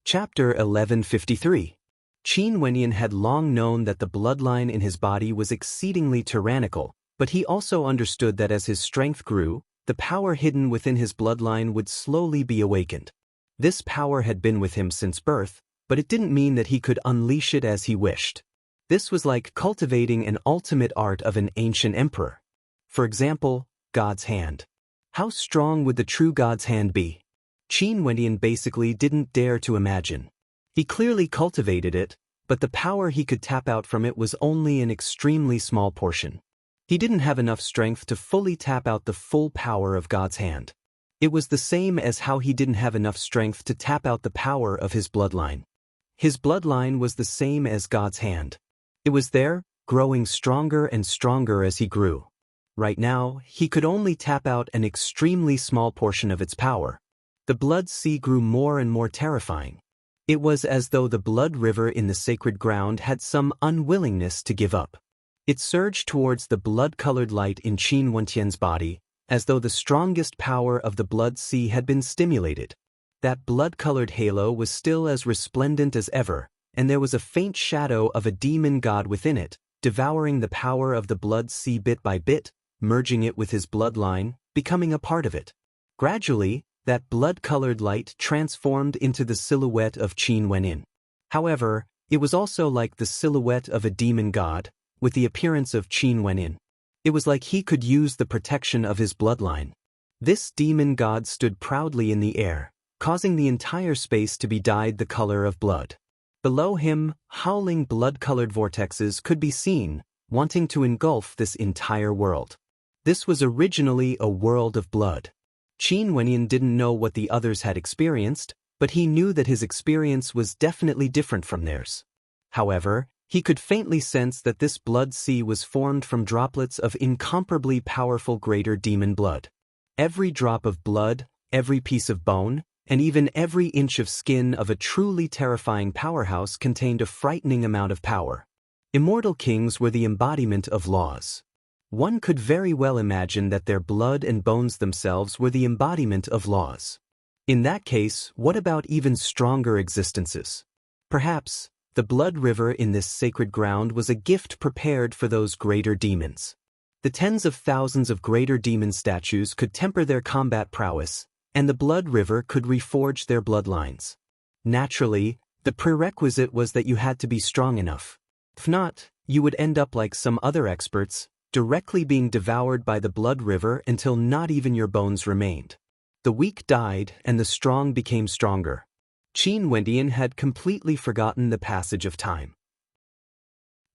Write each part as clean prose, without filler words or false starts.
Chapter 1153. Qin Wenyan had long known that the bloodline in his body was exceedingly tyrannical, but he also understood that as his strength grew, the power hidden within his bloodline would slowly be awakened. This power had been with him since birth, but it didn't mean that he could unleash it as he wished. This was like cultivating an ultimate art of an ancient emperor. For example, God's hand. How strong would the true God's hand be? Qin Wenyan basically didn't dare to imagine. He clearly cultivated it, but the power he could tap out from it was only an extremely small portion. He didn't have enough strength to fully tap out the full power of God's hand. It was the same as how he didn't have enough strength to tap out the power of his bloodline. His bloodline was the same as God's hand. It was there, growing stronger and stronger as he grew. Right now, he could only tap out an extremely small portion of its power. The blood sea grew more and more terrifying. It was as though the blood river in the sacred ground had some unwillingness to give up. It surged towards the blood-colored light in Qin Wenyan's body, as though the strongest power of the blood sea had been stimulated. That blood-colored halo was still as resplendent as ever, and there was a faint shadow of a demon god within it, devouring the power of the blood sea bit by bit, merging it with his bloodline, becoming a part of it. Gradually, that blood-colored light transformed into the silhouette of Qin Wenyan. However, it was also like the silhouette of a demon god, with the appearance of Qin Wenyan. It was like he could use the protection of his bloodline. This demon god stood proudly in the air, causing the entire space to be dyed the color of blood. Below him, howling blood-colored vortexes could be seen, wanting to engulf this entire world. This was originally a world of blood. Qin Wenyan didn't know what the others had experienced, but he knew that his experience was definitely different from theirs. However, he could faintly sense that this blood sea was formed from droplets of incomparably powerful greater demon blood. Every drop of blood, every piece of bone, and even every inch of skin of a truly terrifying powerhouse contained a frightening amount of power. Immortal kings were the embodiment of laws. One could very well imagine that their blood and bones themselves were the embodiment of laws. In that case, what about even stronger existences? Perhaps, the blood river in this sacred ground was a gift prepared for those greater demons. The tens of thousands of greater demon statues could temper their combat prowess, and the blood river could reforge their bloodlines. Naturally, the prerequisite was that you had to be strong enough. If not, you would end up like some other experts, directly being devoured by the blood river until not even your bones remained. The weak died and the strong became stronger. Qin Wenyan had completely forgotten the passage of time.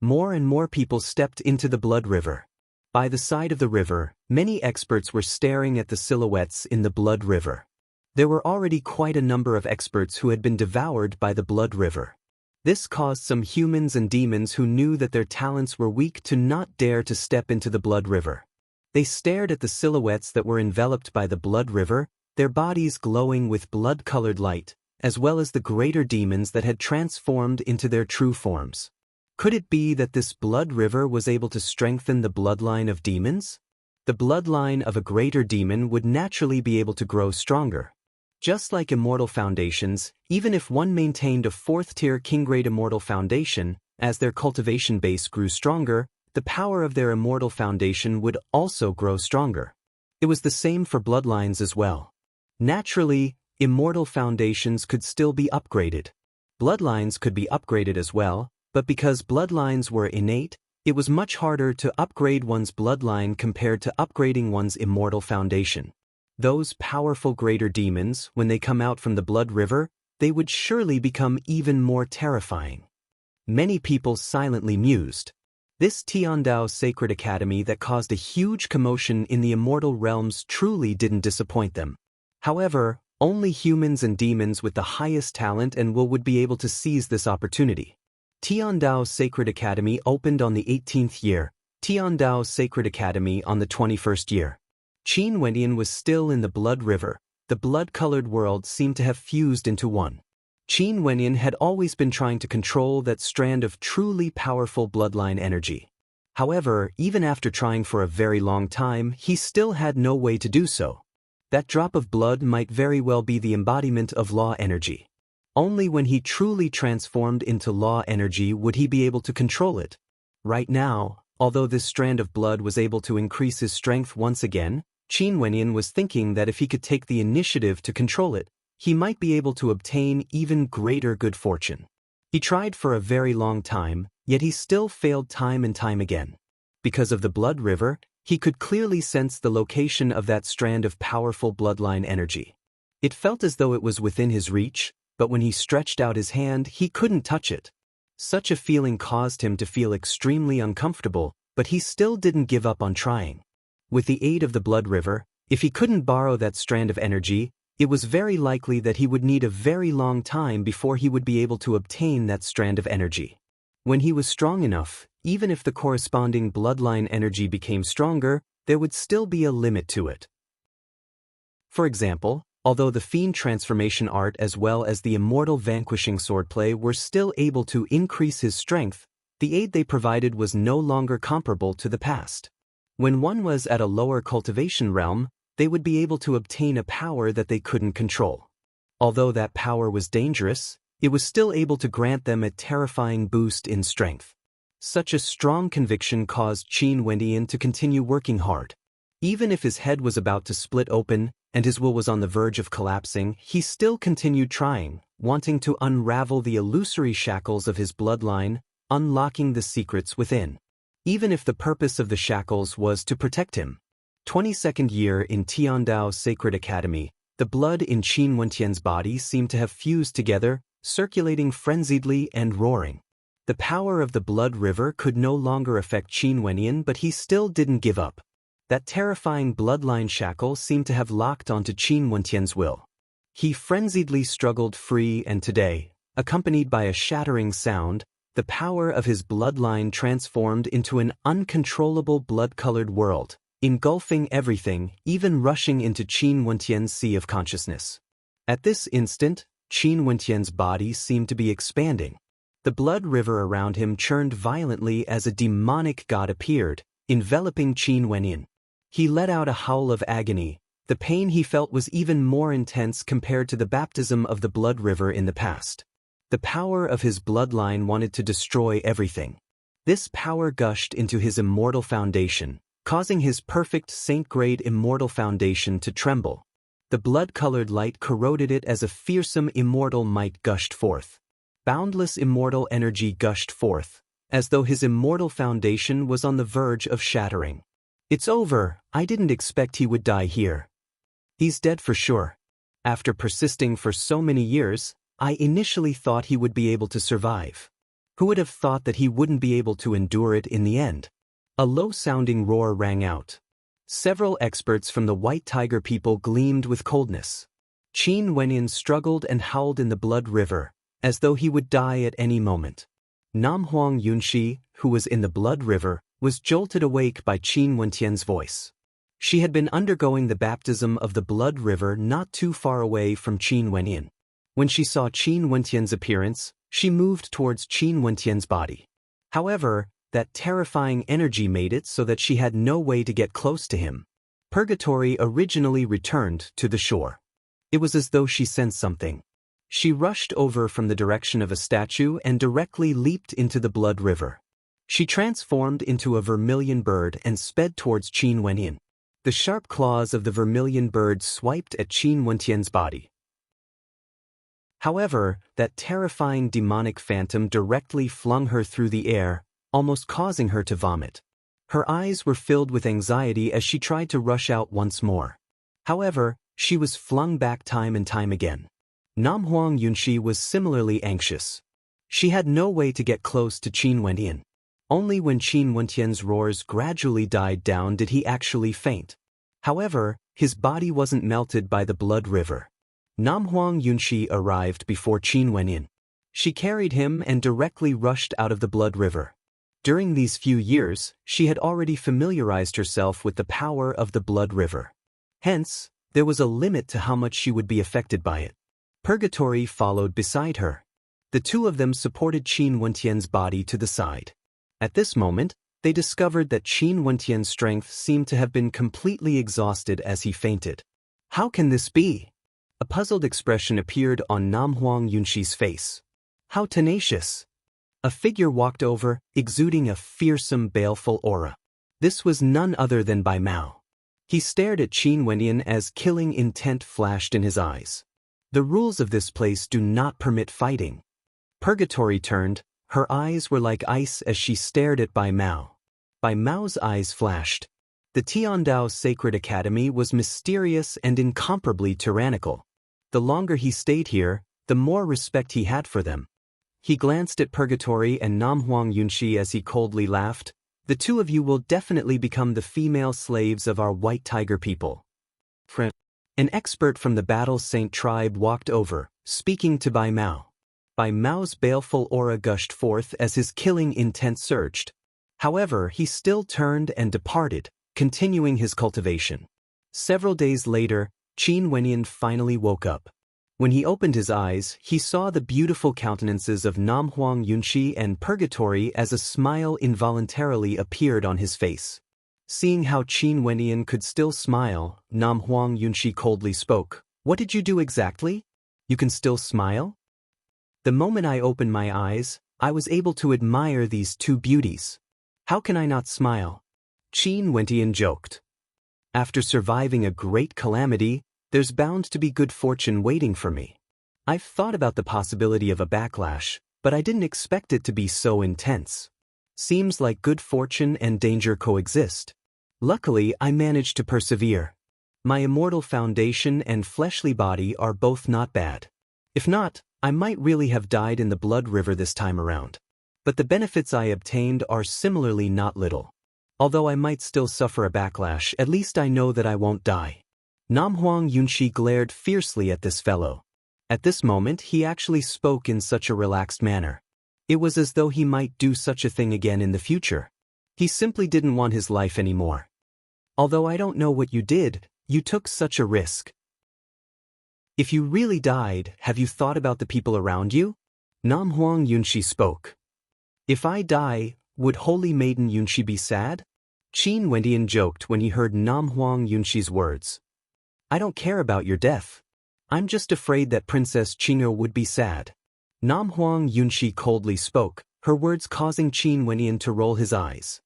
More and more people stepped into the blood river. By the side of the river, many experts were staring at the silhouettes in the blood river. There were already quite a number of experts who had been devoured by the blood river. This caused some humans and demons who knew that their talents were weak to not dare to step into the blood river. They stared at the silhouettes that were enveloped by the blood river, their bodies glowing with blood-colored light, as well as the greater demons that had transformed into their true forms. Could it be that this blood river was able to strengthen the bloodline of demons? The bloodline of a greater demon would naturally be able to grow stronger. Just like immortal foundations, even if one maintained a fourth-tier king-grade immortal foundation, as their cultivation base grew stronger, the power of their immortal foundation would also grow stronger. It was the same for bloodlines as well. Naturally, immortal foundations could still be upgraded. Bloodlines could be upgraded as well, but because bloodlines were innate, it was much harder to upgrade one's bloodline compared to upgrading one's immortal foundation. Those powerful greater demons, when they come out from the blood river, they would surely become even more terrifying. Many people silently mused. This Tiandao Sacred Academy that caused a huge commotion in the immortal realms truly didn't disappoint them. However, only humans and demons with the highest talent and will would be able to seize this opportunity. Tiandao Sacred Academy opened on the 18th year, Tiandao Sacred Academy on the 21st year. Qin Wenyan was still in the blood river. The blood-colored world seemed to have fused into one. Qin Wenyan had always been trying to control that strand of truly powerful bloodline energy. However, even after trying for a very long time, he still had no way to do so. That drop of blood might very well be the embodiment of law energy. Only when he truly transformed into law energy would he be able to control it. Right now, although this strand of blood was able to increase his strength once again, Qin Wenyan was thinking that if he could take the initiative to control it, he might be able to obtain even greater good fortune. He tried for a very long time, yet he still failed time and time again. Because of the blood river, he could clearly sense the location of that strand of powerful bloodline energy. It felt as though it was within his reach, but when he stretched out his hand, he couldn't touch it. Such a feeling caused him to feel extremely uncomfortable, but he still didn't give up on trying. With the aid of the blood river, if he couldn't borrow that strand of energy, it was very likely that he would need a very long time before he would be able to obtain that strand of energy. When he was strong enough, even if the corresponding bloodline energy became stronger, there would still be a limit to it. For example, although the fiend transformation art as well as the immortal vanquishing swordplay were still able to increase his strength, the aid they provided was no longer comparable to the past. When one was at a lower cultivation realm, they would be able to obtain a power that they couldn't control. Although that power was dangerous, it was still able to grant them a terrifying boost in strength. Such a strong conviction caused Qin Wenyan to continue working hard. Even if his head was about to split open and his will was on the verge of collapsing, he still continued trying, wanting to unravel the illusory shackles of his bloodline, unlocking the secrets within. Even if the purpose of the shackles was to protect him. 22nd year in Tiandao Sacred Academy, the blood in Qin Wentian's body seemed to have fused together, circulating frenziedly and roaring. The power of the blood river could no longer affect Qin Wenyan, but he still didn't give up. That terrifying bloodline shackle seemed to have locked onto Qin Wentian's will. He frenziedly struggled free, and today, accompanied by a shattering sound, the power of his bloodline transformed into an uncontrollable blood-colored world, engulfing everything, even rushing into Qin Wentian's sea of consciousness. At this instant, Qin Wentian's body seemed to be expanding. The blood river around him churned violently as a demonic god appeared, enveloping Qin Wenyan. He let out a howl of agony. The pain he felt was even more intense compared to the baptism of the blood river in the past. The power of his bloodline wanted to destroy everything. This power gushed into his immortal foundation, causing his perfect saint-grade immortal foundation to tremble. The blood-colored light corroded it as a fearsome immortal might gushed forth. Boundless immortal energy gushed forth, as though his immortal foundation was on the verge of shattering. It's over. I didn't expect he would die here. He's dead for sure. After persisting for so many years, I initially thought he would be able to survive. Who would have thought that he wouldn't be able to endure it in the end? A low-sounding roar rang out. Several experts from the White Tiger people gleamed with coldness. Qin Wenyan struggled and howled in the blood river, as though he would die at any moment. Namhuang Yunxi, who was in the blood river, was jolted awake by Qin Wentian's voice. She had been undergoing the baptism of the blood river not too far away from Qin Wenyan. When she saw Qin Wentian's appearance, she moved towards Qin Wentian's body. However, that terrifying energy made it so that she had no way to get close to him. Purgatory originally returned to the shore. It was as though she sensed something. She rushed over from the direction of a statue and directly leaped into the blood river. She transformed into a vermilion bird and sped towards Qin Wenyan. The sharp claws of the vermilion bird swiped at Qin Wentian's body. However, that terrifying demonic phantom directly flung her through the air, almost causing her to vomit. Her eyes were filled with anxiety as she tried to rush out once more. However, she was flung back time and time again. Namhuang Yunxi was similarly anxious. She had no way to get close to Qin Wenyan. Only when Qin Wentian's roars gradually died down did he actually faint. However, his body wasn't melted by the blood river. Namhuang Yunxi arrived before Qin Wenyan. She carried him and directly rushed out of the blood river. During these few years, she had already familiarized herself with the power of the blood river. Hence, there was a limit to how much she would be affected by it. Purgatory followed beside her. The two of them supported Qin Wentian's body to the side. At this moment, they discovered that Qin Wentian's strength seemed to have been completely exhausted as he fainted. How can this be? A puzzled expression appeared on Nam Huang Yunshi's face. How tenacious! A figure walked over, exuding a fearsome, baleful aura. This was none other than Bai Mao. He stared at Qin Wenyan as killing intent flashed in his eyes. The rules of this place do not permit fighting. Purgatory turned, her eyes were like ice as she stared at Bai Mao. Bai Mao's eyes flashed. The Tiandao Sacred Academy was mysterious and incomparably tyrannical. The longer he stayed here, the more respect he had for them. He glanced at Purgatory and Nam Huang Yunshi as he coldly laughed. The two of you will definitely become the female slaves of our White Tiger people. An expert from the Battle Saint tribe walked over, speaking to Bai Mao. Bai Mao's baleful aura gushed forth as his killing intent surged. However, he still turned and departed, continuing his cultivation. Several days later, Qin Wenyan finally woke up. When he opened his eyes, he saw the beautiful countenances of Nam Huang Yunshi and Purgatory as a smile involuntarily appeared on his face. Seeing how Qin Wenyan could still smile, Nam Huang Yunshi coldly spoke. What did you do exactly? You can still smile? The moment I opened my eyes, I was able to admire these two beauties. How can I not smile? Qin Wenyan joked. After surviving a great calamity, there's bound to be good fortune waiting for me. I've thought about the possibility of a backlash, but I didn't expect it to be so intense. Seems like good fortune and danger coexist. Luckily, I managed to persevere. My immortal foundation and fleshly body are both not bad. If not, I might really have died in the blood river this time around. But the benefits I obtained are similarly not little. Although I might still suffer a backlash, at least I know that I won't die. Nam Huang Yunshi glared fiercely at this fellow. At this moment, he actually spoke in such a relaxed manner. It was as though he might do such a thing again in the future. He simply didn't want his life anymore. Although I don't know what you did, you took such a risk. If you really died, have you thought about the people around you? Nam Huang Yunshi spoke. If I die, would Holy Maiden Yunshi be sad? Qin Wenyan joked when he heard Nam Huang Yunshi's words. I don't care about your death. I'm just afraid that Princess Qing'er would be sad. Nam Huang Yunshi coldly spoke, her words causing Qin Wenyan to roll his eyes.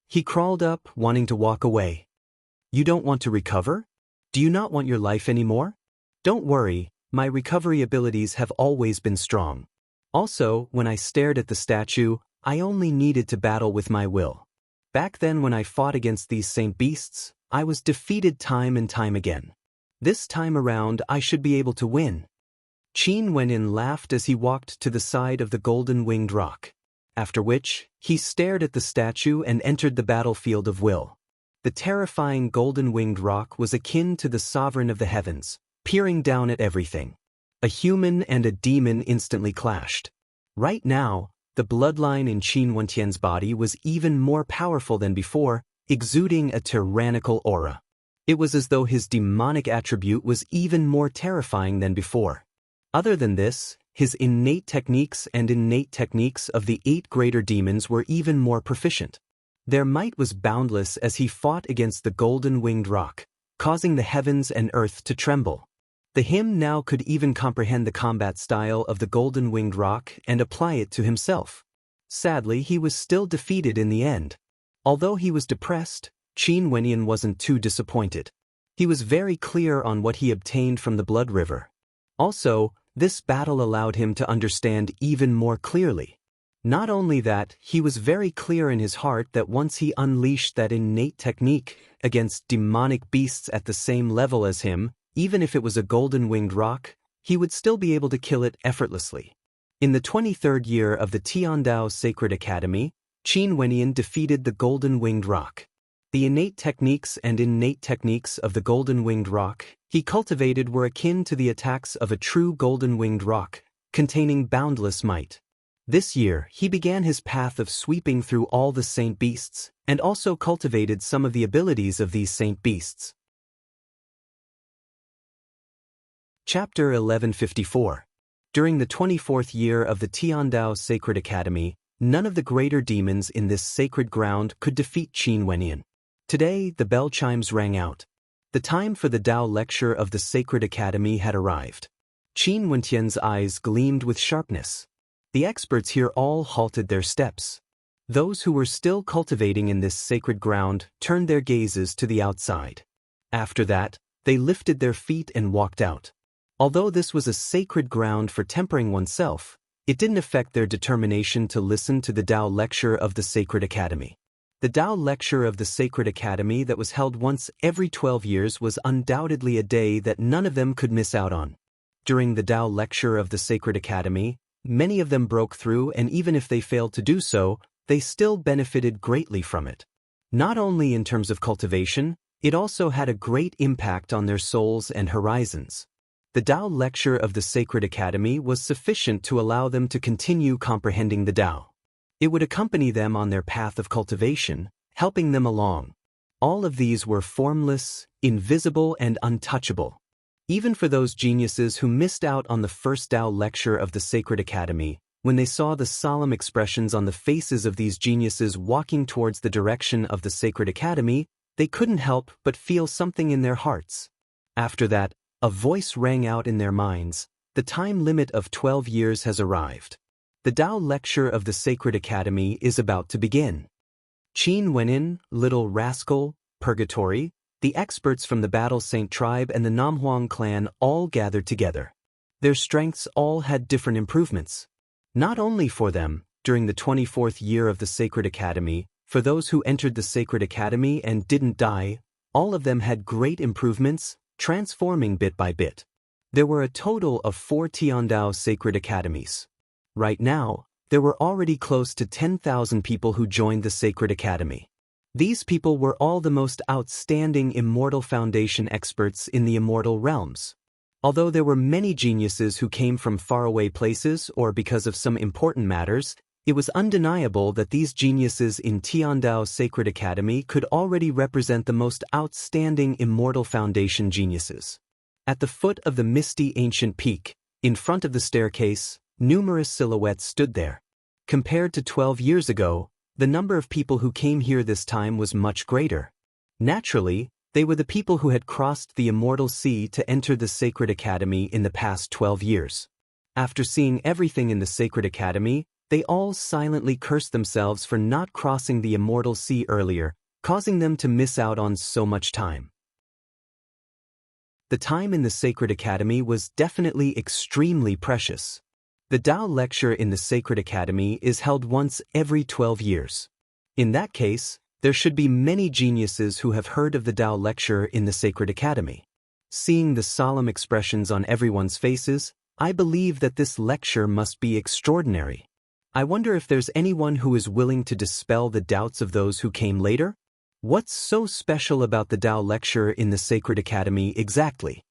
He crawled up, wanting to walk away. You don't want to recover? Do you not want your life anymore? Don't worry, my recovery abilities have always been strong. Also, when I stared at the statue, I only needed to battle with my will. Back then when I fought against these saint beasts, I was defeated time and time again. This time around, I should be able to win. Qin Wenyan laughed as he walked to the side of the golden-winged rock. After which, he stared at the statue and entered the battlefield of will. The terrifying golden-winged rock was akin to the sovereign of the heavens, peering down at everything. A human and a demon instantly clashed. Right now, the bloodline in Qin Wenyan's body was even more powerful than before, exuding a tyrannical aura. It was as though his demonic attribute was even more terrifying than before. Other than this, his innate techniques and innate techniques of the 8 greater demons were even more proficient. Their might was boundless as he fought against the golden-winged rock, causing the heavens and earth to tremble. The him now could even comprehend the combat style of the golden-winged rock and apply it to himself. Sadly, he was still defeated in the end. Although he was depressed, Qin Wenyan wasn't too disappointed. He was very clear on what he obtained from the Blood River. Also, this battle allowed him to understand even more clearly. Not only that, he was very clear in his heart that once he unleashed that innate technique against demonic beasts at the same level as him, even if it was a golden-winged rock, he would still be able to kill it effortlessly. In the 23rd year of the Tiandao Sacred Academy, Qin Wenyan defeated the golden-winged rock. The innate techniques and innate techniques of the golden-winged rock he cultivated were akin to the attacks of a true golden-winged rock, containing boundless might. This year, he began his path of sweeping through all the saint beasts, and also cultivated some of the abilities of these saint beasts. Chapter 1154. During the 24th year of the Tiandao Sacred Academy, none of the greater demons in this sacred ground could defeat Qin Wenyan. Today, the bell chimes rang out. The time for the Tao lecture of the Sacred Academy had arrived. Qin Wentian's eyes gleamed with sharpness. The experts here all halted their steps. Those who were still cultivating in this sacred ground turned their gazes to the outside. After that, they lifted their feet and walked out. Although this was a sacred ground for tempering oneself, it didn't affect their determination to listen to the Tao lecture of the Sacred Academy. The Tao lecture of the Sacred Academy that was held once every 12 years was undoubtedly a day that none of them could miss out on. During the Tao lecture of the Sacred Academy, many of them broke through, and even if they failed to do so, they still benefited greatly from it. Not only in terms of cultivation, it also had a great impact on their souls and horizons. The Tao lecture of the Sacred Academy was sufficient to allow them to continue comprehending the Tao. It would accompany them on their path of cultivation, helping them along. All of these were formless, invisible, and untouchable. Even for those geniuses who missed out on the first Tao lecture of the Sacred Academy, when they saw the solemn expressions on the faces of these geniuses walking towards the direction of the Sacred Academy, they couldn't help but feel something in their hearts. After that, a voice rang out in their minds: the time limit of 12 years has arrived. The Tao lecture of the Sacred Academy is about to begin. Qin Wenin, Little Rascal, Purgatory, the experts from the Battle Saint tribe and the Namhuang clan all gathered together. Their strengths all had different improvements. Not only for them, during the 24th year of the Sacred Academy, for those who entered the Sacred Academy and didn't die, all of them had great improvements, transforming bit by bit. There were a total of 4 Tiandao Sacred Academies. Right now, there were already close to 10,000 people who joined the Sacred Academy. These people were all the most outstanding Immortal Foundation experts in the immortal realms. Although there were many geniuses who came from faraway places or because of some important matters, it was undeniable that these geniuses in Tiandao Sacred Academy could already represent the most outstanding Immortal Foundation geniuses. At the foot of the misty ancient peak, in front of the staircase, numerous silhouettes stood there. Compared to 12 years ago, the number of people who came here this time was much greater. Naturally, they were the people who had crossed the Immortal Sea to enter the Sacred Academy in the past 12 years. After seeing everything in the Sacred Academy, they all silently cursed themselves for not crossing the Immortal Sea earlier, causing them to miss out on so much time. The time in the Sacred Academy was definitely extremely precious. The Tao lecture in the Sacred Academy is held once every 12 years. In that case, there should be many geniuses who have heard of the Tao lecture in the Sacred Academy. Seeing the solemn expressions on everyone's faces, I believe that this lecture must be extraordinary. I wonder if there's anyone who is willing to dispel the doubts of those who came later? What's so special about the Tao lecture in the Sacred Academy exactly?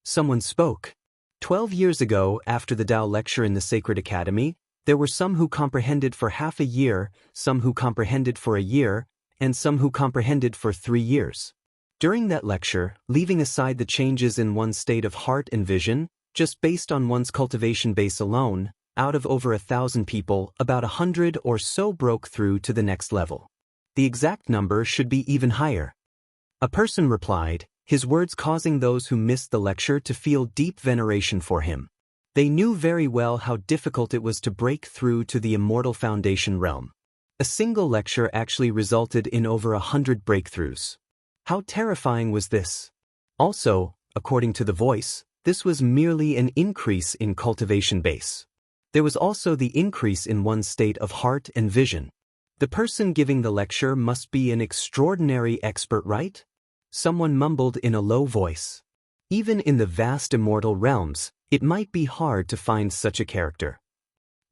Someone spoke. 12 years ago, after the Tao lecture in the Sacred Academy, there were some who comprehended for half a year, some who comprehended for a year, and some who comprehended for 3 years. During that lecture, leaving aside the changes in one's state of heart and vision, just based on one's cultivation base alone, out of over 1,000 people, about 100 or so broke through to the next level. The exact number should be even higher. A person replied, his words causing those who missed the lecture to feel deep veneration for him. They knew very well how difficult it was to break through to the Immortal Foundation realm. A single lecture actually resulted in over 100 breakthroughs. How terrifying was this? Also, according to the voice, this was merely an increase in cultivation base. There was also the increase in one's state of heart and vision. The person giving the lecture must be an extraordinary expert, right? Someone mumbled in a low voice. Even in the vast immortal realms, it might be hard to find such a character.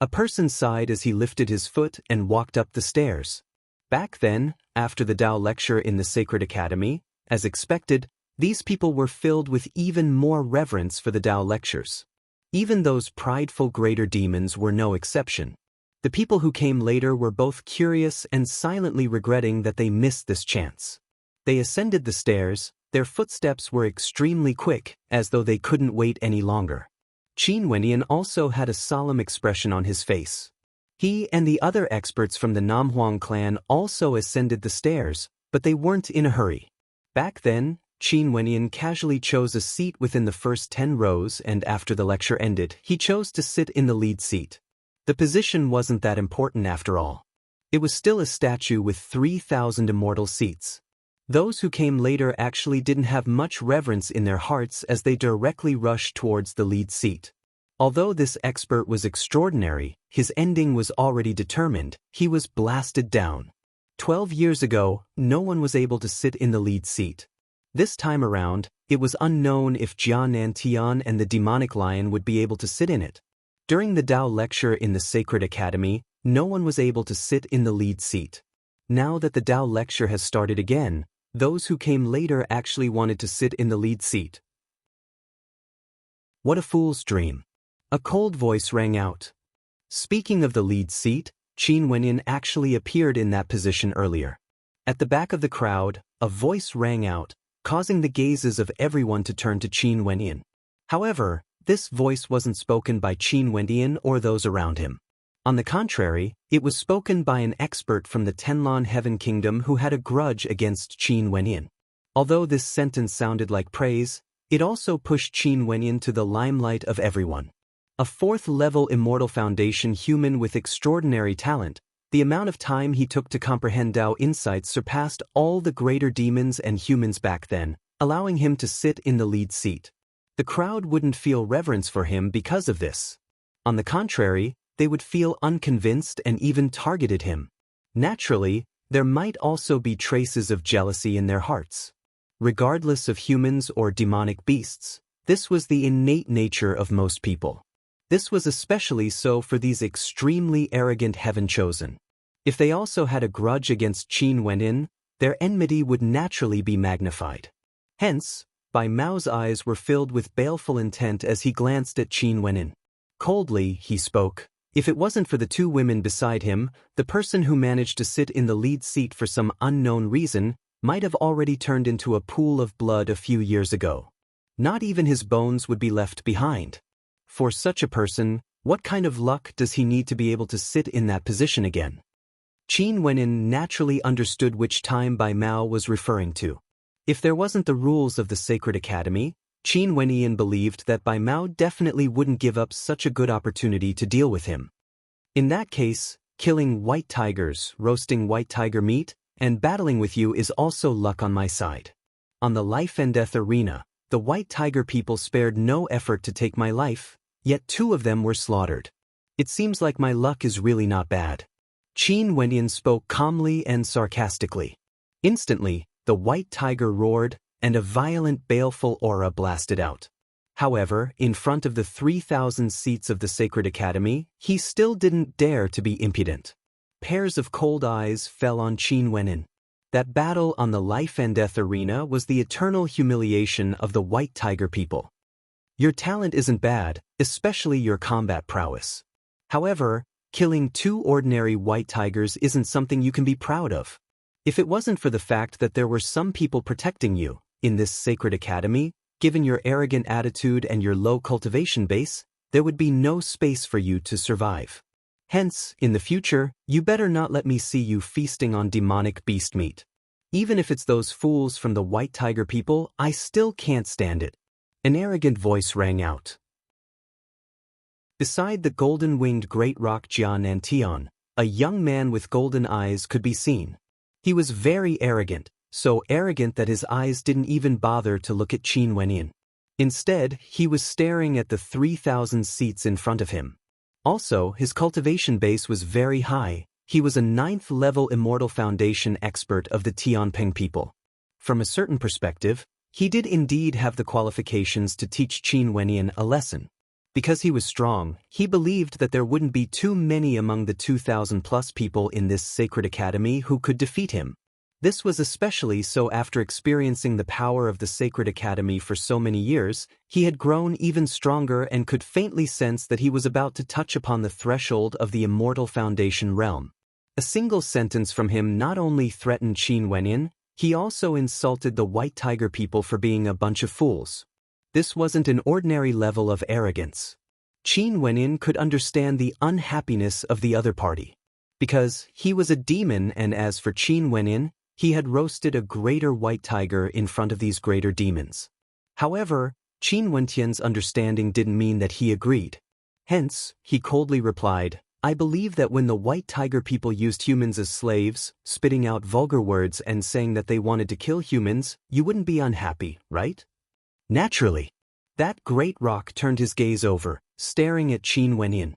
A person sighed as he lifted his foot and walked up the stairs. Back then, after the Tao lecture in the Sacred Academy, as expected, these people were filled with even more reverence for the Tao lectures. Even those prideful greater demons were no exception. The people who came later were both curious and silently regretting that they missed this chance. They ascended the stairs, their footsteps were extremely quick, as though they couldn't wait any longer. Qin Wenian also had a solemn expression on his face. He and the other experts from the Namhuang clan also ascended the stairs, but they weren't in a hurry. Back then, Qin Wenyan casually chose a seat within the first 10 rows, and after the lecture ended, he chose to sit in the lead seat. The position wasn't that important after all. It was still a statue with 3,000 immortal seats. Those who came later actually didn't have much reverence in their hearts as they directly rushed towards the lead seat. Although this expert was extraordinary, his ending was already determined. He was blasted down. 12 years ago, no one was able to sit in the lead seat. This time around, it was unknown if Jian Nantian and the demonic lion would be able to sit in it. During the Tao lecture in the Sacred Academy, no one was able to sit in the lead seat. Now that the Tao lecture has started again, those who came later actually wanted to sit in the lead seat. What a fool's dream. A cold voice rang out. Speaking of the lead seat, Qin Wenyan actually appeared in that position earlier. At the back of the crowd, a voice rang out, causing the gazes of everyone to turn to Qin Wenyan. However, this voice wasn't spoken by Qin Wenyan or those around him. On the contrary, it was spoken by an expert from the Tenlon Heaven Kingdom who had a grudge against Qin Wenyan. Although this sentence sounded like praise, it also pushed Qin Wenyan to the limelight of everyone. A 4th-level immortal foundation human with extraordinary talent, the amount of time he took to comprehend Tao insights surpassed all the greater demons and humans back then, allowing him to sit in the lead seat. The crowd wouldn't feel reverence for him because of this. On the contrary, they would feel unconvinced and even targeted him. Naturally, there might also be traces of jealousy in their hearts. Regardless of humans or demonic beasts, this was the innate nature of most people. This was especially so for these extremely arrogant heaven-chosen. If they also had a grudge against Qin Wenyan, their enmity would naturally be magnified. Hence, Bai Mao's eyes were filled with baleful intent as he glanced at Qin Wenyan. Coldly, he spoke. If it wasn't for the 2 women beside him, the person who managed to sit in the lead seat for some unknown reason might have already turned into a pool of blood a few years ago. Not even his bones would be left behind. For such a person, what kind of luck does he need to be able to sit in that position again? Qin Wenyan naturally understood which time Bai Mao was referring to. If there wasn't the rules of the Sacred Academy, Qin Wenyan believed that Bai Mao definitely wouldn't give up such a good opportunity to deal with him. In that case, killing white tigers, roasting white tiger meat, and battling with you is also luck on my side. On the life and death arena, the white tiger people spared no effort to take my life, yet 2 of them were slaughtered. It seems like my luck is really not bad. Qin Wenyan spoke calmly and sarcastically. Instantly, the white tiger roared, and a violent baleful aura blasted out. However, in front of the 3,000 seats of the Sacred Academy, he still didn't dare to be impudent. Pairs of cold eyes fell on Qin Wenyan. That battle on the life and death arena was the eternal humiliation of the white tiger people. Your talent isn't bad, especially your combat prowess. However, killing 2 ordinary white tigers isn't something you can be proud of. If it wasn't for the fact that there were some people protecting you in this Sacred Academy, given your arrogant attitude and your low cultivation base, there would be no space for you to survive. Hence, in the future, you better not let me see you feasting on demonic beast meat. Even if it's those fools from the white tiger people, I still can't stand it. An arrogant voice rang out. Beside the golden-winged great rock Jian Nantian, a young man with golden eyes could be seen. He was very arrogant, so arrogant that his eyes didn't even bother to look at Qin Wenyan. Instead, he was staring at the 3,000 seats in front of him. Also, his cultivation base was very high. He was a 9th-level immortal foundation expert of the Tianping people. From a certain perspective, he did indeed have the qualifications to teach Qin Wenyan a lesson. Because he was strong, he believed that there wouldn't be too many among the 2,000-plus people in this Sacred Academy who could defeat him. This was especially so after experiencing the power of the Sacred Academy for so many years. He had grown even stronger and could faintly sense that he was about to touch upon the threshold of the Immortal Foundation realm. A single sentence from him not only threatened Qin Wenyan, he also insulted the White Tiger people for being a bunch of fools. This wasn't an ordinary level of arrogance. Qin Wenyan could understand the unhappiness of the other party. Because he was a demon, and as for Qin Wenyan, He had roasted a greater white tiger in front of these greater demons. However, Qin Wentian's understanding didn't mean that he agreed. Hence, he coldly replied, I believe that when the white tiger people used humans as slaves, spitting out vulgar words and saying that they wanted to kill humans, you wouldn't be unhappy, right? Naturally. That great rock turned his gaze over, staring at Qin Wenyan.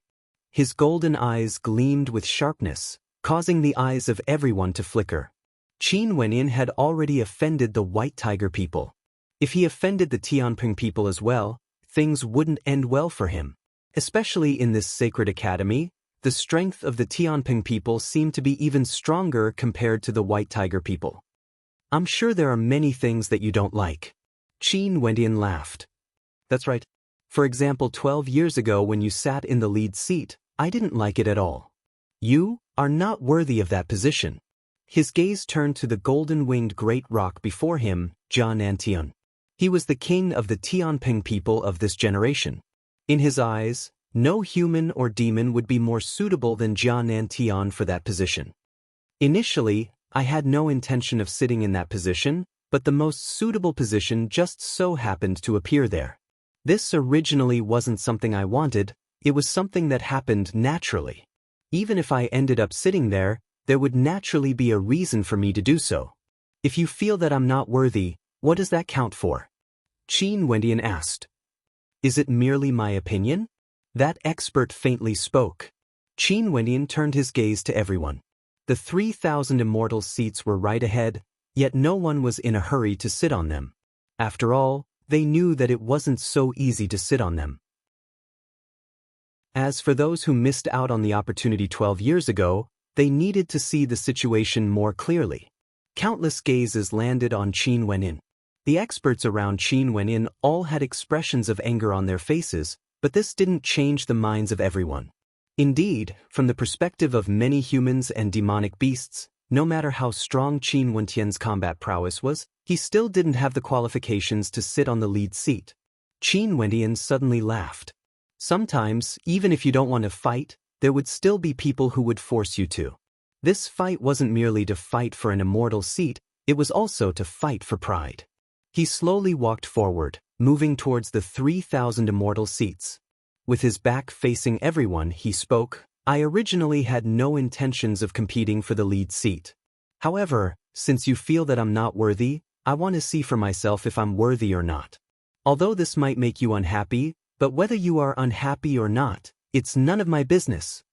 His golden eyes gleamed with sharpness, causing the eyes of everyone to flicker. Qin Wenyan had already offended the white tiger people. If he offended the Tianping people as well, things wouldn't end well for him. Especially in this sacred academy, the strength of the Tianping people seemed to be even stronger compared to the white tiger people. I'm sure there are many things that you don't like. Qin Wenyan laughed. That's right. For example, 12 years ago when you sat in the lead seat, I didn't like it at all. You are not worthy of that position. His gaze turned to the golden-winged great rock before him, Jia Nantian. He was the king of the Tianping people of this generation. In his eyes, no human or demon would be more suitable than Jia Nantian for that position. Initially, I had no intention of sitting in that position, but the most suitable position just so happened to appear there. This originally wasn't something I wanted, it was something that happened naturally. Even if I ended up sitting there, there would naturally be a reason for me to do so. If you feel that I'm not worthy, what does that count for? Qin Wenyan asked. Is it merely my opinion? That expert faintly spoke. Qin Wenyan turned his gaze to everyone. The 3,000 immortal seats were right ahead, yet no one was in a hurry to sit on them. After all, they knew that it wasn't so easy to sit on them. As for those who missed out on the opportunity 12 years ago, they needed to see the situation more clearly. Countless gazes landed on Qin Wenyan. The experts around Qin Wenyan all had expressions of anger on their faces, but this didn't change the minds of everyone. Indeed, from the perspective of many humans and demonic beasts, no matter how strong Qin Wentian's combat prowess was, he still didn't have the qualifications to sit on the lead seat. Qin Wentian suddenly laughed. Sometimes, even if you don't want to fight, there would still be people who would force you to. This fight wasn't merely to fight for an immortal seat, it was also to fight for pride. He slowly walked forward, moving towards the 3,000 immortal seats. With his back facing everyone, he spoke, I originally had no intentions of competing for the lead seat. However, since you feel that I'm not worthy, I want to see for myself if I'm worthy or not. Although this might make you unhappy, but whether you are unhappy or not, it's none of my business.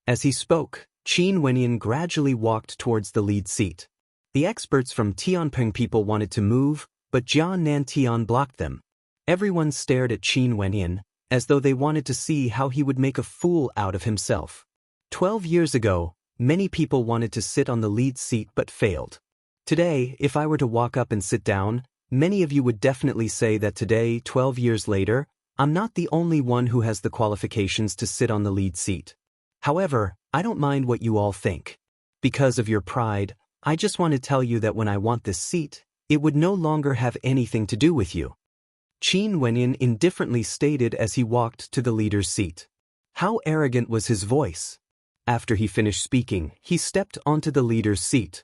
As he spoke, Qin Wenyan gradually walked towards the lead seat. The experts from Tianping people wanted to move, but Jia Nantian blocked them. Everyone stared at Qin Wenyan, as though they wanted to see how he would make a fool out of himself. 12 years ago, many people wanted to sit on the lead seat but failed. Today, if I were to walk up and sit down, many of you would definitely say that today, 12 years later, I'm not the only one who has the qualifications to sit on the lead seat. However, I don't mind what you all think. Because of your pride, I just want to tell you that when I want this seat, it would no longer have anything to do with you. Qin Wenyan indifferently stated as he walked to the leader's seat. How arrogant was his voice! After he finished speaking, he stepped onto the leader's seat.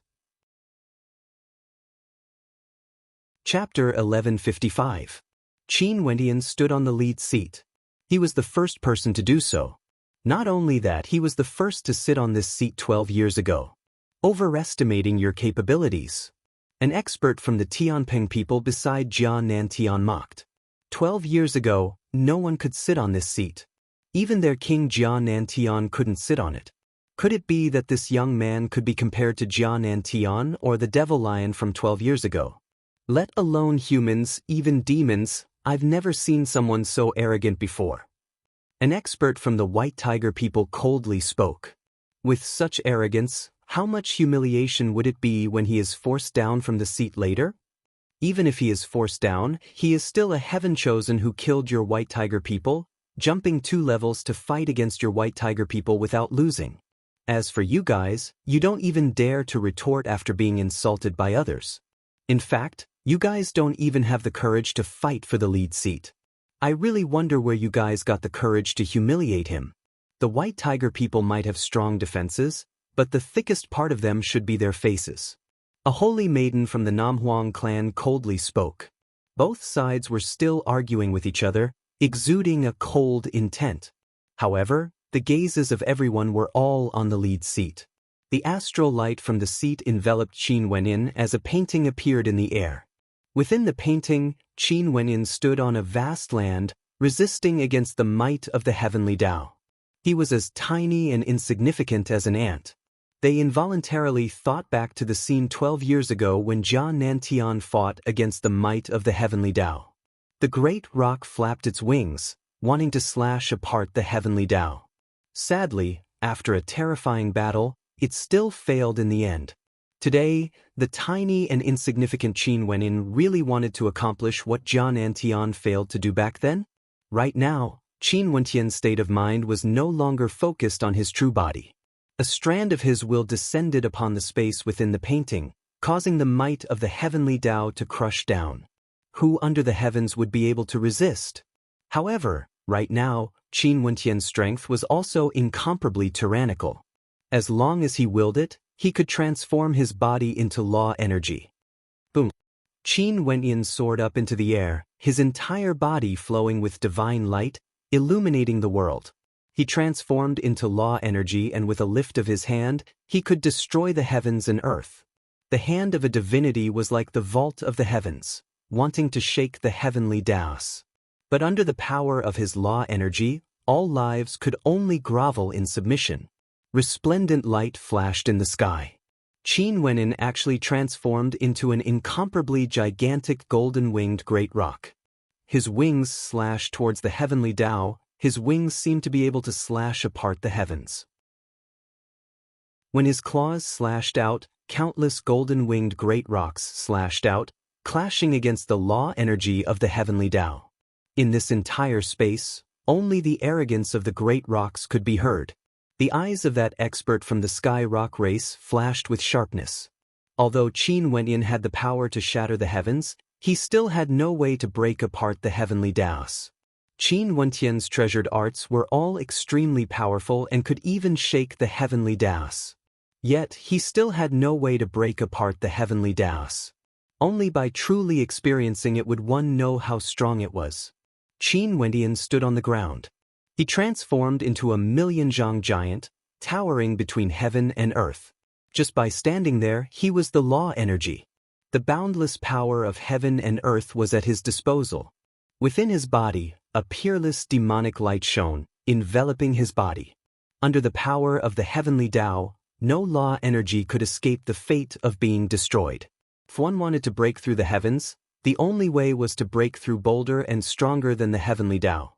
Chapter 1155. Qin Wenyan stood on the lead seat. He was the first person to do so. Not only that, he was the first to sit on this seat 12 years ago. Overestimating your capabilities. An expert from the Tianping people beside Jia Nantian mocked. 12 years ago, no one could sit on this seat. Even their king Jia Nantian couldn't sit on it. Could it be that this young man could be compared to Jia Nantian or the devil lion from 12 years ago? Let alone humans, even demons, I've never seen someone so arrogant before. An expert from the white tiger people coldly spoke. With such arrogance, how much humiliation would it be when he is forced down from the seat later? Even if he is forced down, he is still a heaven chosen who killed your white tiger people, jumping 2 levels to fight against your white tiger people without losing. As for you guys, you don't even dare to retort after being insulted by others. In fact, you guys don't even have the courage to fight for the lead seat. I really wonder where you guys got the courage to humiliate him. The white tiger people might have strong defenses, but the thickest part of them should be their faces. A holy maiden from the Namhuang clan coldly spoke. Both sides were still arguing with each other, exuding a cold intent. However, the gazes of everyone were all on the lead seat. The astral light from the seat enveloped Qin Wenyin as a painting appeared in the air. Within the painting, Qin Wenyin stood on a vast land, resisting against the might of the heavenly Tao. He was as tiny and insignificant as an ant. They involuntarily thought back to the scene 12 years ago when Jia Nantian fought against the might of the heavenly Tao. The great rock flapped its wings, wanting to slash apart the heavenly Tao. Sadly, after a terrifying battle, it still failed in the end. Today, the tiny and insignificant Qin Wenyin really wanted to accomplish what Jia Nantian failed to do back then. Right now, Qin Wentian's state of mind was no longer focused on his true body. A strand of his will descended upon the space within the painting, causing the might of the heavenly Tao to crush down. Who under the heavens would be able to resist? However, right now, Qin Wentian's strength was also incomparably tyrannical. As long as he willed it, he could transform his body into law energy. Boom! Qin Wentian soared up into the air, his entire body flowing with divine light, illuminating the world. He transformed into law energy, and with a lift of his hand, he could destroy the heavens and earth. The hand of a divinity was like the vault of the heavens, wanting to shake the heavenly Taos. But under the power of his law energy, all lives could only grovel in submission. Resplendent light flashed in the sky. Qin Wenyin actually transformed into an incomparably gigantic golden-winged great rock. His wings slashed towards the heavenly Tao. His wings seemed to be able to slash apart the heavens. When his claws slashed out, countless golden-winged great rocks slashed out, clashing against the law energy of the heavenly Tao. In this entire space, only the arrogance of the great rocks could be heard. The eyes of that expert from the sky rock race flashed with sharpness. Although Qin Wenyin had the power to shatter the heavens, he still had no way to break apart the heavenly Taos. Qin Wentian's treasured arts were all extremely powerful and could even shake the heavenly Taos. Yet, he still had no way to break apart the heavenly Taos. Only by truly experiencing it would one know how strong it was. Qin Wentian stood on the ground. He transformed into a million-zhang giant, towering between heaven and earth. Just by standing there, he was the law energy. The boundless power of heaven and earth was at his disposal. Within his body, a peerless demonic light shone, enveloping his body. Under the power of the heavenly Tao, no law energy could escape the fate of being destroyed. If one wanted to break through the heavens, the only way was to break through bolder and stronger than the heavenly Tao.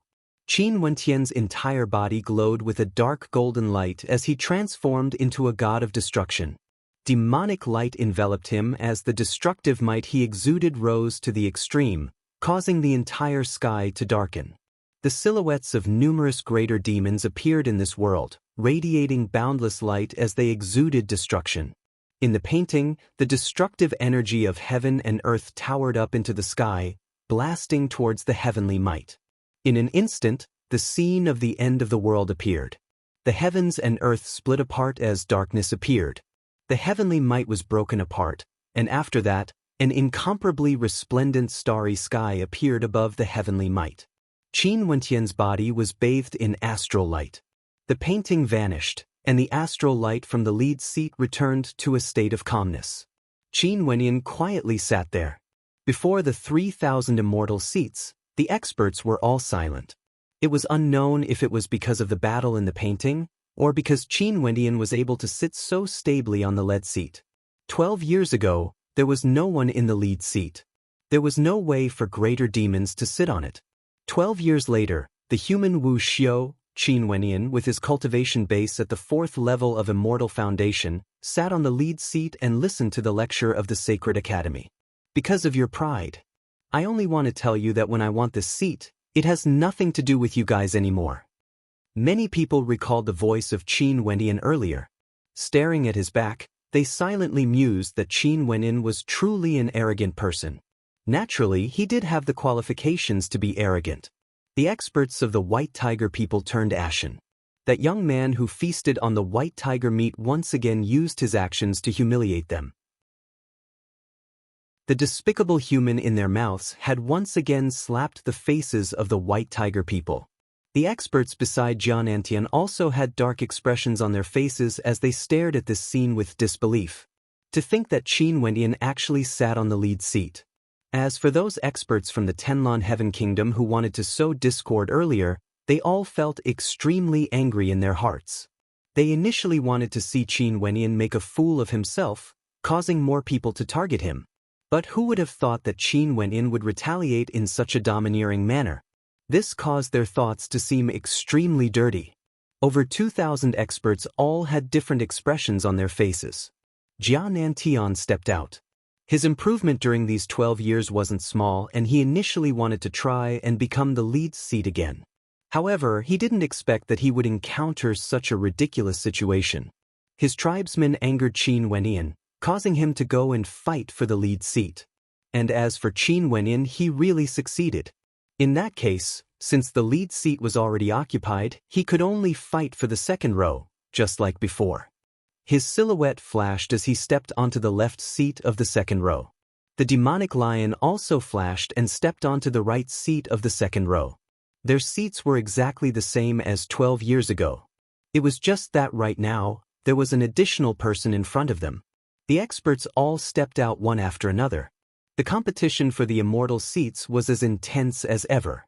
Qin Wentian's entire body glowed with a dark golden light as he transformed into a god of destruction. Demonic light enveloped him as the destructive might he exuded rose to the extreme, causing the entire sky to darken. The silhouettes of numerous greater demons appeared in this world, radiating boundless light as they exuded destruction. In the painting, the destructive energy of heaven and earth towered up into the sky, blasting towards the heavenly might. In an instant, the scene of the end of the world appeared. The heavens and earth split apart as darkness appeared. The heavenly might was broken apart, and after that, an incomparably resplendent starry sky appeared above the heavenly might. Qin Wentian's body was bathed in astral light. The painting vanished, and the astral light from the lead seat returned to a state of calmness. Qin Wenyin quietly sat there. Before the 3,000 immortal seats, the experts were all silent. It was unknown if it was because of the battle in the painting, or because Qin Wenyin was able to sit so stably on the lead seat. 12 years ago, there was no one in the lead seat. There was no way for greater demons to sit on it. 12 years later, the human Wu Xiao, Qin Wenyin, with his cultivation base at the 4th level of Immortal Foundation, sat on the lead seat and listened to the lecture of the Sacred Academy. Because of your pride. I only want to tell you that when I want this seat, it has nothing to do with you guys anymore. Many people recalled the voice of Qin Wenyin earlier. Staring at his back, they silently mused that Qin Wenyin was truly an arrogant person. Naturally, he did have the qualifications to be arrogant. The experts of the White Tiger people turned ashen. That young man who feasted on the White Tiger meat once again used his actions to humiliate them. The despicable human in their mouths had once again slapped the faces of the White Tiger people. The experts beside Jian and Tian also had dark expressions on their faces as they stared at this scene with disbelief. To think that Qin Wendian actually sat on the lead seat. As for those experts from the Tenlon Heaven Kingdom who wanted to sow discord earlier, they all felt extremely angry in their hearts. They initially wanted to see Qin Wendian make a fool of himself, causing more people to target him. But who would have thought that Qin Wendian would retaliate in such a domineering manner? This caused their thoughts to seem extremely dirty. Over 2,000 experts all had different expressions on their faces. Jian Nantian stepped out. His improvement during these 12 years wasn't small, and he initially wanted to try and become the lead seat again. However, he didn't expect that he would encounter such a ridiculous situation. His tribesmen angered Qin Wendian, causing him to go and fight for the lead seat. And as for Qin Wendian, he really succeeded. In that case, since the lead seat was already occupied, he could only fight for the second row, just like before. His silhouette flashed as he stepped onto the left seat of the second row. The demonic lion also flashed and stepped onto the right seat of the second row. Their seats were exactly the same as 12 years ago. It was just that right now, there was an additional person in front of them. The experts all stepped out one after another. The competition for the immortal seats was as intense as ever.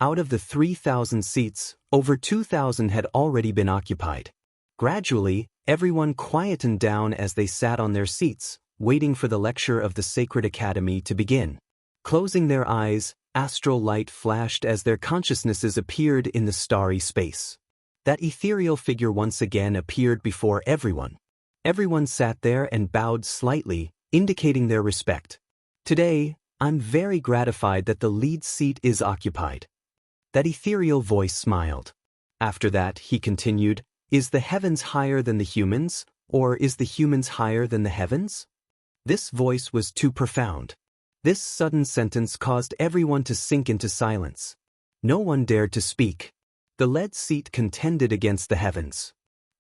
Out of the 3,000 seats, over 2,000 had already been occupied. Gradually, everyone quietened down as they sat on their seats, waiting for the lecture of the Sacred Academy to begin. Closing their eyes, astral light flashed as their consciousnesses appeared in the starry space. That ethereal figure once again appeared before everyone. Everyone sat there and bowed slightly, indicating their respect. Today, I'm very gratified that the lead seat is occupied. That ethereal voice smiled. After that, he continued, is the heavens higher than the humans, or is the humans higher than the heavens? This voice was too profound. This sudden sentence caused everyone to sink into silence. No one dared to speak. The lead seat contended against the heavens.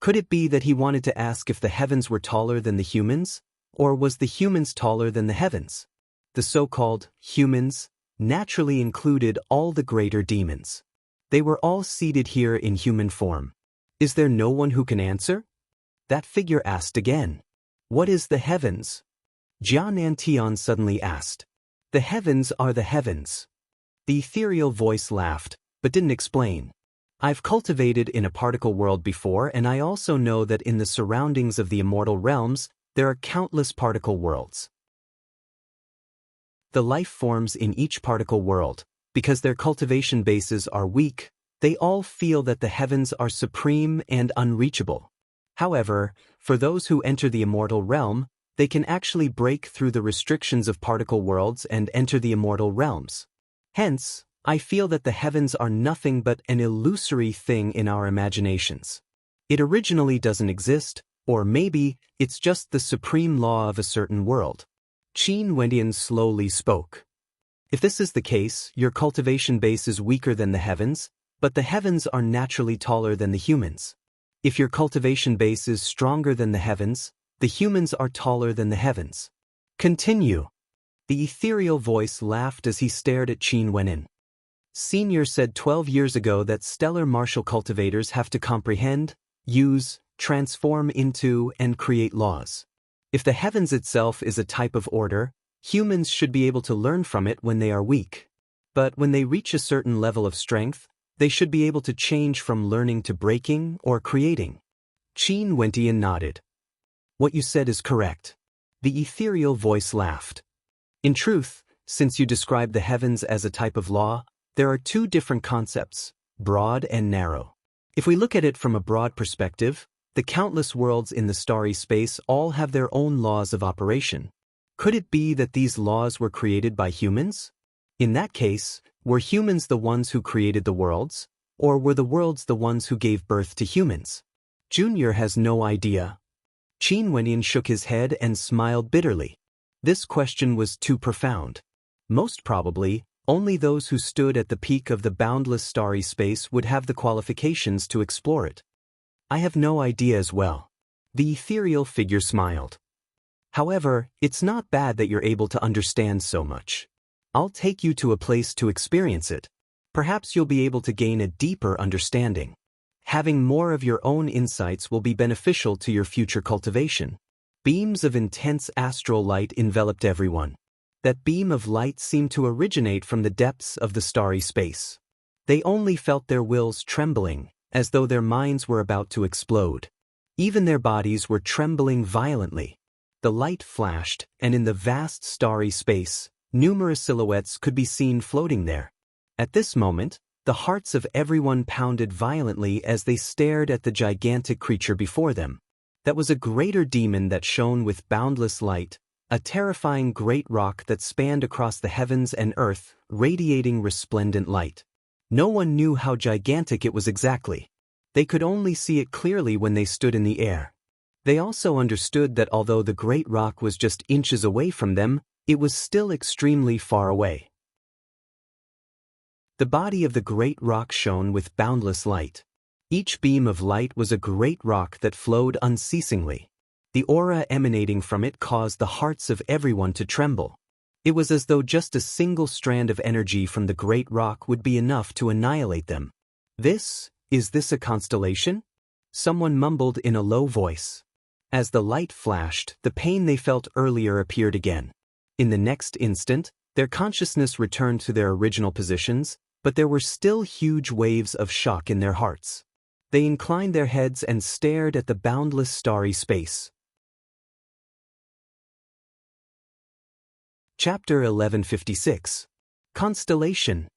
Could it be that he wanted to ask if the heavens were taller than the humans, or was the humans taller than the heavens? The so-called humans naturally included all the greater demons. They were all seated here in human form. Is there no one who can answer? That figure asked again. What is the heavens? Jian Nantian suddenly asked. The heavens are the heavens. The ethereal voice laughed, but didn't explain. I've cultivated in a particle world before, and I also know that in the surroundings of the immortal realms, there are countless particle worlds. The life forms in each particle world, because their cultivation bases are weak, they all feel that the heavens are supreme and unreachable. However, for those who enter the immortal realm, they can actually break through the restrictions of particle worlds and enter the immortal realms. Hence, I feel that the heavens are nothing but an illusory thing in our imaginations. It originally doesn't exist, or maybe it's just the supreme law of a certain world. Qin Wendian slowly spoke. If this is the case, your cultivation base is weaker than the heavens, but the heavens are naturally taller than the humans. If your cultivation base is stronger than the heavens, the humans are taller than the heavens. Continue. The ethereal voice laughed as he stared at Qin Wendian. Senior said 12 years ago that stellar martial cultivators have to comprehend, use, transform into, and create laws. If the heavens itself is a type of order, humans should be able to learn from it when they are weak. But when they reach a certain level of strength, they should be able to change from learning to breaking or creating. Qin Wendian nodded. What you said is correct. The ethereal voice laughed. In truth, since you describe the heavens as a type of law, there are two different concepts, broad and narrow. If we look at it from a broad perspective, the countless worlds in the starry space all have their own laws of operation. Could it be that these laws were created by humans? In that case, were humans the ones who created the worlds, or were the worlds the ones who gave birth to humans? Junior has no idea. Qin Wendian shook his head and smiled bitterly. This question was too profound. Most probably, only those who stood at the peak of the boundless starry space would have the qualifications to explore it. I have no idea as well. The ethereal figure smiled. However, it's not bad that you're able to understand so much. I'll take you to a place to experience it. Perhaps you'll be able to gain a deeper understanding. Having more of your own insights will be beneficial to your future cultivation. Beams of intense astral light enveloped everyone. That beam of light seemed to originate from the depths of the starry space. They only felt their wills trembling, as though their minds were about to explode. Even their bodies were trembling violently. The light flashed, and in the vast starry space, numerous silhouettes could be seen floating there. At this moment, the hearts of everyone pounded violently as they stared at the gigantic creature before them. That was a greater demon that shone with boundless light, a terrifying great rock that spanned across the heavens and earth, radiating resplendent light. No one knew how gigantic it was exactly. They could only see it clearly when they stood in the air. They also understood that although the great rock was just inches away from them, it was still extremely far away. The body of the great rock shone with boundless light. Each beam of light was a great rock that flowed unceasingly. The aura emanating from it caused the hearts of everyone to tremble. It was as though just a single strand of energy from the great rock would be enough to annihilate them. Is this a constellation? Someone mumbled in a low voice. As the light flashed, the pain they felt earlier appeared again. In the next instant, their consciousness returned to their original positions, but there were still huge waves of shock in their hearts. They inclined their heads and stared at the boundless starry space. Chapter 1156. Constellation.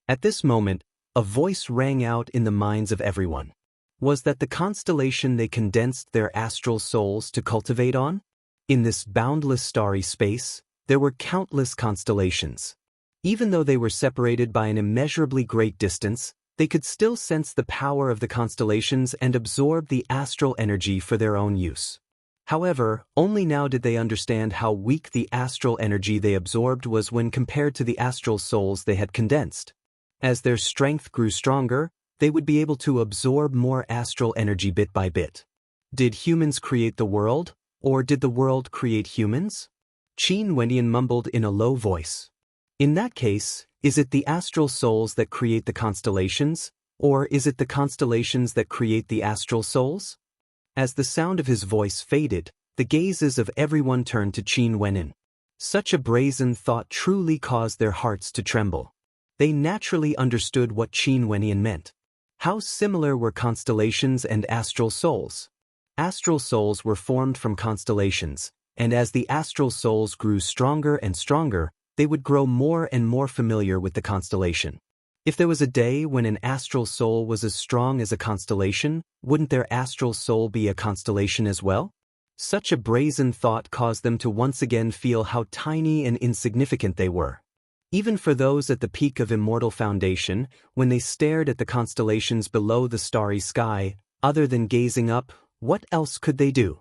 At this moment, a voice rang out in the minds of everyone. Was that the constellation they condensed their astral souls to cultivate on? In this boundless starry space, there were countless constellations. Even though they were separated by an immeasurably great distance, they could still sense the power of the constellations and absorb the astral energy for their own use. However, only now did they understand how weak the astral energy they absorbed was when compared to the astral souls they had condensed. As their strength grew stronger, they would be able to absorb more astral energy bit by bit. Did humans create the world, or did the world create humans? Qin Wendian mumbled in a low voice. In that case, is it the astral souls that create the constellations, or is it the constellations that create the astral souls? As the sound of his voice faded, the gazes of everyone turned to Qin Wendian. Such a brazen thought truly caused their hearts to tremble. They naturally understood what Qin Wendian meant. How similar were constellations and astral souls? Astral souls were formed from constellations, and as the astral souls grew stronger and stronger, they would grow more and more familiar with the constellation. If there was a day when an astral soul was as strong as a constellation, wouldn't their astral soul be a constellation as well? Such a brazen thought caused them to once again feel how tiny and insignificant they were. Even for those at the peak of immortal foundation, when they stared at the constellations below the starry sky, other than gazing up, what else could they do?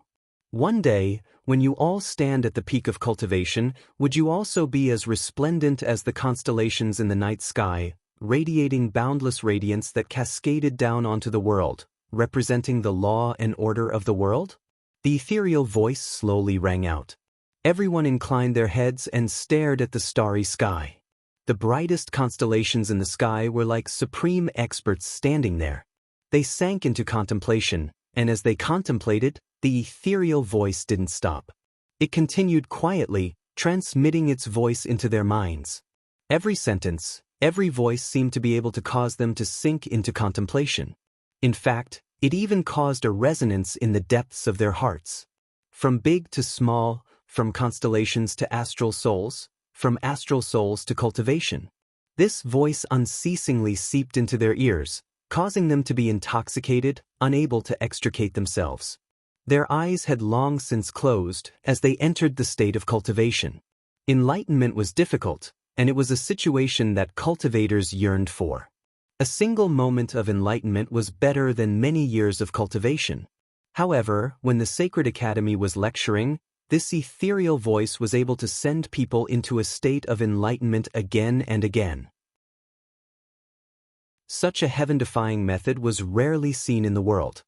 One day, when you all stand at the peak of cultivation, would you also be as resplendent as the constellations in the night sky, radiating boundless radiance that cascaded down onto the world, representing the law and order of the world? The ethereal voice slowly rang out. Everyone inclined their heads and stared at the starry sky. The brightest constellations in the sky were like supreme experts standing there. They sank into contemplation, and as they contemplated, the ethereal voice didn't stop. It continued quietly, transmitting its voice into their minds. Every sentence, every voice seemed to be able to cause them to sink into contemplation. In fact, it even caused a resonance in the depths of their hearts. From big to small, from constellations to astral souls, from astral souls to cultivation. This voice unceasingly seeped into their ears, causing them to be intoxicated, unable to extricate themselves. Their eyes had long since closed as they entered the state of cultivation. Enlightenment was difficult, and it was a situation that cultivators yearned for. A single moment of enlightenment was better than many years of cultivation. However, when the Sacred Academy was lecturing, this ethereal voice was able to send people into a state of enlightenment again and again. Such a heaven-defying method was rarely seen in the world.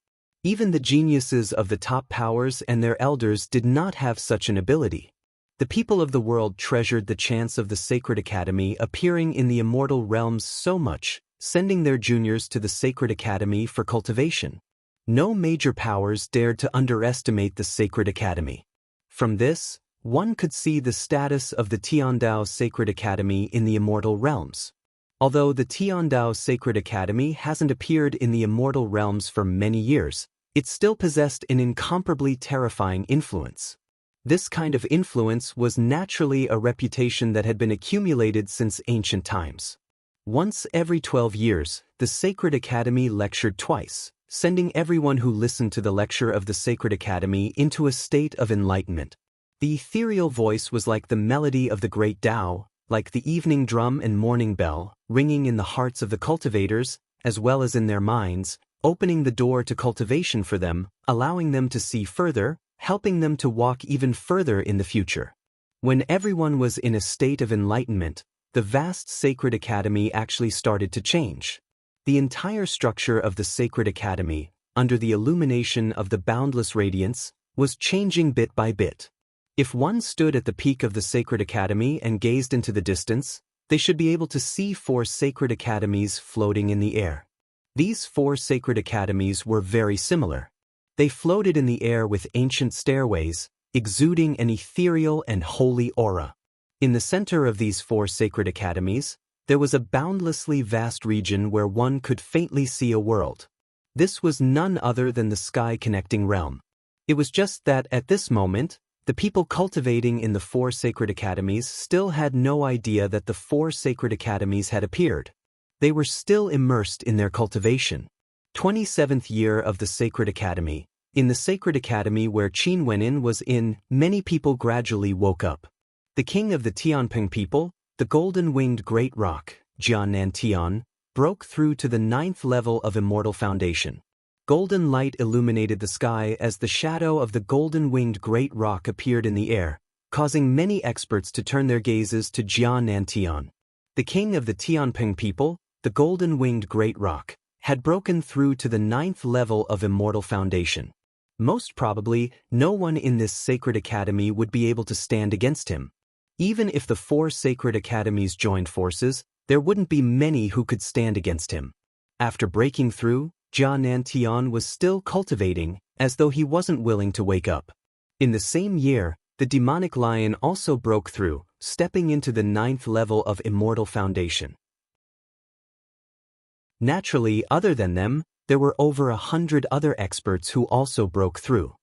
Even the geniuses of the top powers and their elders did not have such an ability. The people of the world treasured the chance of the Sacred Academy appearing in the immortal realms so much, sending their juniors to the Sacred Academy for cultivation. No major powers dared to underestimate the Sacred Academy. From this, one could see the status of the Tiandao Sacred Academy in the immortal realms. Although the Tiandao Sacred Academy hasn't appeared in the immortal realms for many years, it still possessed an incomparably terrifying influence. This kind of influence was naturally a reputation that had been accumulated since ancient times. Once every 12 years, the Sacred Academy lectured twice, sending everyone who listened to the lecture of the Sacred Academy into a state of enlightenment. The ethereal voice was like the melody of the great Tao, like the evening drum and morning bell, ringing in the hearts of the cultivators, as well as in their minds, opening the door to cultivation for them, allowing them to see further, helping them to walk even further in the future. When everyone was in a state of enlightenment, the vast Sacred Academy actually started to change. The entire structure of the Sacred Academy, under the illumination of the boundless radiance, was changing bit by bit. If one stood at the peak of the Sacred Academy and gazed into the distance, they should be able to see 4 Sacred Academies floating in the air. These 4 Sacred Academies were very similar. They floated in the air with ancient stairways, exuding an ethereal and holy aura. In the center of these 4 Sacred Academies, there was a boundlessly vast region where one could faintly see a world. This was none other than the sky-connecting realm. It was just that at this moment, the people cultivating in the 4 Sacred Academies still had no idea that the 4 Sacred Academies had appeared. They were still immersed in their cultivation. 27th year of the Sacred Academy. In the Sacred Academy where Qin Wenin was in, many people gradually woke up. The king of the Tianping people, the golden-winged great rock, Jianan Tian, broke through to the 9th level of immortal foundation. Golden light illuminated the sky as the shadow of the golden-winged great rock appeared in the air, causing many experts to turn their gazes to Jianan Tian. The king of the Tianping people, the golden-winged great rock, had broken through to the 9th level of immortal foundation. Most probably, no one in this Sacred Academy would be able to stand against him. Even if the 4 Sacred Academies joined forces, there wouldn't be many who could stand against him. After breaking through, Jianan Tian was still cultivating, as though he wasn't willing to wake up. In the same year, the demonic lion also broke through, stepping into the 9th level of immortal foundation. Naturally, other than them, there were over 100 other experts who also broke through.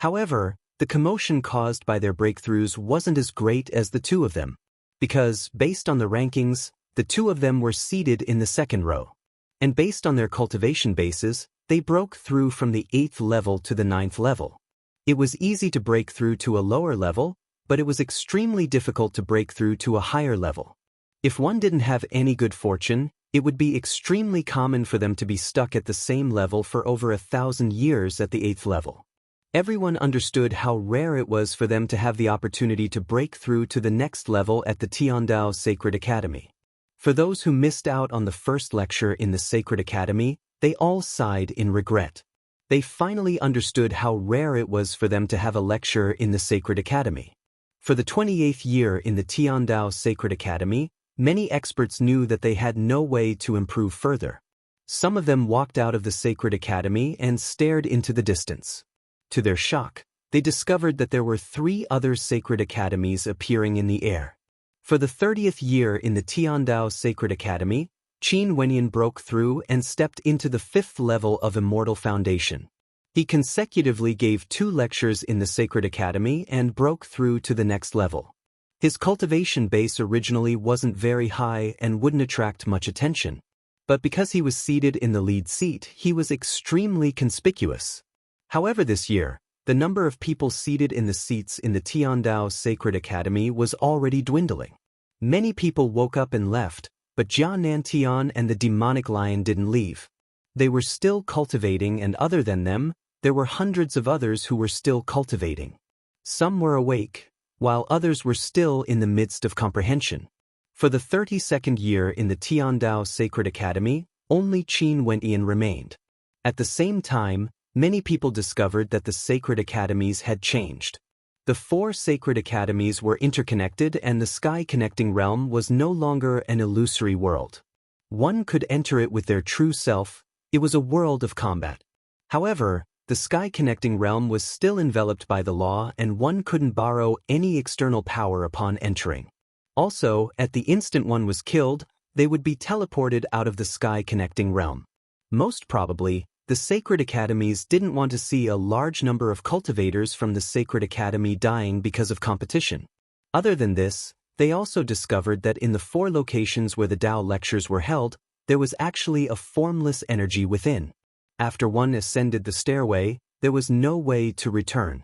However, the commotion caused by their breakthroughs wasn't as great as the 2 of them, because, based on the rankings, the 2 of them were seated in the 2nd row. And based on their cultivation bases, they broke through from the 8th level to the 9th level. It was easy to break through to a lower level, but it was extremely difficult to break through to a higher level. If one didn't have any good fortune, it would be extremely common for them to be stuck at the same level for over 1,000 years at the 8th level. Everyone understood how rare it was for them to have the opportunity to break through to the next level at the Tiandao Sacred Academy. For those who missed out on the first lecture in the Sacred Academy, they all sighed in regret. They finally understood how rare it was for them to have a lecture in the Sacred Academy. For the 28th year in the Tiandao Sacred Academy, many experts knew that they had no way to improve further. Some of them walked out of the Sacred Academy and stared into the distance. To their shock, they discovered that there were 3 other Sacred Academies appearing in the air. For the 30th year in the Tiandao Sacred Academy, Qin Wenin broke through and stepped into the 5th level of Immortal Foundation. He consecutively gave 2 lectures in the Sacred Academy and broke through to the next level. His cultivation base originally wasn't very high and wouldn't attract much attention. But because he was seated in the lead seat, he was extremely conspicuous. However, this year, the number of people seated in the seats in the Tiandao Sacred Academy was already dwindling. Many people woke up and left, but Jianan Tian and the demonic lion didn't leave. They were still cultivating, and other than them, there were hundreds of others who were still cultivating. Some were awake, while others were still in the midst of comprehension. For the 32nd year in the Tiandao Sacred Academy, only Qin Wenin remained. At the same time, many people discovered that the sacred academies had changed. The 4 sacred academies were interconnected, and the sky-connecting realm was no longer an illusory world. One could enter it with their true self. It was a world of combat. However, the sky-connecting realm was still enveloped by the law, and one couldn't borrow any external power upon entering. Also, at the instant one was killed, they would be teleported out of the sky-connecting realm. Most probably, the sacred academies didn't want to see a large number of cultivators from the sacred academy dying because of competition. Other than this, they also discovered that in the 4 locations where the Tao lectures were held, there was actually a formless energy within. After one ascended the stairway, there was no way to return.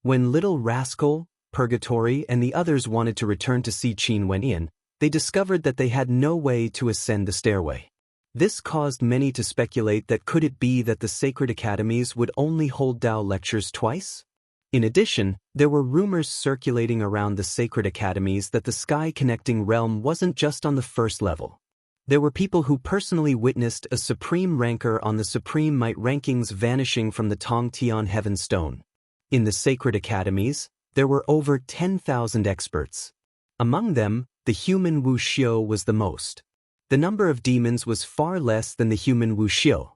When Little Rascal, Purgatory, and the others wanted to return to see Qin Wenyan, they discovered that they had no way to ascend the stairway. This caused many to speculate that could it be that the sacred academies would only hold Tao lectures twice? In addition, there were rumors circulating around the sacred academies that the sky-connecting realm wasn't just on the first level. There were people who personally witnessed a supreme ranker on the Supreme Might rankings vanishing from the Tong Tian Heaven Stone. In the sacred academies, there were over 10,000 experts. Among them, the human Wu Xiu was the most. The number of demons was far less than the human Wu Xiu.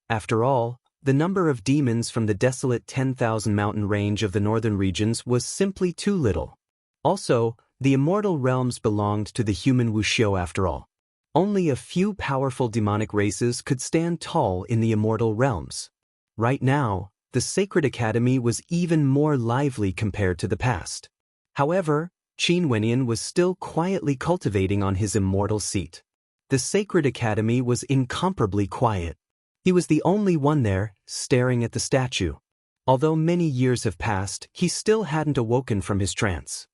After all, the number of demons from the desolate 10,000 mountain range of the northern regions was simply too little. Also, the immortal realms belonged to the human Wu Xiu after all. Only a few powerful demonic races could stand tall in the immortal realms. Right now, the Sacred Academy was even more lively compared to the past. However, Qin Wenyan was still quietly cultivating on his immortal seat. The Sacred Academy was incomparably quiet. He was the only one there, staring at the statue. Although many years have passed, he still hadn't awoken from his trance.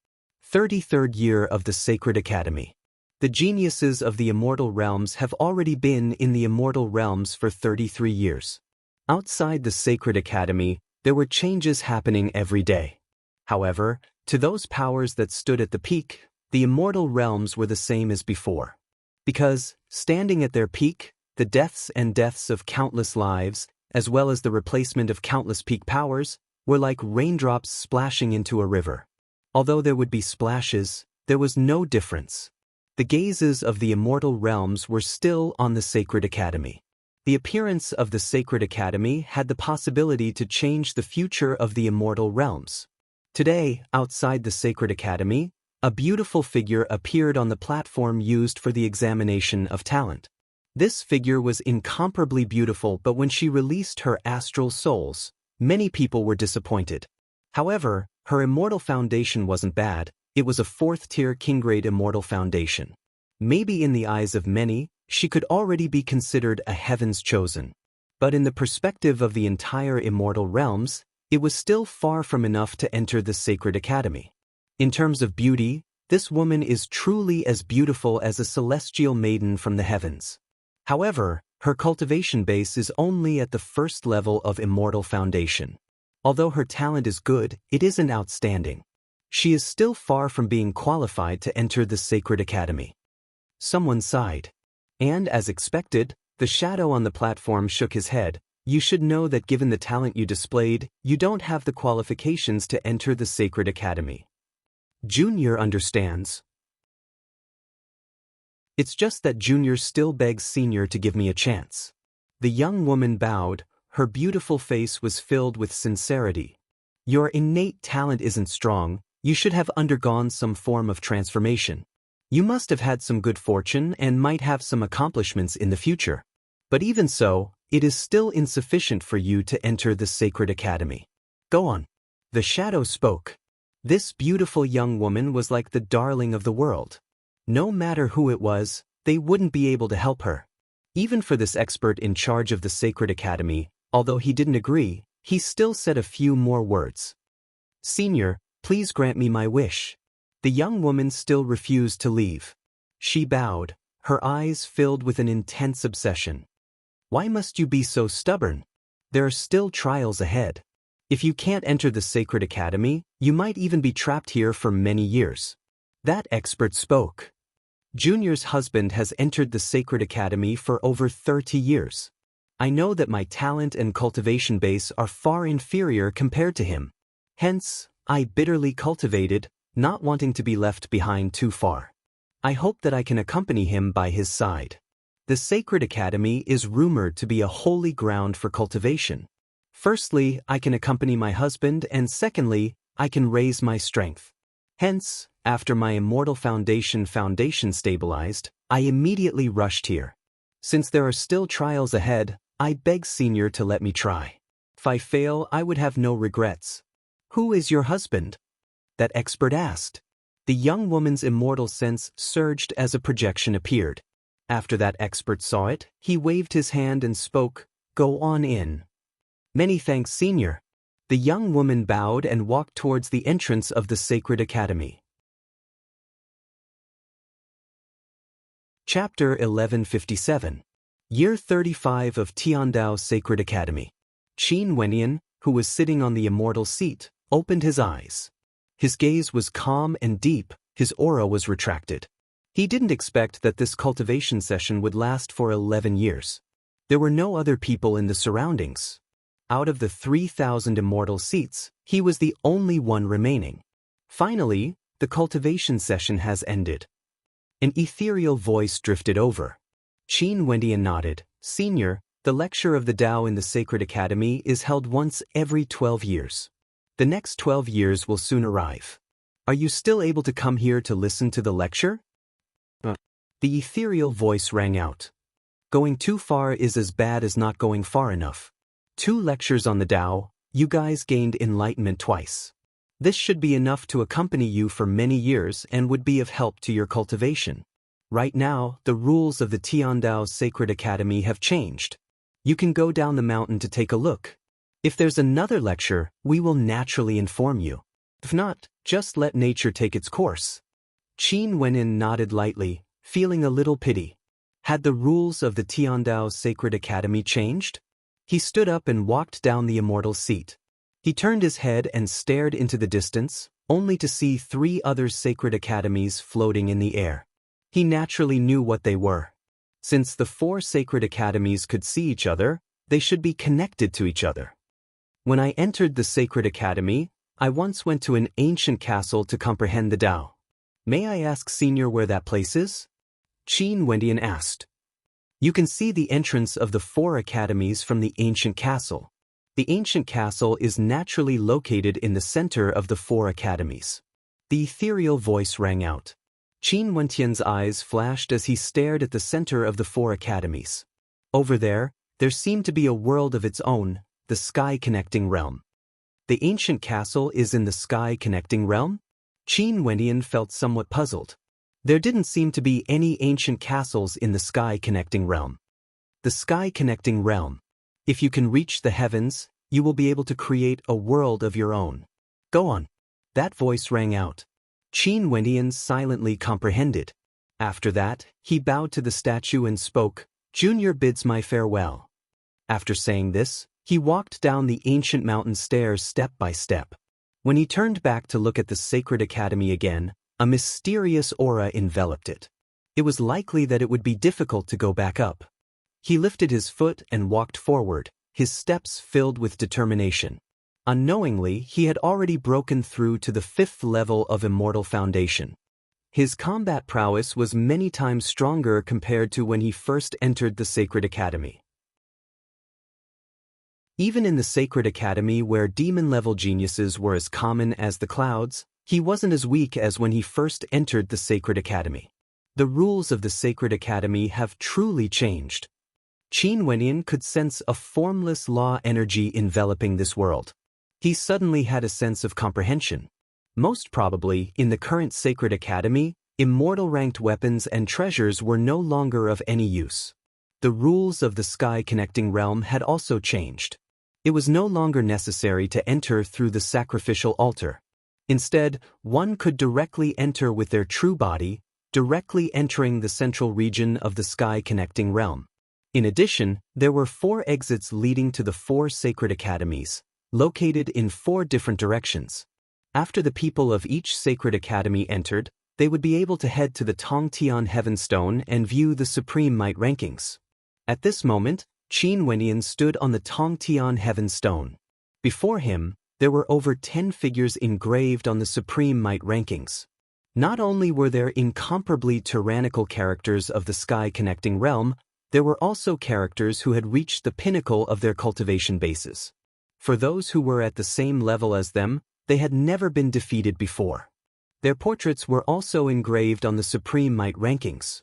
33rd year of the Sacred Academy. The geniuses of the immortal realms have already been in the immortal realms for 33 years. Outside the Sacred Academy, there were changes happening every day. However, to those powers that stood at the peak, the immortal realms were the same as before. Because, standing at their peak, the deaths of countless lives, as well as the replacement of countless peak powers, were like raindrops splashing into a river. Although there would be splashes, there was no difference. The gazes of the immortal realms were still on the Sacred Academy. The appearance of the Sacred Academy had the possibility to change the future of the immortal realms. Today, outside the Sacred Academy, a beautiful figure appeared on the platform used for the examination of talent. This figure was incomparably beautiful, but when she released her astral souls, many people were disappointed. However, her immortal foundation wasn't bad. It was a 4th-tier king-grade immortal foundation. Maybe in the eyes of many, she could already be considered a heaven's chosen. But in the perspective of the entire immortal realms, it was still far from enough to enter the Sacred Academy. In terms of beauty, this woman is truly as beautiful as a celestial maiden from the heavens. However, her cultivation base is only at the first level of immortal foundation. Although her talent is good, it isn't outstanding. She is still far from being qualified to enter the Sacred Academy. Someone sighed. And, as expected, the shadow on the platform shook his head. You should know that given the talent you displayed, you don't have the qualifications to enter the Sacred Academy. Junior understands. It's just that Junior still begs Senior to give me a chance. The young woman bowed. Her beautiful face was filled with sincerity. Your innate talent isn't strong. You should have undergone some form of transformation. You must have had some good fortune and might have some accomplishments in the future. But even so, it is still insufficient for you to enter the Sacred Academy. Go on. The shadow spoke. This beautiful young woman was like the darling of the world. No matter who it was, they wouldn't be able to help her. Even for this expert in charge of the Sacred Academy, although he didn't agree, he still said a few more words. Senior, please grant me my wish. The young woman still refused to leave. She bowed, her eyes filled with an intense obsession. Why must you be so stubborn? There are still trials ahead. If you can't enter the Sacred Academy, you might even be trapped here for many years. That expert spoke. Junior's husband has entered the Sacred Academy for over 30 years. I know that my talent and cultivation base are far inferior compared to him. Hence, I bitterly cultivated, not wanting to be left behind too far. I hope that I can accompany him by his side. The Sacred Academy is rumored to be a holy ground for cultivation. Firstly, I can accompany my husband, and secondly, I can raise my strength. Hence, after my immortal foundation stabilized, I immediately rushed here. Since there are still trials ahead, I beg Senior to let me try. If I fail, I would have no regrets. Who is your husband? That expert asked. The young woman's immortal sense surged as a projection appeared. After that expert saw it, he waved his hand and spoke, "Go on in." "Many thanks, Senior." The young woman bowed and walked towards the entrance of the Sacred Academy. Chapter 1157. Year 35 of Tiandao Sacred Academy. Qin Wenyan, who was sitting on the immortal seat, opened his eyes. His gaze was calm and deep, his aura was retracted. He didn't expect that this cultivation session would last for 11 years. There were no other people in the surroundings. Out of the 3,000 immortal seats, he was the only one remaining. Finally, the cultivation session has ended. An ethereal voice drifted over. Qin Wendian nodded. "Senior, the lecture of the Tao in the Sacred Academy is held once every 12 years. The next 12 years will soon arrive. Are you still able to come here to listen to the lecture?" The ethereal voice rang out. "Going too far is as bad as not going far enough. 2 lectures on the Tao, you guys gained enlightenment twice. This should be enough to accompany you for many years and would be of help to your cultivation. Right now, the rules of the Tiandao Sacred Academy have changed. You can go down the mountain to take a look. If there's another lecture, we will naturally inform you. If not, just let nature take its course." Qin Wenyan nodded lightly, feeling a little pity. Had the rules of the Tiandao Sacred Academy changed? He stood up and walked down the immortal seat. He turned his head and stared into the distance, only to see 3 other sacred academies floating in the air. He naturally knew what they were. Since the 4 sacred academies could see each other, they should be connected to each other. When I entered the Sacred Academy, I once went to an ancient castle to comprehend the Tao. May I ask Senior where that place is? Qin Wendian asked. You can see the entrance of the 4 academies from the ancient castle. The ancient castle is naturally located in the center of the 4 academies. The ethereal voice rang out. Qin Wendian's eyes flashed as he stared at the center of the 4 academies. Over there seemed to be a world of its own, the sky-connecting realm. The ancient castle is in the sky-connecting realm? Qin Wendian felt somewhat puzzled. There didn't seem to be any ancient castles in the sky-connecting realm. The sky-connecting realm. If you can reach the heavens, you will be able to create a world of your own. Go on. That voice rang out. Qin Wendian silently comprehended. After that, he bowed to the statue and spoke, "Junior bids my farewell." After saying this, he walked down the ancient mountain stairs step by step. When he turned back to look at the Sacred Academy again, a mysterious aura enveloped it. It was likely that it would be difficult to go back up. He lifted his foot and walked forward, his steps filled with determination. Unknowingly, he had already broken through to the 5th level of Immortal Foundation. His combat prowess was many times stronger compared to when he first entered the Sacred Academy. Even in the Sacred Academy, where demon-level geniuses were as common as the clouds, he wasn't as weak as when he first entered the Sacred Academy. The rules of the Sacred Academy have truly changed. Qin Wendian could sense a formless law energy enveloping this world. He suddenly had a sense of comprehension. Most probably, in the current Sacred Academy, immortal-ranked weapons and treasures were no longer of any use. The rules of the sky-connecting realm had also changed. It was no longer necessary to enter through the sacrificial altar. Instead, one could directly enter with their true body, directly entering the central region of the sky-connecting realm. In addition, there were 4 exits leading to the 4 sacred academies, located in 4 different directions. After the people of each sacred academy entered, they would be able to head to the Tongtian Heavenstone and view the Supreme Might rankings. At this moment, Qin Wenyan stood on the Tongtian Heaven Stone. Before him, there were over 10 figures engraved on the Supreme Might rankings. Not only were there incomparably tyrannical characters of the sky-connecting realm, there were also characters who had reached the pinnacle of their cultivation bases. For those who were at the same level as them, they had never been defeated before. Their portraits were also engraved on the Supreme Might rankings.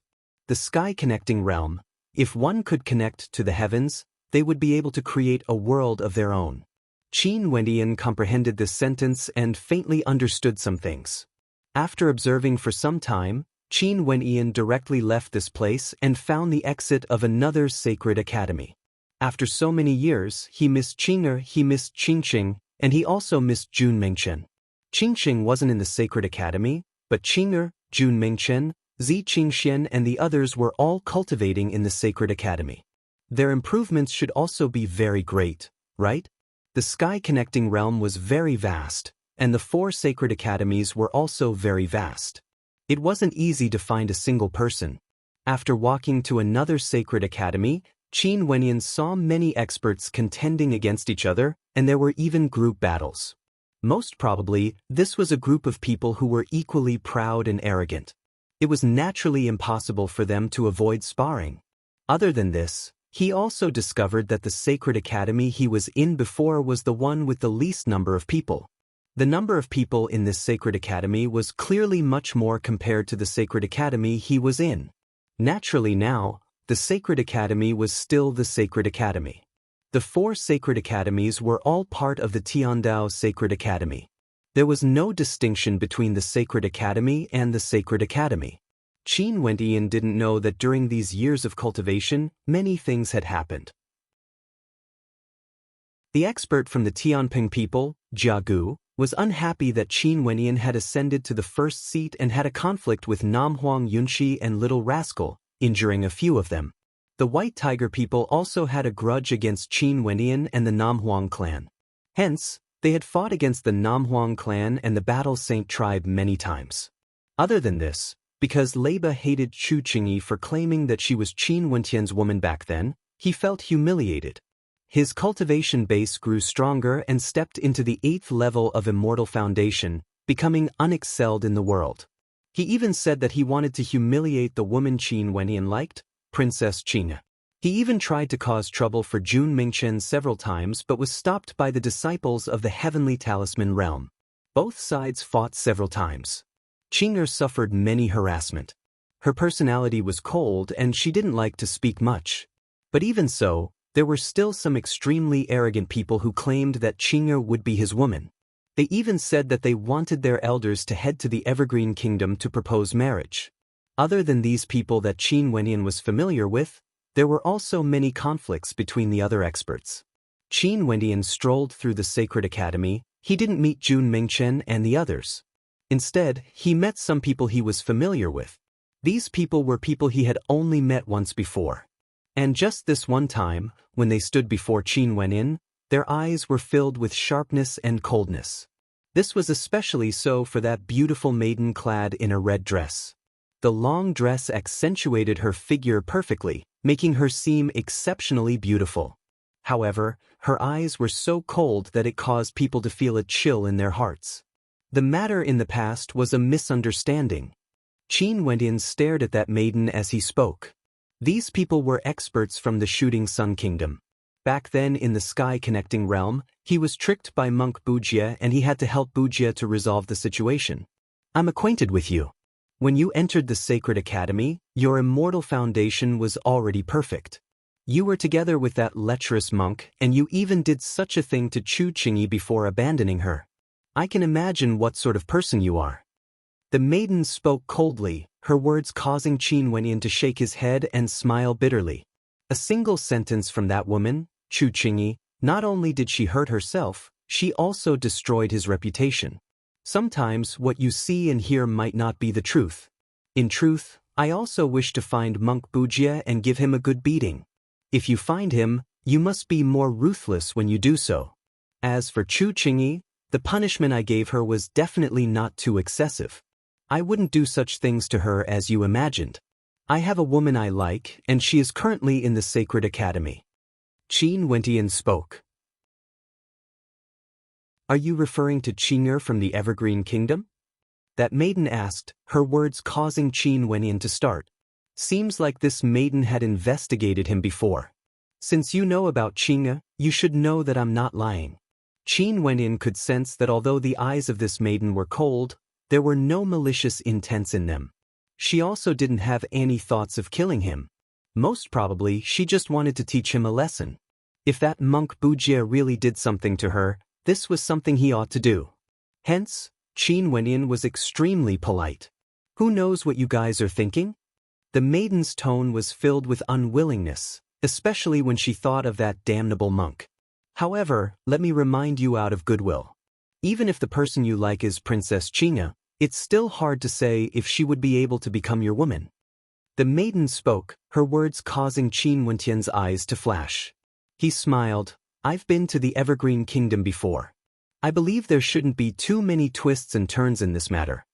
The sky-connecting realm, if one could connect to the heavens, they would be able to create a world of their own. Qin Wenyan comprehended this sentence and faintly understood some things. After observing for some time, Qin Wenyan directly left this place and found the exit of another sacred academy. After so many years, he missed Qing'er, he missed Qingqing, and he also missed Jun Mengchen. Qingqing wasn't in the sacred academy, but Qing'er, Jun Mengchen, Zi Qingxian and the others were all cultivating in the sacred academy. Their improvements should also be very great, right? The sky-connecting realm was very vast, and the 4 sacred academies were also very vast. It wasn't easy to find a single person. After walking to another sacred academy, Qin Wenyan saw many experts contending against each other, and there were even group battles. Most probably, this was a group of people who were equally proud and arrogant. It was naturally impossible for them to avoid sparring. Other than this, he also discovered that the sacred academy he was in before was the one with the least number of people. The number of people in this sacred academy was clearly much more compared to the sacred academy he was in. Naturally now, the sacred academy was still the sacred academy. The 4 sacred academies were all part of the Tiandao Sacred Academy. There was no distinction between the sacred academy and the sacred academy. Qin Wenyan didn't know that during these years of cultivation, many things had happened. The expert from the Tianping people, Jia Gu, was unhappy that Qin Wenyan had ascended to the first seat and had a conflict with Namhuang Yunshi and Little Rascal, injuring a few of them. The White Tiger people also had a grudge against Qin Wenyan and the Namhuang clan. Hence, they had fought against the Namhuang clan and the Battle Saint tribe many times. Other than this, because Leba hated Chu Qingyi for claiming that she was Qin Wentian's woman back then, he felt humiliated. His cultivation base grew stronger and stepped into the 8th level of Immortal Foundation, becoming unexcelled in the world. He even said that he wanted to humiliate the woman Qin Wenyan liked, Princess Qina. He even tried to cause trouble for Jun Mingchen several times but was stopped by the disciples of the Heavenly Talisman realm. Both sides fought several times. Qing'er suffered many harassment. Her personality was cold and she didn't like to speak much. But even so, there were still some extremely arrogant people who claimed that Qing'er would be his woman. They even said that they wanted their elders to head to the Evergreen Kingdom to propose marriage. Other than these people that Qin Wenyan was familiar with, there were also many conflicts between the other experts. Qin Wenyan strolled through the Sacred Academy. He didn't meet Jun Mingchen and the others. Instead, he met some people he was familiar with. These people were people he had only met once before. And just this one time, when they stood before Qin Wenyan, their eyes were filled with sharpness and coldness. This was especially so for that beautiful maiden clad in a red dress. The long dress accentuated her figure perfectly, making her seem exceptionally beautiful. However, her eyes were so cold that it caused people to feel a chill in their hearts. The matter in the past was a misunderstanding. Qin Wenyan stared at that maiden as he spoke. These people were experts from the Shooting Sun Kingdom. Back then in the sky-connecting realm, he was tricked by monk Bujie and he had to help Bujie to resolve the situation. I'm acquainted with you. When you entered the Sacred Academy, your immortal foundation was already perfect. You were together with that lecherous monk and you even did such a thing to Chu Qingyi before abandoning her. I can imagine what sort of person you are. The maiden spoke coldly, her words causing Qin Wenyan to shake his head and smile bitterly. A single sentence from that woman, Chu Qingyi, not only did she hurt herself, she also destroyed his reputation. Sometimes what you see and hear might not be the truth. In truth, I also wish to find monk Bujie and give him a good beating. If you find him, you must be more ruthless when you do so. As for Chu Qingyi, the punishment I gave her was definitely not too excessive. I wouldn't do such things to her as you imagined. I have a woman I like, and she is currently in the Sacred Academy. Qin Wentian spoke. Are you referring to Qing'er from the Evergreen Kingdom? That maiden asked, her words causing Qin Wentian to start. Seems like this maiden had investigated him before. Since you know about Qing'er, you should know that I'm not lying. Qin Wentian could sense that although the eyes of this maiden were cold, there were no malicious intents in them. She also didn't have any thoughts of killing him. Most probably, she just wanted to teach him a lesson. If that monk Bujie really did something to her, this was something he ought to do. Hence, Qin Wentian was extremely polite. Who knows what you guys are thinking? The maiden's tone was filled with unwillingness, especially when she thought of that damnable monk. However, let me remind you out of goodwill. Even if the person you like is Princess Qing'er, it's still hard to say if she would be able to become your woman. The maiden spoke, her words causing Qin Wentian's eyes to flash. He smiled. I've been to the Evergreen Kingdom before. I believe there shouldn't be too many twists and turns in this matter.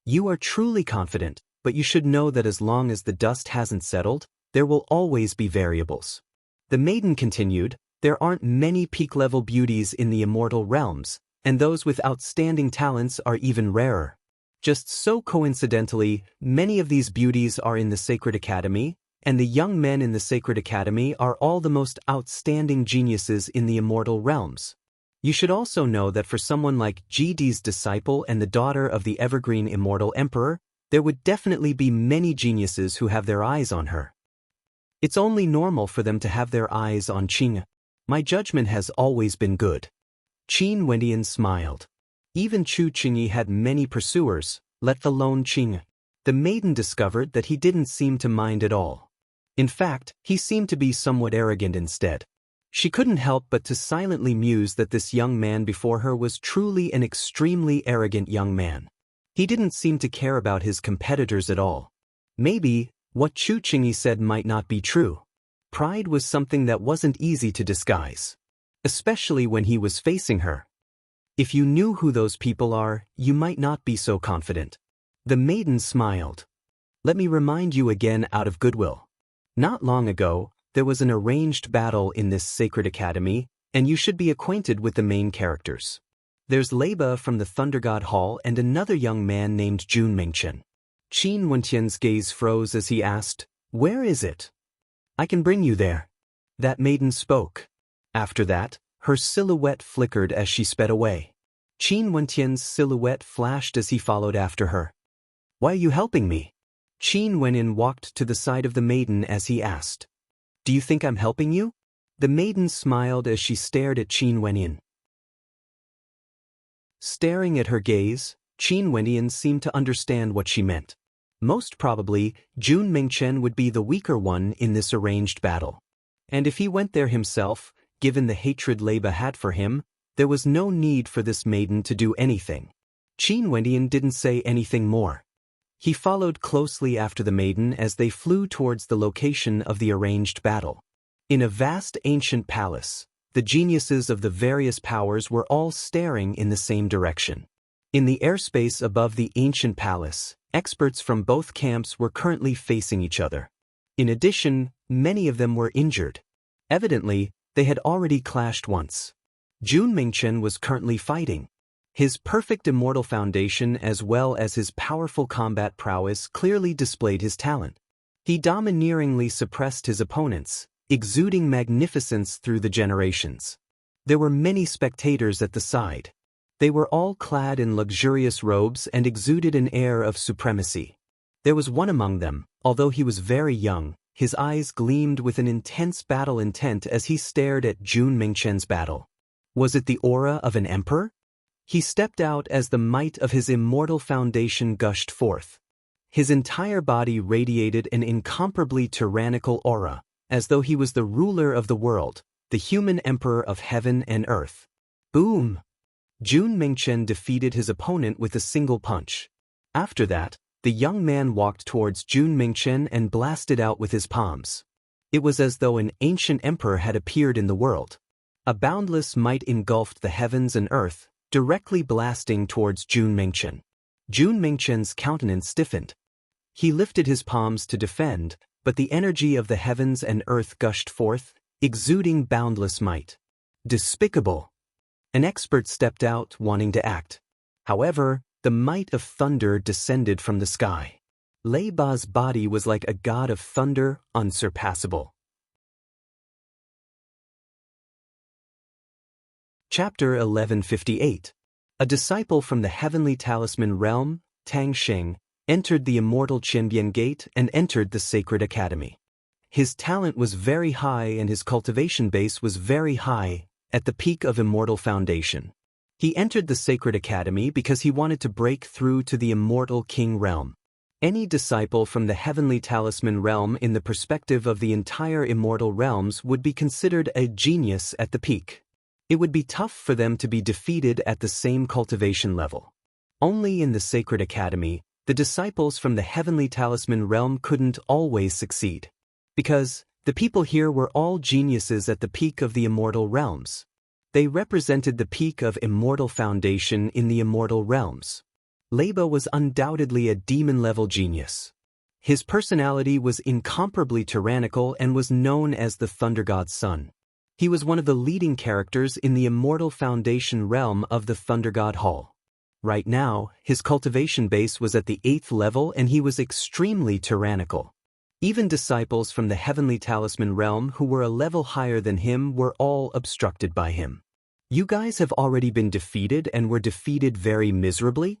You are truly confident, but you should know that as long as the dust hasn't settled, there will always be variables. The maiden continued, there aren't many peak-level beauties in the immortal realms, and those with outstanding talents are even rarer. Just so coincidentally, many of these beauties are in the Sacred Academy, and the young men in the Sacred Academy are all the most outstanding geniuses in the immortal realms. You should also know that for someone like GD's disciple and the daughter of the Evergreen Immortal Emperor, there would definitely be many geniuses who have their eyes on her. It's only normal for them to have their eyes on Qing'er. My judgment has always been good. Qin Wentian smiled. Even Chu Qingyi had many pursuers, let alone Qing'er. The maiden discovered that he didn't seem to mind at all. In fact, he seemed to be somewhat arrogant instead. She couldn't help but to silently muse that this young man before her was truly an extremely arrogant young man. He didn't seem to care about his competitors at all. Maybe, what Chu Qingyi said might not be true. Pride was something that wasn't easy to disguise. Especially when he was facing her. If you knew who those people are, you might not be so confident. The maiden smiled. Let me remind you again out of goodwill. Not long ago, there was an arranged battle in this Sacred Academy, and you should be acquainted with the main characters. There's Leiba from the Thunder God Hall and another young man named Jun Mingchen. Qin Wentian's gaze froze as he asked, where is it? I can bring you there. That maiden spoke. After that, her silhouette flickered as she sped away. Qin Wentian's silhouette flashed as he followed after her. Why are you helping me? Qin Wentian walked to the side of the maiden as he asked. Do you think I'm helping you? The maiden smiled as she stared at Qin Wentian. Staring at her gaze, Qin Wentian seemed to understand what she meant. Most probably, Jun Mingchen would be the weaker one in this arranged battle. And if he went there himself, given the hatred Leiba had for him, there was no need for this maiden to do anything. Qin Wentian didn't say anything more. He followed closely after the maiden as they flew towards the location of the arranged battle. In a vast ancient palace, the geniuses of the various powers were all staring in the same direction. In the airspace above the ancient palace, experts from both camps were currently facing each other. In addition, many of them were injured. Evidently, they had already clashed once. Jun Mingchen was currently fighting. His perfect immortal foundation as well as his powerful combat prowess clearly displayed his talent. He domineeringly suppressed his opponents, exuding magnificence through the generations. There were many spectators at the side. They were all clad in luxurious robes and exuded an air of supremacy. There was one among them, although he was very young, his eyes gleamed with an intense battle intent as he stared at Jun Mingchen's battle. Was it the aura of an emperor? He stepped out as the might of his immortal foundation gushed forth. His entire body radiated an incomparably tyrannical aura, as though he was the ruler of the world, the human emperor of heaven and earth. Boom! Jun Mingchen defeated his opponent with a single punch. After that, the young man walked towards Jun Mingchen and blasted out with his palms. It was as though an ancient emperor had appeared in the world. A boundless might engulfed the heavens and earth, directly blasting towards Jun Mingchen. Jun Mingchen's countenance stiffened. He lifted his palms to defend, but the energy of the heavens and earth gushed forth, exuding boundless might. Despicable. An expert stepped out, wanting to act. However, the might of thunder descended from the sky. Leiba's body was like a god of thunder, unsurpassable. Chapter 1158. A disciple from the heavenly talisman realm, Tang Sheng, entered the immortal Qianbian Gate and entered the sacred academy. His talent was very high and his cultivation base was very high, at the peak of immortal foundation. He entered the sacred academy because he wanted to break through to the immortal king realm. Any disciple from the heavenly talisman realm in the perspective of the entire immortal realms would be considered a genius at the peak. It would be tough for them to be defeated at the same cultivation level. Only in the sacred academy, the disciples from the heavenly talisman realm couldn't always succeed. Because the people here were all geniuses at the peak of the immortal realms. They represented the peak of immortal foundation in the immortal realms. Leiba was undoubtedly a demon-level genius. His personality was incomparably tyrannical and was known as the Thunder God's son. He was one of the leading characters in the immortal foundation realm of the Thunder God Hall. Right now, his cultivation base was at the 8th level and he was extremely tyrannical. Even disciples from the heavenly talisman realm who were a level higher than him were all obstructed by him. You guys have already been defeated and were defeated very miserably?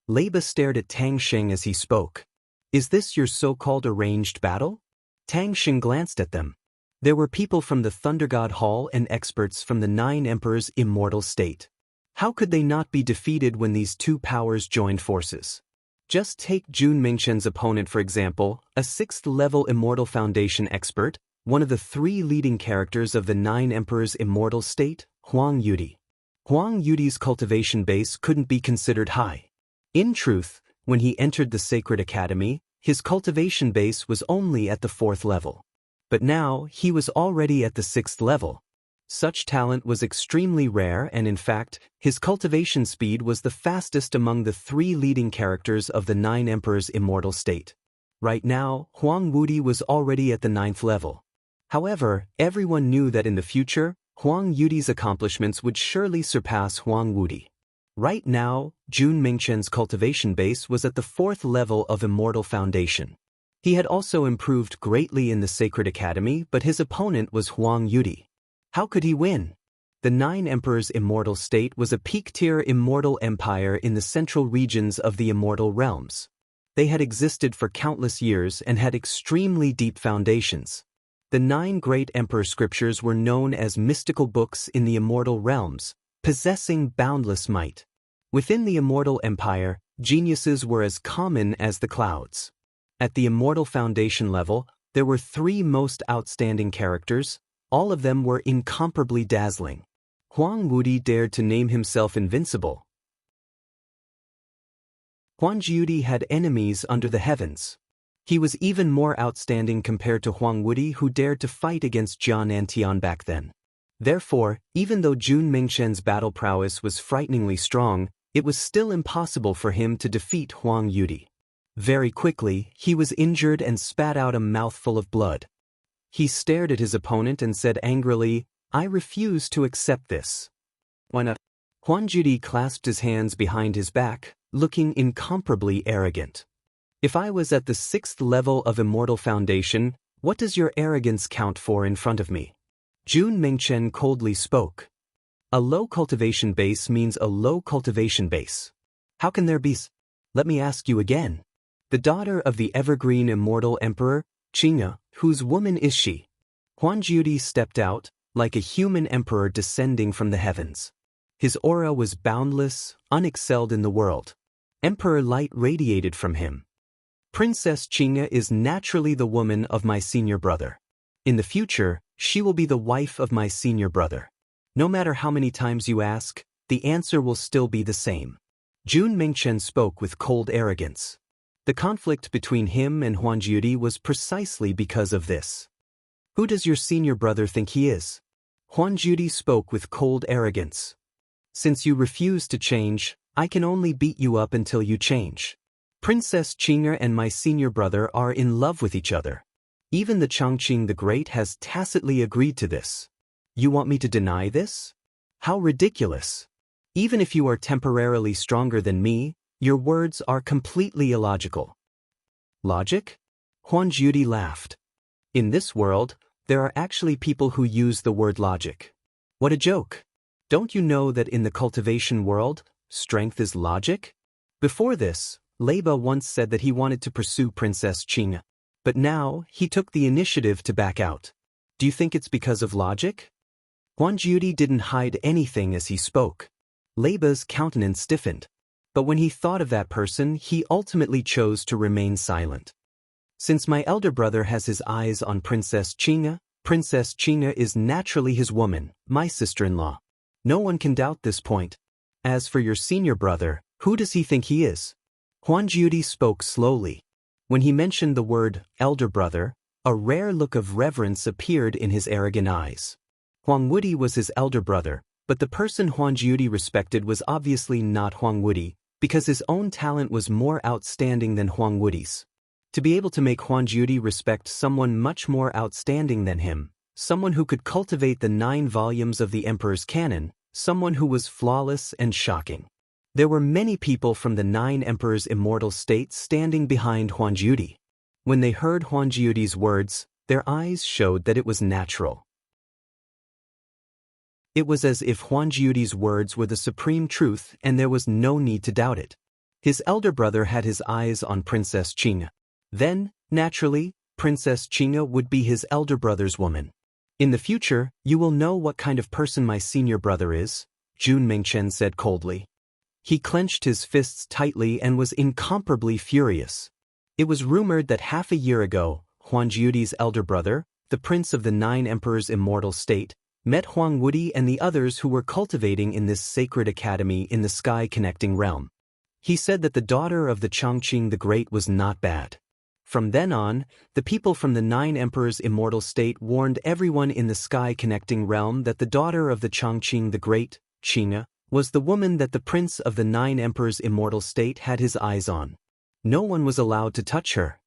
Leiba stared at Tang Sheng as he spoke. Is this your so-called arranged battle? Tang Sheng glanced at them. There were people from the Thunder God Hall and experts from the 9 Emperors' immortal state. How could they not be defeated when these two powers joined forces? Just take Jun Mingchen's opponent for example, a 6th-level immortal foundation expert, one of the 3 leading characters of the 9 Emperors' immortal state, Huang Yudi. Huang Yudi's cultivation base couldn't be considered high. In truth, when he entered the sacred academy, his cultivation base was only at the 4th level. But now, he was already at the 6th level. Such talent was extremely rare and in fact, his cultivation speed was the fastest among the 3 leading characters of the 9 Emperors' immortal state. Right now, Huang Wudi was already at the 9th level. However, everyone knew that in the future, Huang Yudi's accomplishments would surely surpass Huang Wudi. Right now, Jun Mingchen's cultivation base was at the 4th level of immortal foundation. He had also improved greatly in the Sacred Academy, but his opponent was Huang Yudi. How could he win? The 9 Emperors' immortal state was a peak-tier immortal empire in the central regions of the immortal realms. They had existed for countless years and had extremely deep foundations. The 9 great emperor scriptures were known as mystical books in the immortal realms, possessing boundless might. Within the immortal empire, geniuses were as common as the clouds. At the immortal foundation level, there were 3 most outstanding characters. All of them were incomparably dazzling. Huang Wudi dared to name himself invincible. Huang Yudi had enemies under the heavens. He was even more outstanding compared to Huang Wudi, who dared to fight against Jian Antian back then. Therefore, even though Jun Mingchen's battle prowess was frighteningly strong, it was still impossible for him to defeat Huang Yudi. Very quickly, he was injured and spat out a mouthful of blood. He stared at his opponent and said angrily, "I refuse to accept this." Why not? Huang Yudi clasped his hands behind his back, looking incomparably arrogant. If I was at the 6th level of immortal foundation, what does your arrogance count for in front of me? Jun Mingchen coldly spoke. A low cultivation base means a low cultivation base. How can there be? Let me ask you again. The daughter of the evergreen immortal emperor, Qingya, whose woman is she? Huang Yudi stepped out, like a human emperor descending from the heavens. His aura was boundless, unexcelled in the world. Emperor light radiated from him. Princess Qingya is naturally the woman of my senior brother. In the future, she will be the wife of my senior brother. No matter how many times you ask, the answer will still be the same. Jun Mingchen spoke with cold arrogance. The conflict between him and Huang Yudi was precisely because of this. Who does your senior brother think he is? Huang Yudi spoke with cold arrogance. Since you refuse to change, I can only beat you up until you change. Princess Qingya and my senior brother are in love with each other. Even the Chongqing the Great has tacitly agreed to this. You want me to deny this? How ridiculous! Even if you are temporarily stronger than me, your words are completely illogical. Logic? Huan Judy laughed. In this world, there are actually people who use the word logic. What a joke! Don't you know that in the cultivation world, strength is logic? Before this, Leba once said that he wanted to pursue Princess Qing. But now, he took the initiative to back out. Do you think it's because of logic? Huan Judy didn't hide anything as he spoke. Leba's countenance stiffened. But when he thought of that person, he ultimately chose to remain silent. Since my elder brother has his eyes on Princess Qing is naturally his woman, my sister-in-law. No one can doubt this point. As for your senior brother, who does he think he is? Huan Judy spoke slowly. When he mentioned the word elder brother, a rare look of reverence appeared in his arrogant eyes. Huang Wudi was his elder brother, but the person Huan Judy respected was obviously not Huang Wudi, because his own talent was more outstanding than Huang Wudi's. To be able to make Huan Judy respect someone much more outstanding than him, someone who could cultivate the 9 volumes of the Emperor's canon, someone who was flawless and shocking. There were many people from the 9 Emperors' immortal state standing behind Huan Judy. When they heard Huan Judy's words, their eyes showed that it was natural. It was as if Huan Judy's words were the supreme truth and there was no need to doubt it. His elder brother had his eyes on Princess Qing. Then, naturally, Princess Qing would be his elder brother's woman. In the future, you will know what kind of person my senior brother is, Jun Mingchen said coldly. He clenched his fists tightly and was incomparably furious. It was rumored that half a year ago, Huan Judy's elder brother, the prince of the 9 emperors' immortal state, met Huang Wudi and the others who were cultivating in this sacred academy in the sky-connecting realm. He said that the daughter of the Chongqing the Great was not bad. From then on, the people from the 9 emperors' immortal state warned everyone in the sky-connecting realm that the daughter of the Chongqing the Great, Qing, was the woman that the prince of the 9 emperors' immortal state had his eyes on. No one was allowed to touch her.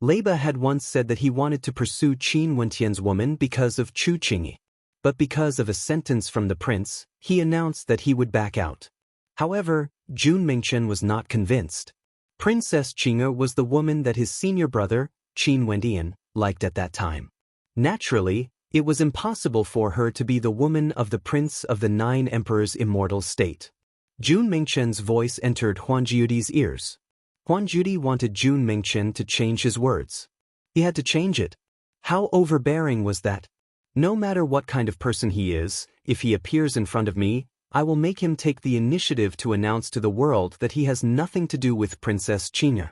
Leba had once said that he wanted to pursue Qin Wentian's woman because of Chu Qingyi. But because of a sentence from the prince, he announced that he would back out. However, Jun Mingchen was not convinced. Princess Qing was the woman that his senior brother, Qin Wentian, liked at that time. Naturally, it was impossible for her to be the woman of the prince of the 9 emperors' immortal state. Jun Mingchen's voice entered Huan Judy's ears. Huan Judy wanted Jun Mingchen to change his words. He had to change it. How overbearing was that? No matter what kind of person he is, if he appears in front of me, I will make him take the initiative to announce to the world that he has nothing to do with Princess Qing.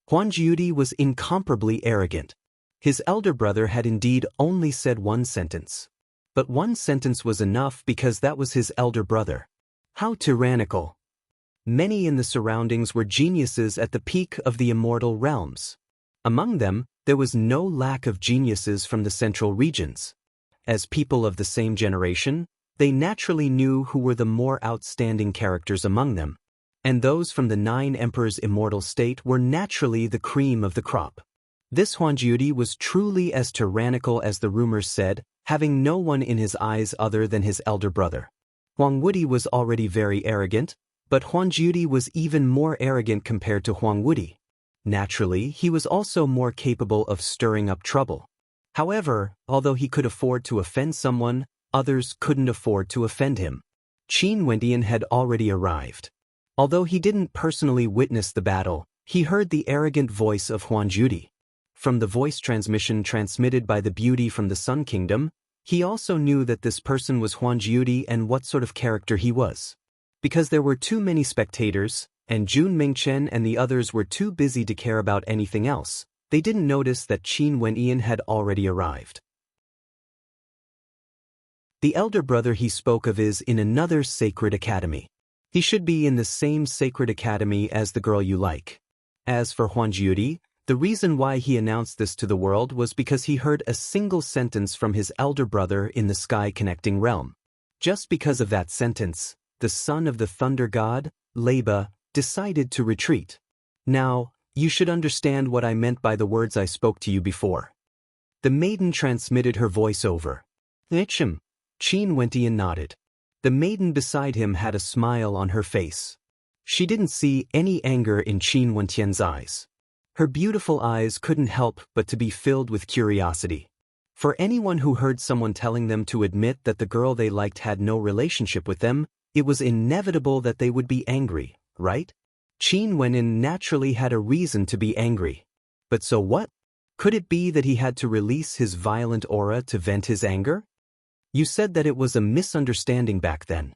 Huan Judy was incomparably arrogant. His elder brother had indeed only said one sentence. But one sentence was enough because that was his elder brother. How tyrannical! Many in the surroundings were geniuses at the peak of the immortal realms. Among them, there was no lack of geniuses from the central regions. As people of the same generation, they naturally knew who were the more outstanding characters among them. And those from the 9 emperors' immortal state were naturally the cream of the crop. This Huan Judy was truly as tyrannical as the rumors said, having no one in his eyes other than his elder brother. Huang Wudi was already very arrogant, but Huan Judy was even more arrogant compared to Huang Wudi. Naturally, he was also more capable of stirring up trouble. However, although he could afford to offend someone, others couldn't afford to offend him. Qin Wentian had already arrived. Although he didn't personally witness the battle, he heard the arrogant voice of Huan Judy. From the voice transmission transmitted by the beauty from the Sun Kingdom, he also knew that this person was Huan Judy and what sort of character he was. Because there were too many spectators, and Jun Mingchen and the others were too busy to care about anything else, they didn't notice that Qin Wentian had already arrived. The elder brother he spoke of is in another sacred academy. He should be in the same sacred academy as the girl you like. As for Huan Judy, the reason why he announced this to the world was because he heard a single sentence from his elder brother in the sky-connecting realm. Just because of that sentence, the son of the thunder god, Leba, decided to retreat. Now, you should understand what I meant by the words I spoke to you before. The maiden transmitted her voice over. Nichim. Qin Wentian nodded. The maiden beside him had a smile on her face. She didn't see any anger in Qin Wentian's eyes. Her beautiful eyes couldn't help but to be filled with curiosity. For anyone who heard someone telling them to admit that the girl they liked had no relationship with them, it was inevitable that they would be angry, right? Qin Wentian naturally had a reason to be angry. But so what? Could it be that he had to release his violent aura to vent his anger? You said that it was a misunderstanding back then.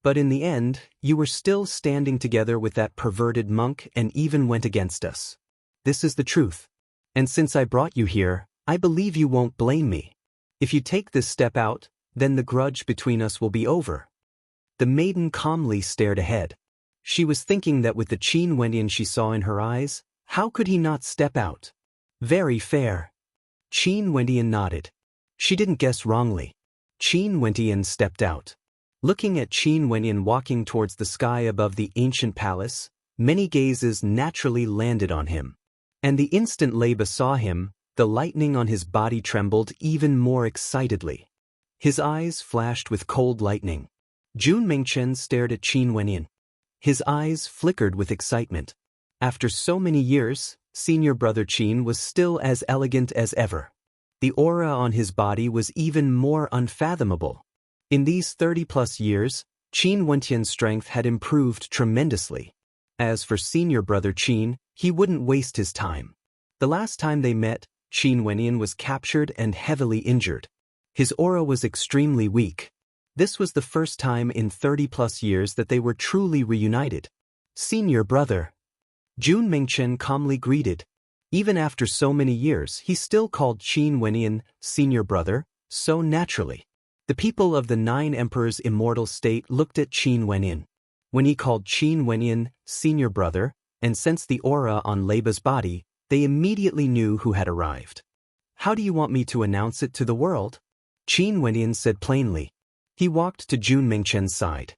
But in the end, you were still standing together with that perverted monk and even went against us. This is the truth. And since I brought you here, I believe you won't blame me. If you take this step out, then the grudge between us will be over. The maiden calmly stared ahead. She was thinking that with the Qin Wentian she saw in her eyes, how could he not step out? Very fair. Qin Wentian nodded. She didn't guess wrongly. Qin Wentian stepped out. Looking at Qin Wentian walking towards the sky above the ancient palace, many gazes naturally landed on him. And the instant Leba saw him, the lightning on his body trembled even more excitedly. His eyes flashed with cold lightning. Jun Mingchen stared at Qin Wentian. His eyes flickered with excitement. After so many years, senior brother Qin was still as elegant as ever. The aura on his body was even more unfathomable. In these 30-plus years, Qin Wentian's strength had improved tremendously. As for senior brother Qin, he wouldn't waste his time. The last time they met, Qin Wentian was captured and heavily injured. His aura was extremely weak. This was the first time in 30-plus years that they were truly reunited. Senior brother. Jun Mingchen calmly greeted. Even after so many years, he still called Qin Wentian senior brother, so naturally. The people of the Nine Emperors' immortal state looked at Qin Wentian. When he called Qin Wentian senior brother, and sensed the aura on Leba's body, they immediately knew who had arrived. How do you want me to announce it to the world? Qin Wentian said plainly. He walked to Jun Mingchen's side.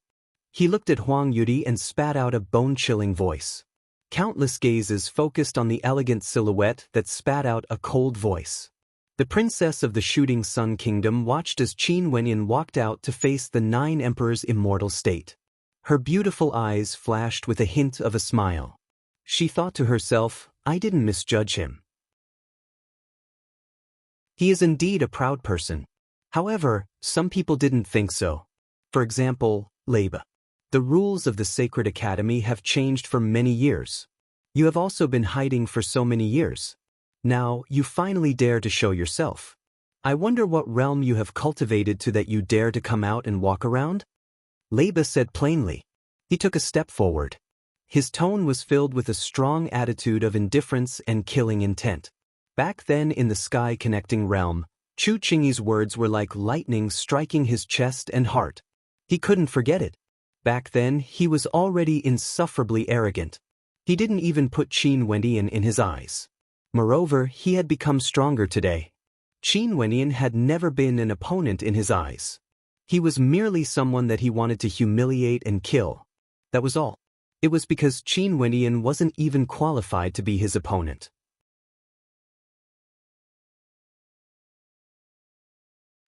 He looked at Huang Yudi and spat out a bone-chilling voice. Countless gazes focused on the elegant silhouette that spat out a cold voice. The princess of the Shooting Sun Kingdom watched as Qin Wentian walked out to face the Nine Emperors' immortal state. Her beautiful eyes flashed with a hint of a smile. She thought to herself, I didn't misjudge him. He is indeed a proud person. However, some people didn't think so. For example, Leba. The rules of the Sacred Academy have changed for many years. You have also been hiding for so many years. Now, you finally dare to show yourself. I wonder what realm you have cultivated to that you dare to come out and walk around? Leba said plainly. He took a step forward. His tone was filled with a strong attitude of indifference and killing intent. Back then in the sky-connecting realm, Chu Qingyi's words were like lightning striking his chest and heart. He couldn't forget it. Back then, he was already insufferably arrogant. He didn't even put Qin Wentian in his eyes. Moreover, he had become stronger today. Qin Wentian had never been an opponent in his eyes. He was merely someone that he wanted to humiliate and kill. That was all. It was because Qin Wentian wasn't even qualified to be his opponent.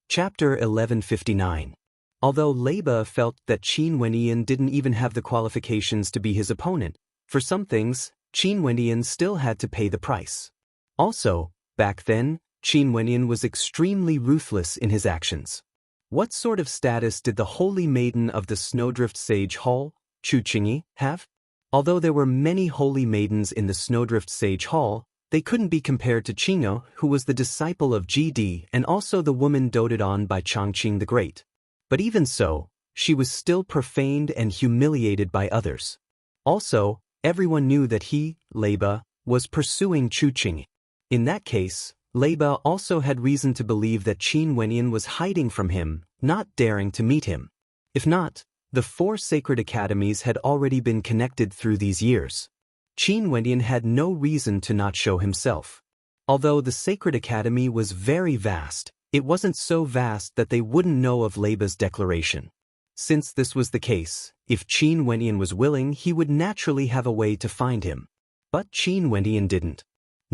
Chapter 1159. Although Leba felt that Qin Wentian didn't even have the qualifications to be his opponent, for some things, Qin Wentian still had to pay the price. Also, back then, Qin Wentian was extremely ruthless in his actions. What sort of status did the Holy Maiden of the Snowdrift Sage Hall, Chu Qingyi, have? Although there were many holy maidens in the Snowdrift Sage Hall, they couldn't be compared to Qingyo, who was the disciple of GD and also the woman doted on by Chongqing the Great. But even so, she was still profaned and humiliated by others. Also, everyone knew that he, Leba, was pursuing Chu Qingyi. In that case, Leba also had reason to believe that Qin Wentian was hiding from him, not daring to meet him. If not, the 4 sacred academies had already been connected through these years. Qin Wentian had no reason to not show himself. Although the sacred academy was very vast, it wasn't so vast that they wouldn't know of Leba's declaration. Since this was the case, if Qin Wentian was willing, he would naturally have a way to find him. But Qin Wentian didn't.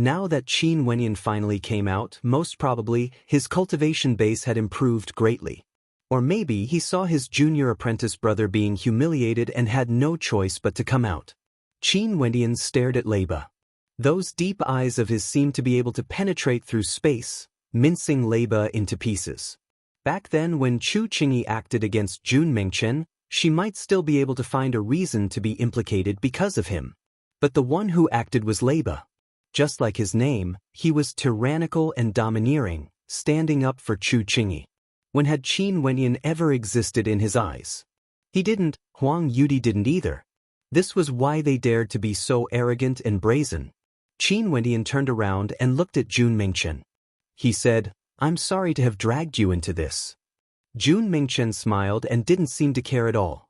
Now that Qin Wenyan finally came out, most probably, his cultivation base had improved greatly. Or maybe he saw his junior apprentice brother being humiliated and had no choice but to come out. Qin Wenyan stared at Leiba. Those deep eyes of his seemed to be able to penetrate through space, mincing Leiba into pieces. Back then when Chu Qingyi acted against Jun Mengchen, she might still be able to find a reason to be implicated because of him. But the one who acted was Leiba. Just like his name, he was tyrannical and domineering, standing up for Chu Qingyi. When had Qin Wenyan ever existed in his eyes? He didn't, Huang Yudi didn't either. This was why they dared to be so arrogant and brazen. Qin Wenyan turned around and looked at Jun Mengchen. He said, "I'm sorry to have dragged you into this." Jun Mengchen smiled and didn't seem to care at all.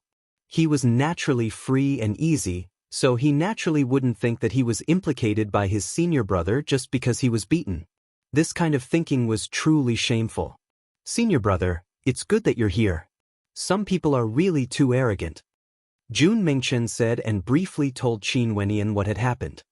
He was naturally free and easy, so he naturally wouldn't think that he was implicated by his senior brother just because he was beaten. This kind of thinking was truly shameful. "Senior brother, it's good that you're here. Some people are really too arrogant," Jun Mengchen said and briefly told Qin Wenyan what had happened.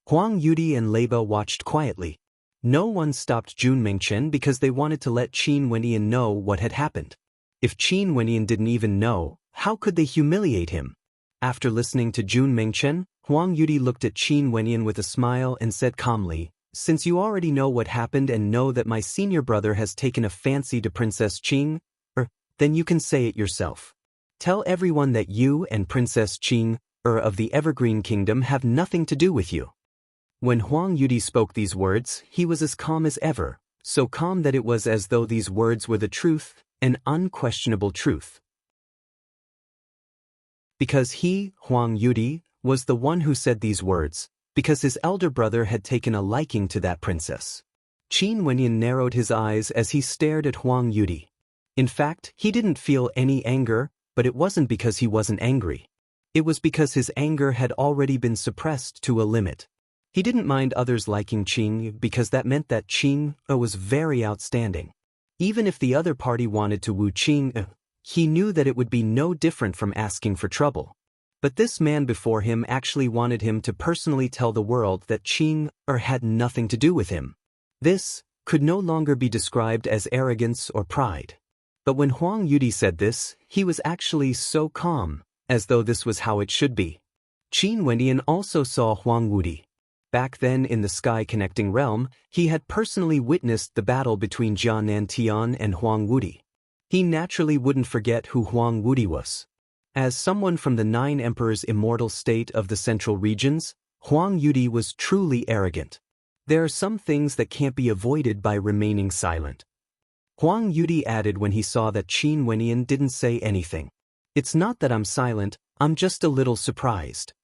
Huang Yudi and Leiba watched quietly. No one stopped Jun Mengchen because they wanted to let Qin Wenyan know what had happened. If Qin Wenyan didn't even know, how could they humiliate him? After listening to Jun Mengchen, Huang Yudi looked at Qin Wenyan with a smile and said calmly, "Since you already know what happened and know that my senior brother has taken a fancy to Princess Qing, then you can say it yourself. Tell everyone that you and Princess Qing, of the Evergreen Kingdom have nothing to do with you." When Huang Yudi spoke these words, he was as calm as ever, so calm that it was as though these words were the truth, an unquestionable truth. Because he, Huang Yudi, was the one who said these words, because his elder brother had taken a liking to that princess. Qin Wenyan narrowed his eyes as he stared at Huang Yudi. In fact, he didn't feel any anger, but it wasn't because he wasn't angry. It was because his anger had already been suppressed to a limit. He didn't mind others liking Qing because that meant that Qing was very outstanding. Even if the other party wanted to woo Qing, he knew that it would be no different from asking for trouble. But this man before him actually wanted him to personally tell the world that Qing had nothing to do with him. This could no longer be described as arrogance or pride. But when Huang Yudi said this, he was actually so calm, as though this was how it should be. Qin Wenyan also saw Huang Yudi. Back then in the sky-connecting realm, he had personally witnessed the battle between Jia Nantian and Huang Yudi. He naturally wouldn't forget who Huang Yudi was. As someone from the 9 Emperors' immortal state of the central regions, Huang Yudi was truly arrogant. There are some things that can't be avoided by remaining silent. Huang Yudi added when he saw that Qin Wenyan didn't say anything. "It's not that I'm silent, I'm just a little surprised."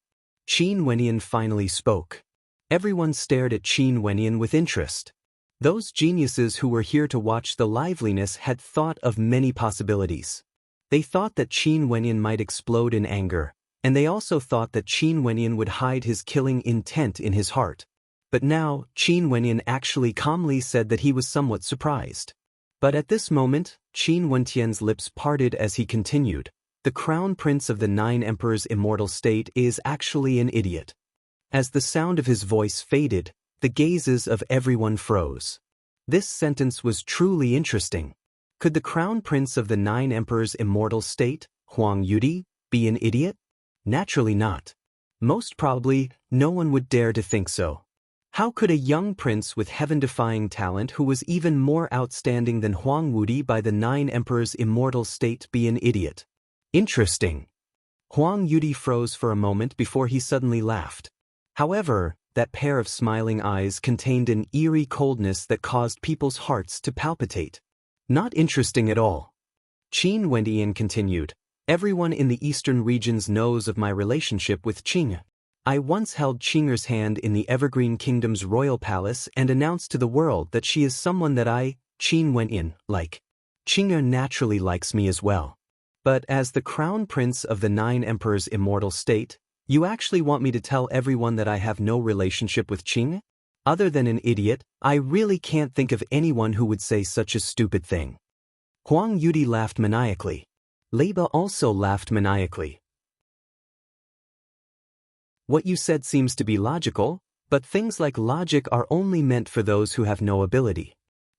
Qin Wenyan finally spoke. Everyone stared at Qin Wenyan with interest. Those geniuses who were here to watch the liveliness had thought of many possibilities. They thought that Qin Wenyan might explode in anger, and they also thought that Qin Wenyan would hide his killing intent in his heart. But now, Qin Wenyan actually calmly said that he was somewhat surprised. But at this moment, Qin Wentian's lips parted as he continued, "The crown prince of the 9 Emperors' immortal state is actually an idiot." As the sound of his voice faded, the gazes of everyone froze. This sentence was truly interesting. Could the crown prince of the 9 Emperors' immortal state, Huang Yudi, be an idiot? Naturally not. Most probably, no one would dare to think so. How could a young prince with heaven-defying talent who was even more outstanding than Huang Yudi by the 9 Emperors' immortal state be an idiot? Interesting. Huang Yudi froze for a moment before he suddenly laughed. However, that pair of smiling eyes contained an eerie coldness that caused people's hearts to palpitate. Not interesting at all. Qin Wenyan continued, "Everyone in the eastern regions knows of my relationship with Qing. I once held Qinger's hand in the Evergreen Kingdom's royal palace and announced to the world that she is someone that I, Qin Wenyan, like. Qinger naturally likes me as well. But as the crown prince of the 9 Emperors' immortal state, you actually want me to tell everyone that I have no relationship with Qing? Other than an idiot, I really can't think of anyone who would say such a stupid thing." Huang Yudi laughed maniacally. Leiba also laughed maniacally. "What you said seems to be logical, But things like logic are only meant for those who have no ability.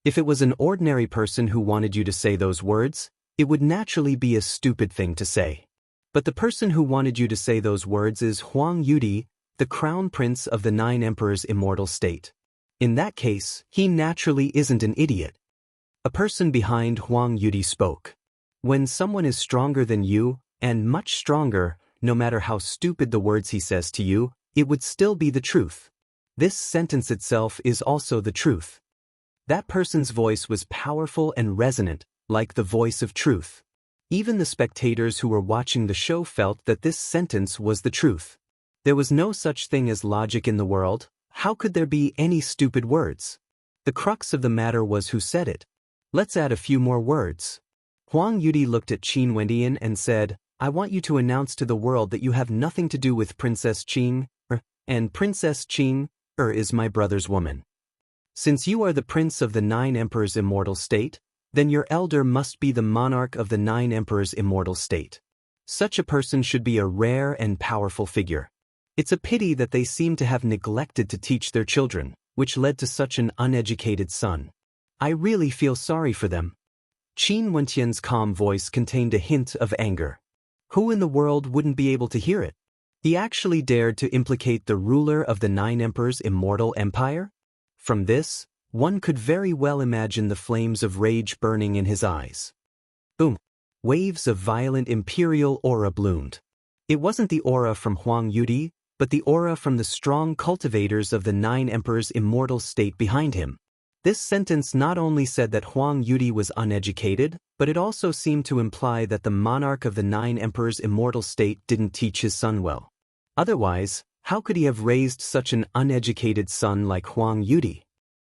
If it was an ordinary person who wanted you to say those words, it would naturally be a stupid thing to say. But the person who wanted you to say those words is Huang Yudi, the crown prince of the 9 emperors' immortal state. In that case, he naturally isn't an idiot. A person behind Huang Yudi spoke. When someone is stronger than you, and much stronger, no matter how stupid the words he says to you, it would still be the truth. This sentence itself is also the truth. That person's voice was powerful and resonant, like the voice of truth. Even the spectators who were watching the show felt that this sentence was the truth. There was no such thing as logic in the world. How could there be any stupid words? The crux of the matter was who said it. Let's add a few more words. Huang Yudi looked at Qin Wendian and said, I want you to announce to the world that you have nothing to do with Princess Qing, and Princess Qing is my brother's woman. Since you are the prince of the 9 emperors' immortal state, then your elder must be the monarch of the 9 emperors' immortal state. Such a person should be a rare and powerful figure. It's a pity that they seem to have neglected to teach their children, which led to such an uneducated son. I really feel sorry for them. Qin Wendian's calm voice contained a hint of anger. Who in the world wouldn't be able to hear it? He actually dared to implicate the ruler of the 9 emperors' immortal empire? From this, one could very well imagine the flames of rage burning in his eyes. Boom! Waves of violent imperial aura bloomed. It wasn't the aura from Huang Yudi, but the aura from the strong cultivators of the 9 emperors' immortal state behind him. This sentence not only said that Huang Yudi was uneducated, but it also seemed to imply that the monarch of the 9 emperors' immortal state didn't teach his son well. Otherwise, how could he have raised such an uneducated son like Huang Yudi?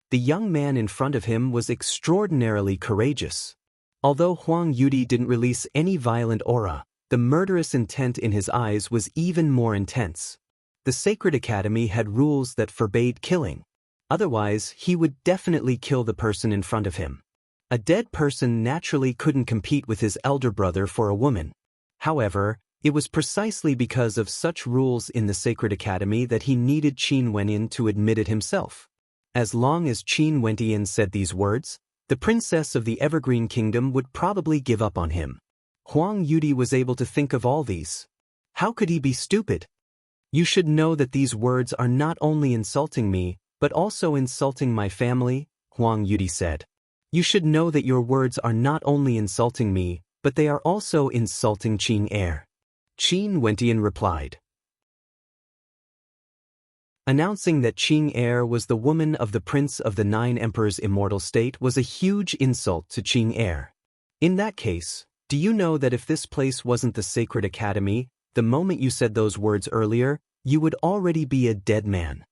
The young man in front of him was extraordinarily courageous. Although Huang Yudi didn't release any violent aura, the murderous intent in his eyes was even more intense. The Sacred Academy had rules that forbade killing. Otherwise, he would definitely kill the person in front of him. A dead person naturally couldn't compete with his elder brother for a woman. However, it was precisely because of such rules in the Sacred Academy that he needed Qin Wendian to admit it himself. As long as Qin Wendian said these words, the princess of the Evergreen Kingdom would probably give up on him. Huang Yudi was able to think of all these. How could he be stupid? You should know that these words are not only insulting me, but also insulting my family, Huang Yudi said. You should know that your words are not only insulting me, but they are also insulting Qing Heir. Qin Wendian replied. Announcing that Qing Heir was the woman of the prince of the 9 emperors' immortal state was a huge insult to Qing Heir. In that case, do you know that if this place wasn't the Sacred Academy, the moment you said those words earlier, you would already be a dead man?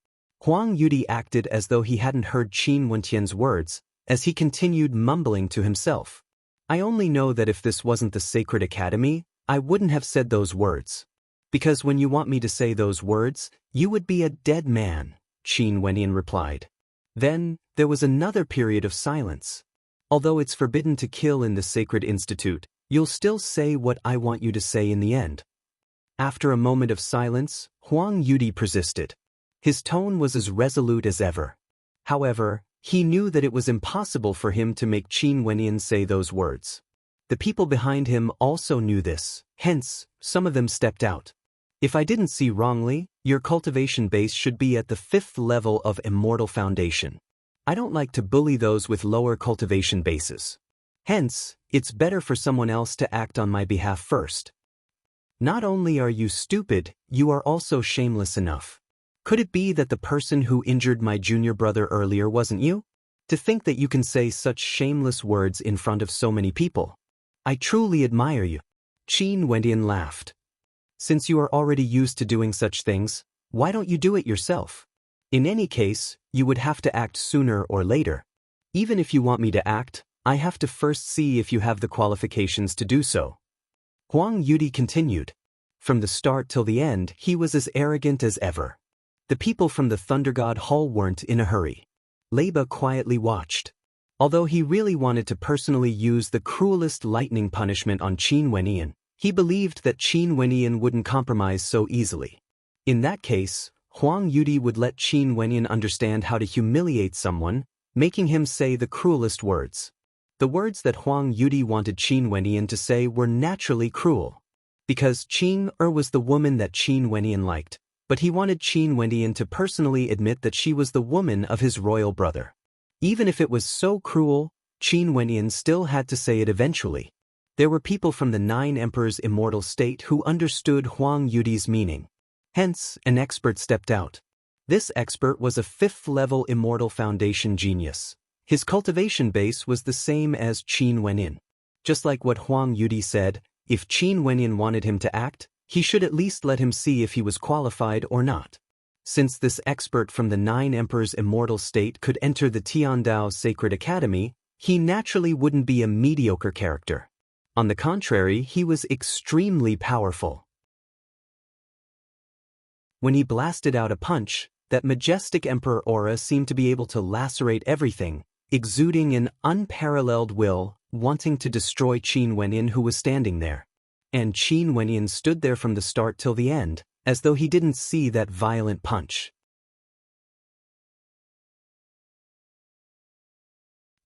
Huang Yudi acted as though he hadn't heard Qin Wendian's words, as he continued mumbling to himself. I only know that if this wasn't the Sacred Academy, I wouldn't have said those words. Because when you want me to say those words, you would be a dead man, Qin Wendian replied. Then, there was another period of silence. Although it's forbidden to kill in the Sacred Institute, you'll still say what I want you to say in the end. After a moment of silence, Huang Yudi persisted. His tone was as resolute as ever. However, he knew that it was impossible for him to make Qin Wendian say those words. The people behind him also knew this, hence, some of them stepped out. If I didn't see wrongly, your cultivation base should be at the 5th level of Immortal Foundation. I don't like to bully those with lower cultivation bases. Hence, it's better for someone else to act on my behalf first. Not only are you stupid, you are also shameless enough. Could it be that the person who injured my junior brother earlier wasn't you? To think that you can say such shameless words in front of so many people. I truly admire you. Qin Wendian laughed. Since you are already used to doing such things, why don't you do it yourself? In any case, you would have to act sooner or later. Even if you want me to act, I have to first see if you have the qualifications to do so. Huang Yudi continued. From the start till the end, he was as arrogant as ever. The people from the Thunder God Hall weren't in a hurry. Leba quietly watched. Although he really wanted to personally use the cruelest lightning punishment on Qin Wendian, he believed that Qin Wendian wouldn't compromise so easily. In that case, Huang Yudi would let Qin Wenyan understand how to humiliate someone, making him say the cruelest words. The words that Huang Yudi wanted Qin Wenyan to say were naturally cruel. Because Qin was the woman that Qin Wenyan liked, but he wanted Qin Wenyan to personally admit that she was the woman of his royal brother. Even if it was so cruel, Qin Wenyan still had to say it eventually. There were people from the 9 Emperors' immortal state who understood Huang Yudi's meaning. Hence, an expert stepped out. This expert was a 5th-level Immortal Foundation genius. His cultivation base was the same as Qin Wenyan. Just like what Huang Yudi said, if Qin Wenyan wanted him to act, he should at least let him see if he was qualified or not. Since this expert from the 9 Emperors' immortal state could enter the Tiandao Sacred Academy, he naturally wouldn't be a mediocre character. On the contrary, he was extremely powerful. When he blasted out a punch, that majestic emperor aura seemed to be able to lacerate everything, exuding an unparalleled will, wanting to destroy Qin Wenyan who was standing there. And Qin Wenyan stood there from the start till the end, as though he didn't see that violent punch.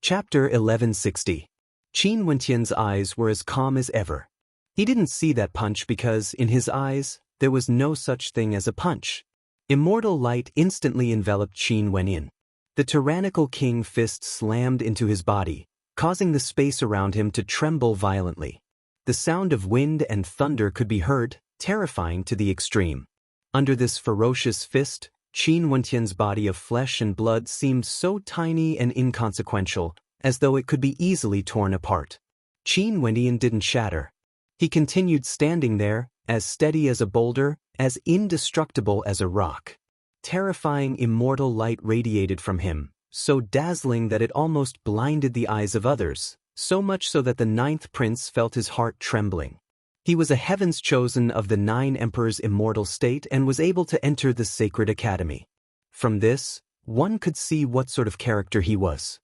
Chapter 1160. Qin Wenyan's eyes were as calm as ever. He didn't see that punch because, in his eyes, there was no such thing as a punch. Immortal light instantly enveloped Qin Wenyan. The tyrannical king fist slammed into his body, causing the space around him to tremble violently. The sound of wind and thunder could be heard, terrifying to the extreme. Under this ferocious fist, Qin Wenyan's body of flesh and blood seemed so tiny and inconsequential, as though it could be easily torn apart. Qin Wenyan didn't shatter. He continued standing there, as steady as a boulder, as indestructible as a rock. Terrifying immortal light radiated from him, so dazzling that it almost blinded the eyes of others, so much so that the 9th prince felt his heart trembling. He was a heaven's chosen of the 9 emperors' immortal state and was able to enter the sacred academy. From this, one could see what sort of character he was.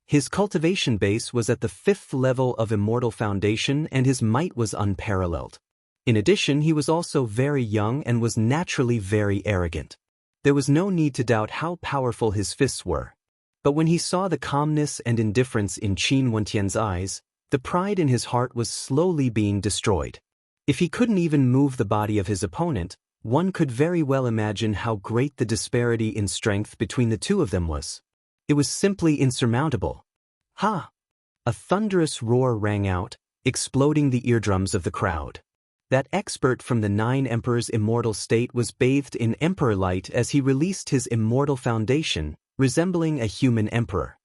His cultivation base was at the 5th level of Immortal Foundation and his might was unparalleled. In addition, he was also very young and was naturally very arrogant. There was no need to doubt how powerful his fists were. But when he saw the calmness and indifference in Qin Wenyan's eyes, the pride in his heart was slowly being destroyed. If he couldn't even move the body of his opponent, one could very well imagine how great the disparity in strength between the two of them was. It was simply insurmountable. Ha! A thunderous roar rang out, exploding the eardrums of the crowd. That expert from the 9 Emperors' immortal state was bathed in emperor light as he released his immortal foundation, resembling a human emperor.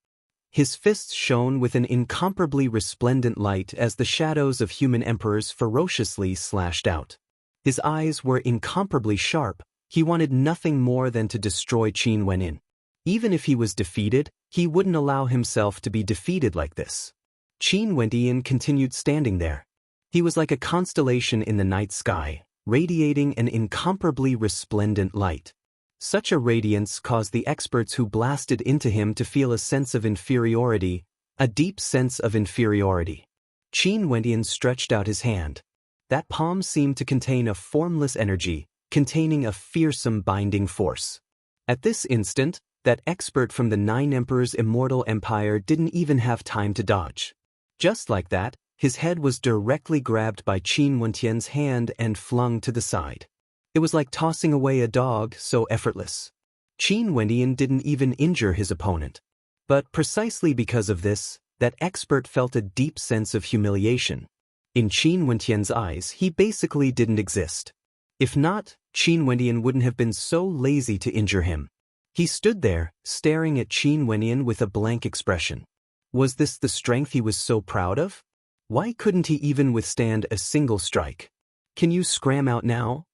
His fists shone with an incomparably resplendent light as the shadows of human emperors ferociously slashed out. His eyes were incomparably sharp. He wanted nothing more than to destroy Qin Wenyan. Even if he was defeated, he wouldn't allow himself to be defeated like this. Qin Wenyan continued standing there. He was like a constellation in the night sky, radiating an incomparably resplendent light. Such a radiance caused the experts who blasted into him to feel a sense of inferiority, a deep sense of inferiority. Qin Wenyan stretched out his hand. That palm seemed to contain a formless energy, containing a fearsome binding force. At this instant, that expert from the 9 Emperors' immortal empire didn't even have time to dodge. Just like that, his head was directly grabbed by Qin Wenyan's hand and flung to the side. It was like tossing away a dog, so effortless. Qin Wenyan didn't even injure his opponent. But precisely because of this, that expert felt a deep sense of humiliation. In Qin Wenyan's eyes, he basically didn't exist. If not, Qin Wenyan wouldn't have been so lazy to injure him. He stood there, staring at Qin Wenyan with a blank expression. Was this the strength he was so proud of? Why couldn't he even withstand a single strike? Can you scram out now?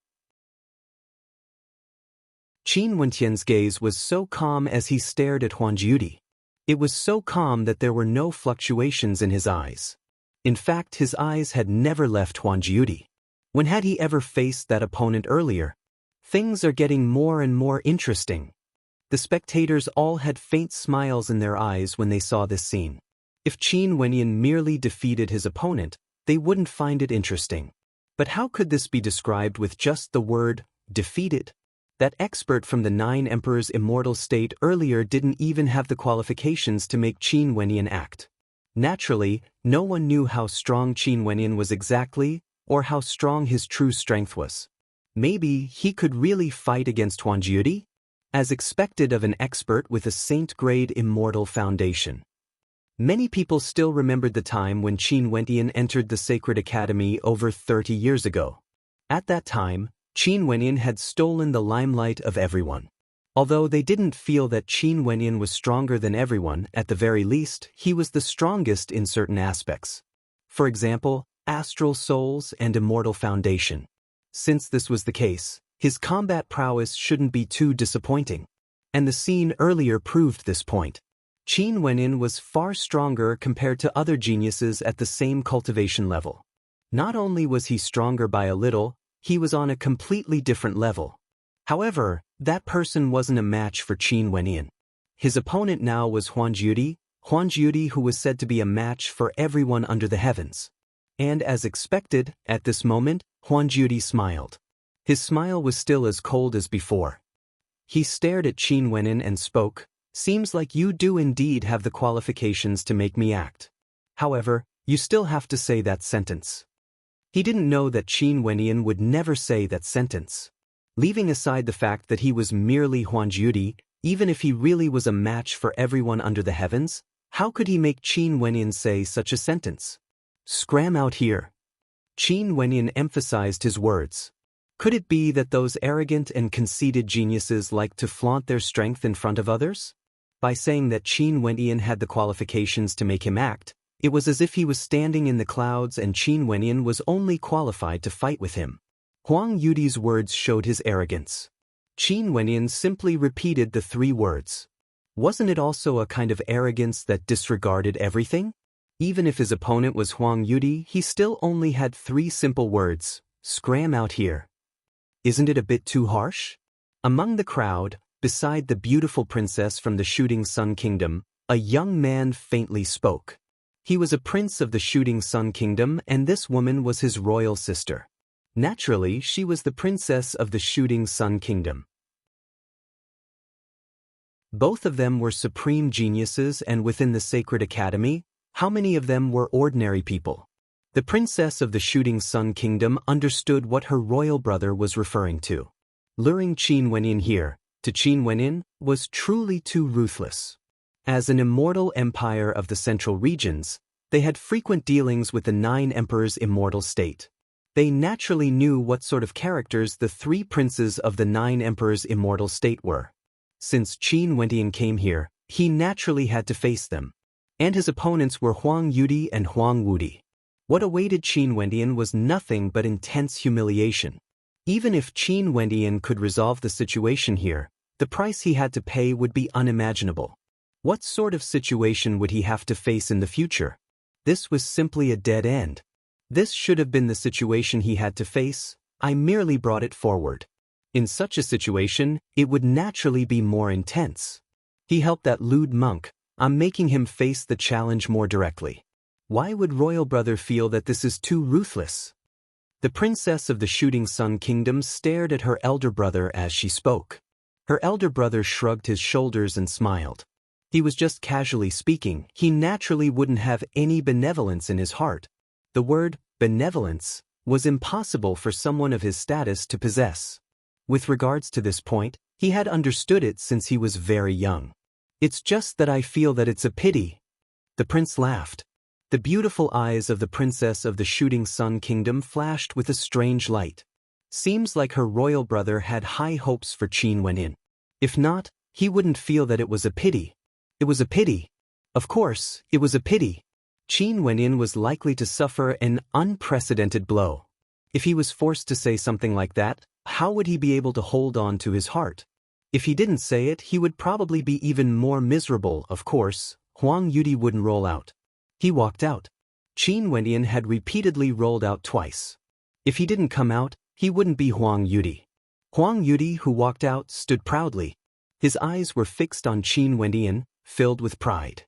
Qin Wenyan's gaze was so calm as he stared at Huang Yudi. It was so calm that there were no fluctuations in his eyes. In fact, his eyes had never left Huang Yudi. When had he ever faced that opponent earlier? Things are getting more and more interesting. The spectators all had faint smiles in their eyes when they saw this scene. If Qin Wenyan merely defeated his opponent, they wouldn't find it interesting. But how could this be described with just the word, defeated? That expert from the 9 Emperors immortal state earlier didn't even have the qualifications to make Qin Wenyan act. Naturally, no one knew how strong Qin Wenyan was exactly, or how strong his true strength was. Maybe he could really fight against Huang Jiudi? As expected of an expert with a saint-grade immortal foundation. Many people still remembered the time when Qin Wenyan entered the Sacred Academy over 30 years ago. At that time, Qin Wenyan had stolen the limelight of everyone. Although they didn't feel that Qin Wenyan was stronger than everyone, at the very least, he was the strongest in certain aspects. For example, astral souls and immortal foundation. Since this was the case, his combat prowess shouldn't be too disappointing. And the scene earlier proved this point. Qin Wenyan was far stronger compared to other geniuses at the same cultivation level. Not only was he stronger by a little, he was on a completely different level. However, that person wasn't a match for Qin Wenyan. His opponent now was Huang Jiudi who was said to be a match for everyone under the heavens. And as expected, at this moment, Huang Jiudi smiled. His smile was still as cold as before. He stared at Qin Wenyan and spoke, "Seems like you do indeed have the qualifications to make me act. However, you still have to say that sentence." He didn't know that Qin Wenyan would never say that sentence. Leaving aside the fact that he was merely Huang Jiudi, even if he really was a match for everyone under the heavens, how could he make Qin Wenyan say such a sentence? "Scram out here." Qin Wenyan emphasized his words. Could it be that those arrogant and conceited geniuses like to flaunt their strength in front of others? By saying that Qin Wenyan had the qualifications to make him act, it was as if he was standing in the clouds and Qin Wenyan was only qualified to fight with him. Huang Yudi's words showed his arrogance. Qin Wenyan simply repeated the 3 words. Wasn't it also a kind of arrogance that disregarded everything? Even if his opponent was Huang Jiudi, he still only had 3 simple words, "Scram out here." Isn't it a bit too harsh? Among the crowd, beside the beautiful princess from the Shooting Sun Kingdom, a young man faintly spoke. He was a prince of the Shooting Sun Kingdom, and this woman was his royal sister. Naturally, she was the princess of the Shooting Sun Kingdom. Both of them were supreme geniuses, and within the Sacred Academy, how many of them were ordinary people? The princess of the Shooting Sun Kingdom understood what her royal brother was referring to. Luring Qin Wenyan here, to Qin Wenyan, was truly too ruthless. As an immortal empire of the central regions, they had frequent dealings with the 9 Emperors' immortal state. They naturally knew what sort of characters the 3 princes of the 9 Emperors' immortal state were. Since Qin Wenyan came here, he naturally had to face them. And his opponents were Huang Jiudi and Huang Wudi. What awaited Qin Wenyan was nothing but intense humiliation. Even if Qin Wenyan could resolve the situation here, the price he had to pay would be unimaginable. What sort of situation would he have to face in the future? This was simply a dead end. This should have been the situation he had to face. I merely brought it forward. In such a situation, it would naturally be more intense. He helped that lewd monk. I'm making him face the challenge more directly. Why would royal brother feel that this is too ruthless? The princess of the Shooting Sun Kingdom stared at her elder brother as she spoke. Her elder brother shrugged his shoulders and smiled. He was just casually speaking. He naturally wouldn't have any benevolence in his heart. The word benevolence was impossible for someone of his status to possess. With regards to this point, he had understood it since he was very young. It's just that I feel that it's a pity. The prince laughed. The beautiful eyes of the princess of the Shooting Sun Kingdom flashed with a strange light. Seems like her royal brother had high hopes for Qin Wenyan. If not, he wouldn't feel that it was a pity. It was a pity. Of course, it was a pity. Qin Wenyan was likely to suffer an unprecedented blow. If he was forced to say something like that, how would he be able to hold on to his heart? If he didn't say it, he would probably be even more miserable. Of course, Huang Yudi wouldn't roll out. He walked out. Qin Wenyan had repeatedly rolled out twice. If he didn't come out, he wouldn't be Huang Yudi. Huang Yudi, who walked out, stood proudly. His eyes were fixed on Qin Wenyan, filled with pride.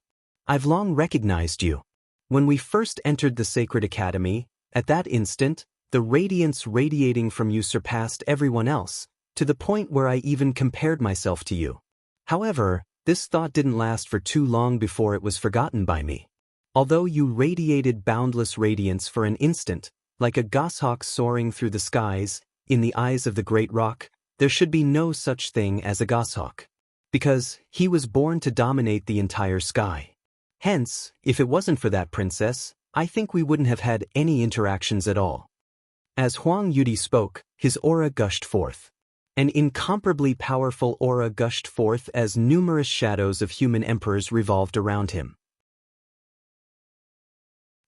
I've long recognized you. When we first entered the Sacred Academy, at that instant, the radiance radiating from you surpassed everyone else. to the point where I even compared myself to you. However, this thought didn't last for too long before it was forgotten by me. Although you radiated boundless radiance for an instant, like a goshawk soaring through the skies, in the eyes of the great rock, there should be no such thing as a goshawk. Because he was born to dominate the entire sky. Hence, if it wasn't for that princess, I think we wouldn't have had any interactions at all. As Huang Yudi spoke, his aura gushed forth. An incomparably powerful aura gushed forth as numerous shadows of human emperors revolved around him.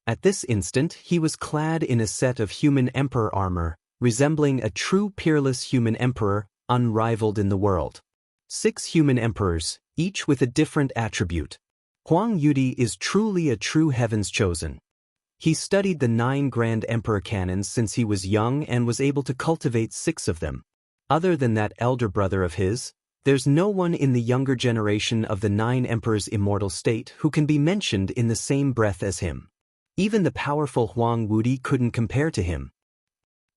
At this instant, he was clad in a set of human emperor armor, resembling a true peerless human emperor, unrivaled in the world. 6 human emperors, each with a different attribute. Huang Yudi is truly a true heaven's chosen. He studied the 9 grand emperor canons since he was young and was able to cultivate 6 of them. Other than that elder brother of his, there's no one in the younger generation of the 9 emperors' immortal state who can be mentioned in the same breath as him. Even the powerful Huang Yudi couldn't compare to him.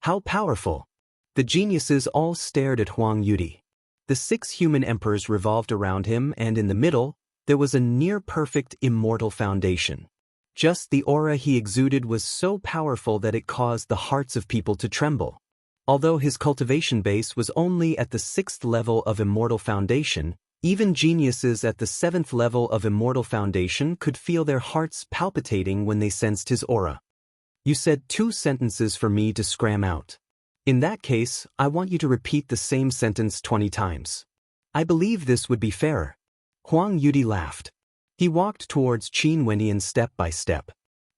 How powerful! The geniuses all stared at Huang Yudi. The 6 human emperors revolved around him, and in the middle, there was a near-perfect immortal foundation. Just the aura he exuded was so powerful that it caused the hearts of people to tremble. Although his cultivation base was only at the 6th level of immortal foundation, even geniuses at the 7th level of immortal foundation could feel their hearts palpitating when they sensed his aura. You said 2 sentences for me to scram out. In that case, I want you to repeat the same sentence 20 times. I believe this would be fairer. Huang Yudi laughed. He walked towards Qin Wenyan step by step.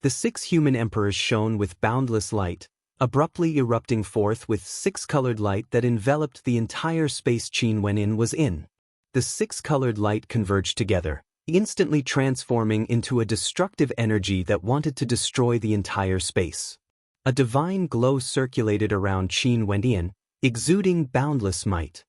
The 6 human emperors shone with boundless light, abruptly erupting forth with 6-colored light that enveloped the entire space Qin Wenyan was in. The 6-colored light converged together, instantly transforming into a destructive energy that wanted to destroy the entire space. A divine glow circulated around Qin Wenyan, exuding boundless might.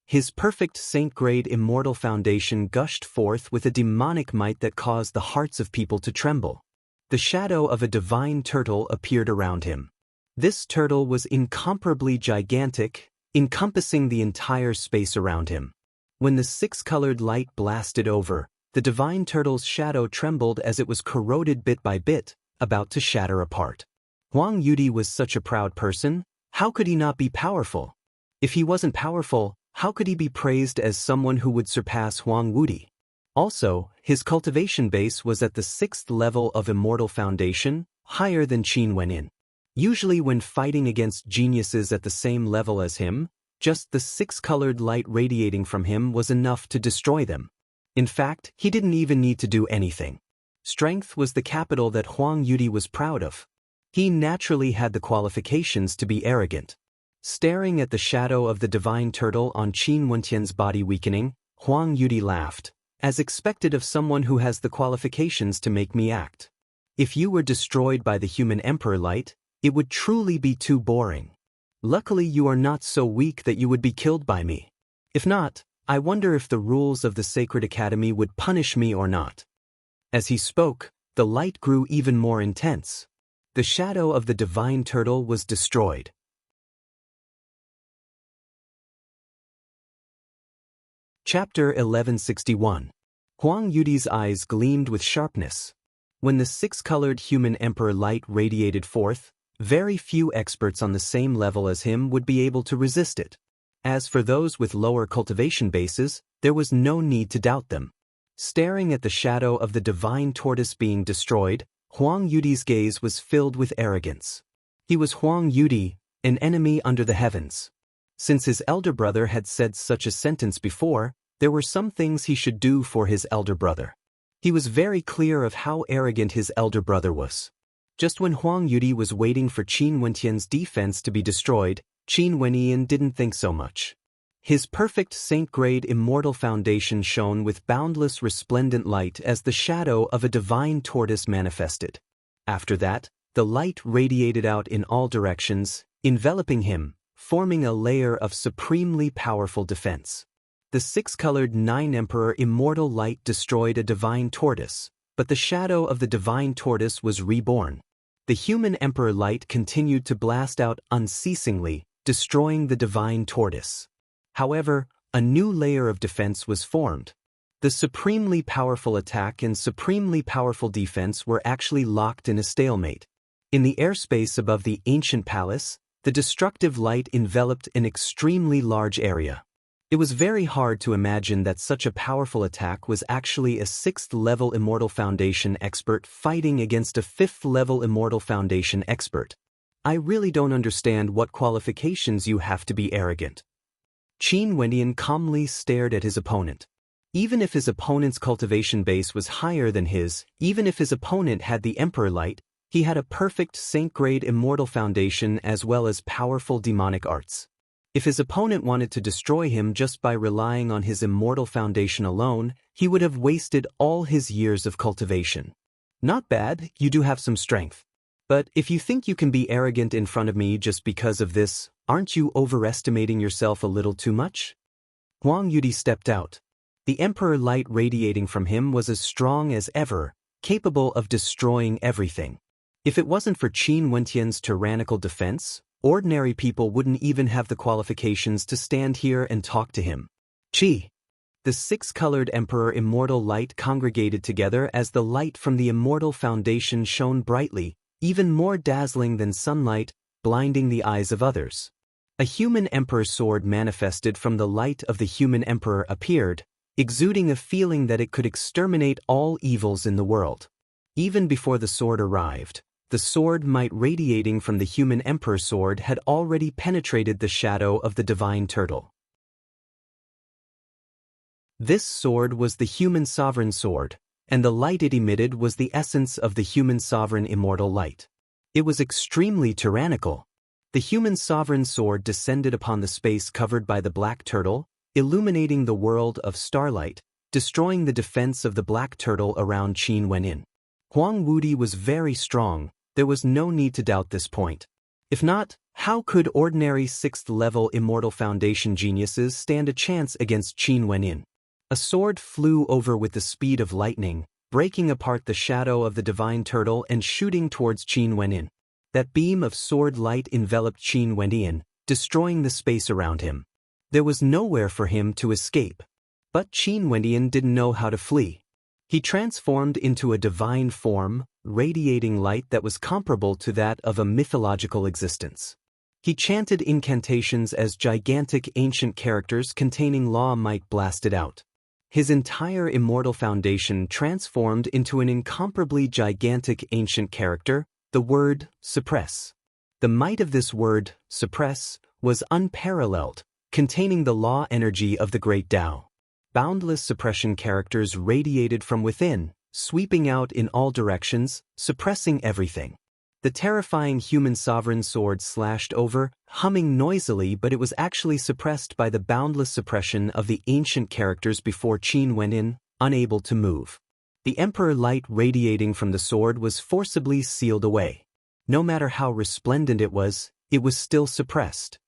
His perfect saint-grade immortal foundation gushed forth with a demonic might that caused the hearts of people to tremble. The shadow of a divine turtle appeared around him. This turtle was incomparably gigantic, encompassing the entire space around him. When the 6-colored light blasted over, the divine turtle's shadow trembled as it was corroded bit by bit, about to shatter apart. Huang Yudi was such a proud person. How could he not be powerful? If he wasn't powerful, how could he be praised as someone who would surpass Huang Yudi? Also, his cultivation base was at the 6th level of immortal foundation, higher than Qin Wenyan. Usually when fighting against geniuses at the same level as him, just the 6-colored light radiating from him was enough to destroy them. In fact, he didn't even need to do anything. Strength was the capital that Huang Yudi was proud of. He naturally had the qualifications to be arrogant. Staring at the shadow of the divine turtle on Qin Wenyan's body weakening, Huang Yudi laughed, as expected of someone who has the qualifications to make me act. If you were destroyed by the human emperor light, it would truly be too boring. Luckily you are not so weak that you would be killed by me. If not, I wonder if the rules of the Sacred Academy would punish me or not. As he spoke, the light grew even more intense. The shadow of the divine turtle was destroyed. Chapter 1161. Huang Yudi's eyes gleamed with sharpness. When the 6-colored human emperor light radiated forth, very few experts on the same level as him would be able to resist it. As for those with lower cultivation bases, there was no need to doubt them. Staring at the shadow of the divine tortoise being destroyed, Huang Yudi's gaze was filled with arrogance. He was Huang Yudi, an enemy under the heavens. Since his elder brother had said such a sentence before, there were some things he should do for his elder brother. He was very clear of how arrogant his elder brother was. Just when Huang Yudi was waiting for Qin Wenyan's defense to be destroyed, Qin Wenyan didn't think so much. His perfect saint-grade immortal foundation shone with boundless resplendent light as the shadow of a divine tortoise manifested. After that, the light radiated out in all directions, enveloping him, forming a layer of supremely powerful defense. The 6-colored 9 Emperor immortal light destroyed a divine tortoise, but the shadow of the divine tortoise was reborn. The human emperor light continued to blast out unceasingly, destroying the divine tortoise. However, a new layer of defense was formed. The supremely powerful attack and supremely powerful defense were actually locked in a stalemate. In the airspace above the ancient palace, the destructive light enveloped an extremely large area. It was very hard to imagine that such a powerful attack was actually a 6th-level Immortal Foundation expert fighting against a 5th-level Immortal Foundation expert. I really don't understand what qualifications you have to be arrogant. Qin Wendian calmly stared at his opponent. Even if his opponent's cultivation base was higher than his, even if his opponent had the Emperor Light, he had a perfect Saint-grade Immortal Foundation as well as powerful demonic arts. If his opponent wanted to destroy him just by relying on his Immortal Foundation alone, he would have wasted all his years of cultivation. Not bad, you do have some strength. But if you think you can be arrogant in front of me just because of this, aren't you overestimating yourself a little too much? Huang Yudi stepped out. The Emperor Light radiating from him was as strong as ever, capable of destroying everything. If it wasn't for Qin Wendian's tyrannical defense, ordinary people wouldn't even have the qualifications to stand here and talk to him. Qi. The 6-colored Emperor Immortal Light congregated together as the light from the Immortal Foundation shone brightly, even more dazzling than sunlight, blinding the eyes of others. A human Emperor sword manifested from the light of the human Emperor appeared, exuding a feeling that it could exterminate all evils in the world. Even before the sword arrived, the sword might radiating from the human Emperor sword had already penetrated the shadow of the divine turtle. This sword was the human sovereign sword, and the light it emitted was the essence of the human sovereign immortal light. It was extremely tyrannical. The human sovereign sword descended upon the space covered by the black turtle, illuminating the world of starlight, destroying the defense of the black turtle around Qin Wendian. Huang Wudi was very strong. There was no need to doubt this point. If not, how could ordinary 6th-level Immortal Foundation geniuses stand a chance against Qin Wendian? A sword flew over with the speed of lightning, breaking apart the shadow of the divine turtle and shooting towards Qin Wendian. That beam of sword light enveloped Qin Wendian, destroying the space around him. There was nowhere for him to escape. But Qin Wendian didn't know how to flee. He transformed into a divine form, radiating light that was comparable to that of a mythological existence. He chanted incantations as gigantic ancient characters containing law might blasted out. His entire Immortal Foundation transformed into an incomparably gigantic ancient character, the word, suppress. The might of this word, suppress, was unparalleled, containing the law energy of the great Tao. Boundless suppression characters radiated from within, sweeping out in all directions, suppressing everything. The terrifying human sovereign sword slashed over, humming noisily, but it was actually suppressed by the boundless suppression of the ancient characters before Qin Wendian, unable to move. The Emperor light radiating from the sword was forcibly sealed away. No matter how resplendent it was still suppressed.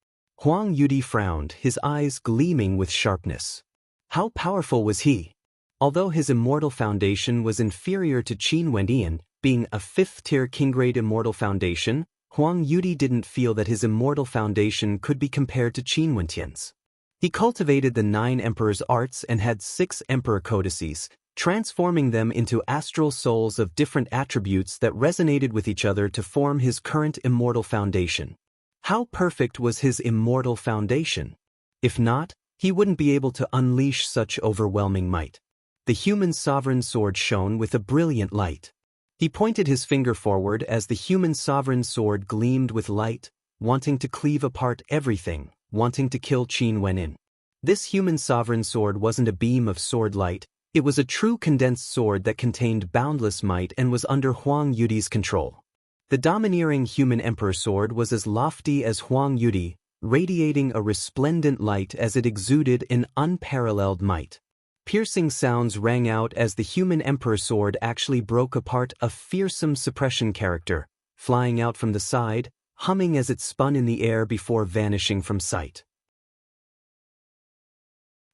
Huang Yudi frowned, his eyes gleaming with sharpness. How powerful was he? Although his Immortal Foundation was inferior to Qin Wendian, being a 5th-tier King-grade Immortal Foundation, Huang Yudi didn't feel that his Immortal Foundation could be compared to Qin Wendian's. He cultivated the 9 Emperor's arts and had 6 Emperor codices, transforming them into astral souls of different attributes that resonated with each other to form his current Immortal Foundation. How perfect was his Immortal Foundation? If not, he wouldn't be able to unleash such overwhelming might. The human sovereign sword shone with a brilliant light. He pointed his finger forward as the human sovereign sword gleamed with light, wanting to cleave apart everything, wanting to kill Qin Wendian. This human sovereign sword wasn't a beam of sword light, it was a true condensed sword that contained boundless might and was under Huang Yudi's control. The domineering human emperor sword was as lofty as Huang Yudi, radiating a resplendent light as it exuded an unparalleled might. Piercing sounds rang out as the human emperor sword actually broke apart a fearsome suppression character, flying out from the side, humming as it spun in the air before vanishing from sight.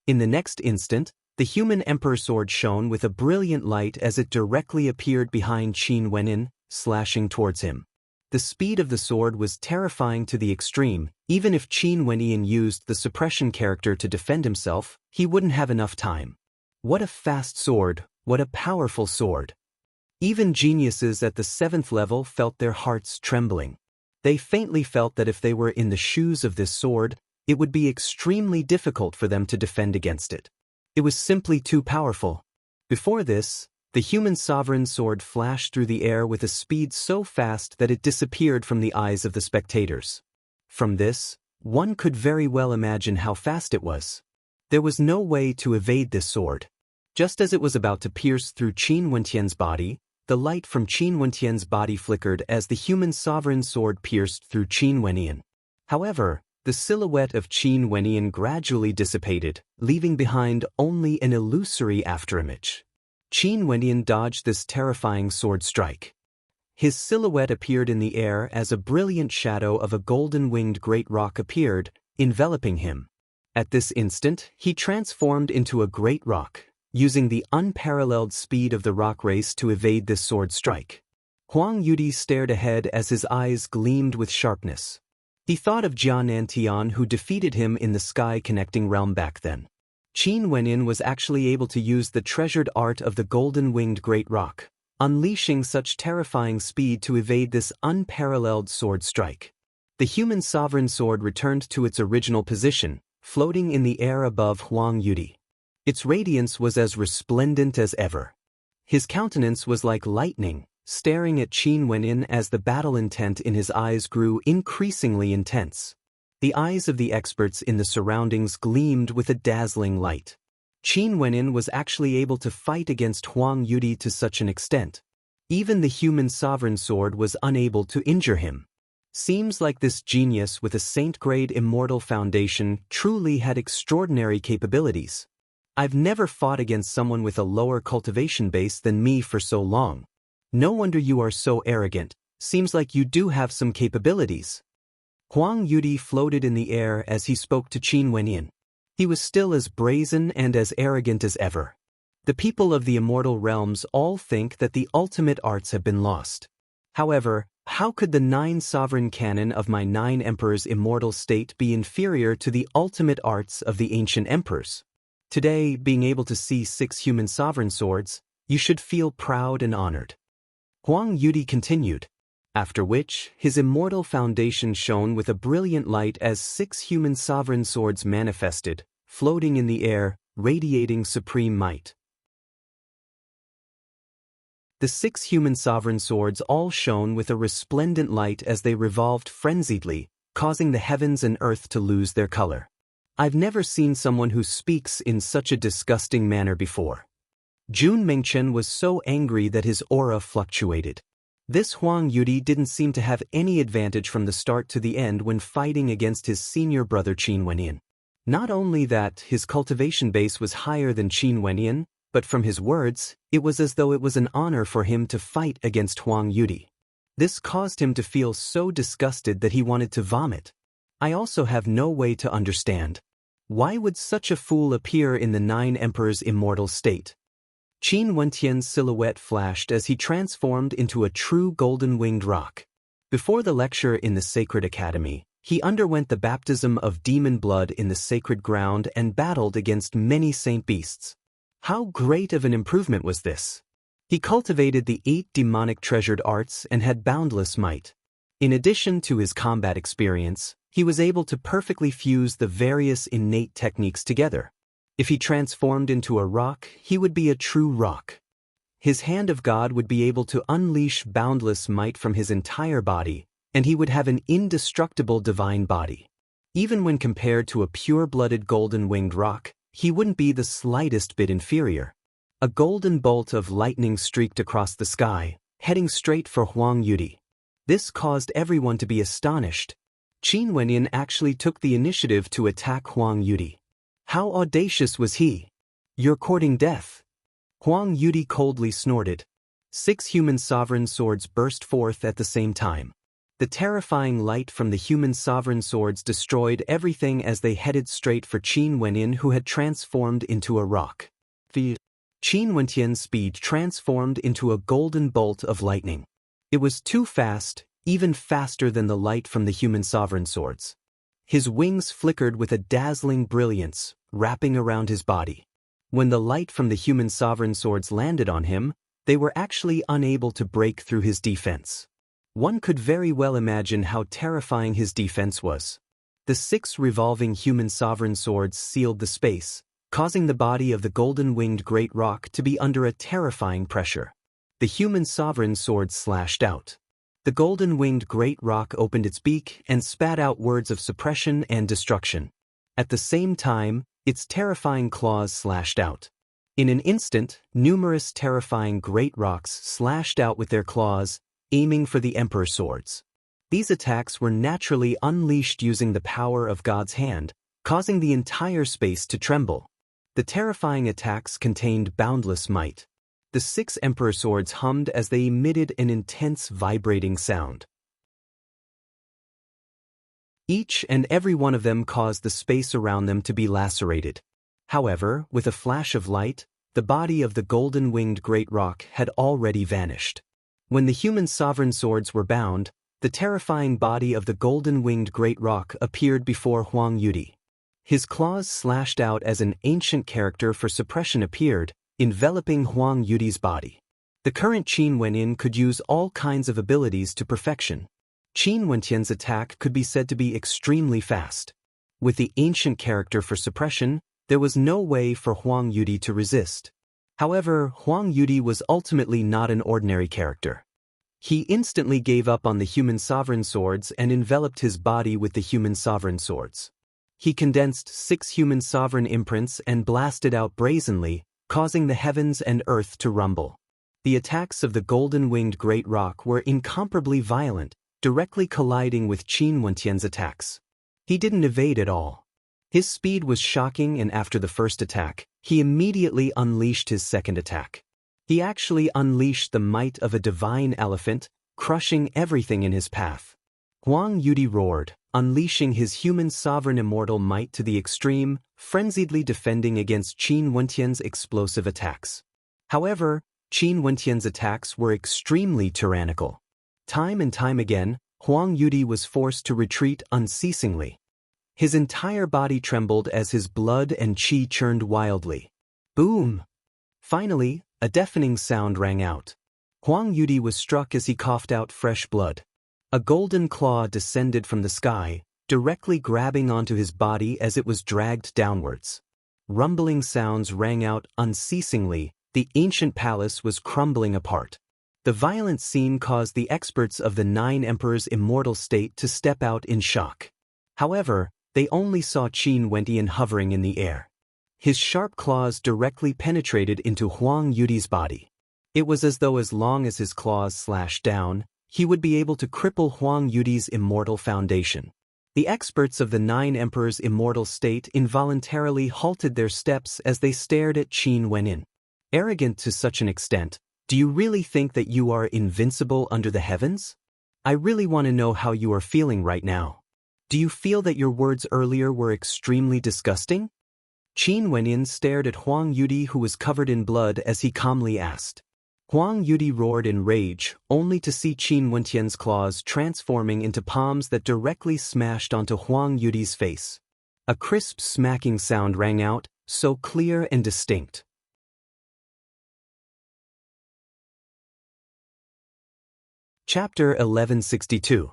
In the next instant, the human emperor sword shone with a brilliant light as it directly appeared behind Qin Wendian, slashing towards him. The speed of the sword was terrifying to the extreme. Even if Qin Wenyan used the suppression character to defend himself, he wouldn't have enough time. What a fast sword, what a powerful sword. Even geniuses at the 7th level felt their hearts trembling. They faintly felt that if they were in the shoes of this sword, it would be extremely difficult for them to defend against it. It was simply too powerful. Before this, the human sovereign sword flashed through the air with a speed so fast that it disappeared from the eyes of the spectators. From this, one could very well imagine how fast it was. There was no way to evade this sword. Just as it was about to pierce through Qin Wentian's body, the light from Qin Wentian's body flickered as the human sovereign sword pierced through Qin Wenyan. However, the silhouette of Qin Wenyan gradually dissipated, leaving behind only an illusory afterimage. Qin Wenyan dodged this terrifying sword strike. His silhouette appeared in the air as a brilliant shadow of a golden-winged great rock appeared, enveloping him. At this instant, he transformed into a great rock, using the unparalleled speed of the rock race to evade this sword strike. Huang Yudi stared ahead as his eyes gleamed with sharpness. He thought of Jian Antian, who defeated him in the sky-connecting realm back then. Qin Wenyan was actually able to use the treasured art of the golden-winged great rock, unleashing such terrifying speed to evade this unparalleled sword strike. The human sovereign sword returned to its original position, floating in the air above Huang Yudi. Its radiance was as resplendent as ever. His countenance was like lightning, staring at Qin Wenyan as the battle intent in his eyes grew increasingly intense. The eyes of the experts in the surroundings gleamed with a dazzling light. Qin Wenyan was actually able to fight against Huang Yudi to such an extent. Even the human sovereign sword was unable to injure him. Seems like this genius with a saint-grade immortal foundation truly had extraordinary capabilities. I've never fought against someone with a lower cultivation base than me for so long. No wonder you are so arrogant. Seems like you do have some capabilities. Huang Yudi floated in the air as he spoke to Qin Wenyan. He was still as brazen and as arrogant as ever. The people of the immortal realms all think that the ultimate arts have been lost. However, how could the 9 sovereign canon of my 9 emperors' immortal state be inferior to the ultimate arts of the ancient emperors? Today, being able to see 6 human sovereign swords, you should feel proud and honored. Huang Yudi continued, after which his immortal foundation shone with a brilliant light as 6 human sovereign swords manifested, floating in the air, radiating supreme might. The 6 human sovereign swords all shone with a resplendent light as they revolved frenziedly, causing the heavens and earth to lose their color. I've never seen someone who speaks in such a disgusting manner before. Jun Mengchen was so angry that his aura fluctuated. This Huang Yudi didn't seem to have any advantage from the start to the end when fighting against his senior brother Qin Wenyan. Not only that, his cultivation base was higher than Qin Wenyan, but from his words, it was as though it was an honor for him to fight against Huang Yudi. This caused him to feel so disgusted that he wanted to vomit. I also have no way to understand. Why would such a fool appear in the 9 emperors' immortal state? Qin Wentian's silhouette flashed as he transformed into a true golden-winged rock. Before the lecture in the Sacred Academy, he underwent the baptism of demon blood in the sacred ground and battled against many saint beasts. How great of an improvement was this? He cultivated the 8 demonic treasured arts and had boundless might. In addition to his combat experience, he was able to perfectly fuse the various innate techniques together. If he transformed into a rock, he would be a true rock. His hand of God would be able to unleash boundless might from his entire body, and he would have an indestructible divine body. Even when compared to a pure-blooded golden-winged rock, he wouldn't be the slightest bit inferior. A golden bolt of lightning streaked across the sky, heading straight for Huang Yudi. This caused everyone to be astonished. Qin Wenyan actually took the initiative to attack Huang Yudi. How audacious was he? You're courting death. Huang Yudi coldly snorted. 6 human sovereign swords burst forth at the same time. The terrifying light from the human sovereign swords destroyed everything as they headed straight for Qin Wenyan, who had transformed into a rock. Qin Wentian's speed transformed into a golden bolt of lightning. It was too fast, even faster than the light from the human sovereign swords. His wings flickered with a dazzling brilliance, wrapping around his body. When the light from the human sovereign swords landed on him, they were actually unable to break through his defense. One could very well imagine how terrifying his defense was. The 6 revolving human sovereign swords sealed the space, causing the body of the golden-winged great rock to be under a terrifying pressure. The human sovereign swords slashed out. The golden-winged great rock opened its beak and spat out words of suppression and destruction. At the same time, its terrifying claws slashed out. In an instant, numerous terrifying great rocks slashed out with their claws, aiming for the Emperor's swords. These attacks were naturally unleashed using the power of God's hand, causing the entire space to tremble. The terrifying attacks contained boundless might. The 6 Emperor swords hummed as they emitted an intense vibrating sound. Each and every one of them caused the space around them to be lacerated. However, with a flash of light, the body of the golden-winged great rock had already vanished. When the human sovereign swords were bound, the terrifying body of the golden-winged great rock appeared before Huang Yudi. His claws slashed out as an ancient character for suppression appeared, enveloping Huang Yudi's body. The current Qin Wenyin could use all kinds of abilities to perfection. Qin Wentian's attack could be said to be extremely fast. With the ancient character for suppression, there was no way for Huang Yudi to resist. However, Huang Yudi was ultimately not an ordinary character. He instantly gave up on the human sovereign swords and enveloped his body with the human sovereign swords. He condensed 6 human sovereign imprints and blasted out brazenly, causing the heavens and earth to rumble. The attacks of the golden-winged great rock were incomparably violent, directly colliding with Qin Wentian's attacks. He didn't evade at all. His speed was shocking, and after the first attack, he immediately unleashed his second attack. He actually unleashed the might of a divine elephant, crushing everything in his path. Huang Yudi roared, unleashing his human sovereign immortal might to the extreme, frenziedly defending against Qin Wentian's explosive attacks. However, Qin Wentian's attacks were extremely tyrannical. Time and time again, Huang Yudi was forced to retreat unceasingly. His entire body trembled as his blood and qi churned wildly. Boom! Finally, a deafening sound rang out. Huang Yudi was struck as he coughed out fresh blood. A golden claw descended from the sky, directly grabbing onto his body as it was dragged downwards. Rumbling sounds rang out unceasingly. The ancient palace was crumbling apart. The violent scene caused the experts of the 9 Emperors' immortal state to step out in shock. However, they only saw Qin Wentian hovering in the air. His sharp claws directly penetrated into Huang Yudi's body. It was as though as long as his claws slashed down, he would be able to cripple Huang Yudi's immortal foundation. The experts of the 9 Emperors' immortal state involuntarily halted their steps as they stared at Qin Wenyin. Arrogant to such an extent, do you really think that you are invincible under the heavens? I really want to know how you are feeling right now. Do you feel that your words earlier were extremely disgusting? Qin Wenyin stared at Huang Yudi, who was covered in blood, as he calmly asked. Huang Yudi roared in rage, only to see Qin Wentian's claws transforming into palms that directly smashed onto Huang Yudi's face. A crisp smacking sound rang out, so clear and distinct. Chapter 1162.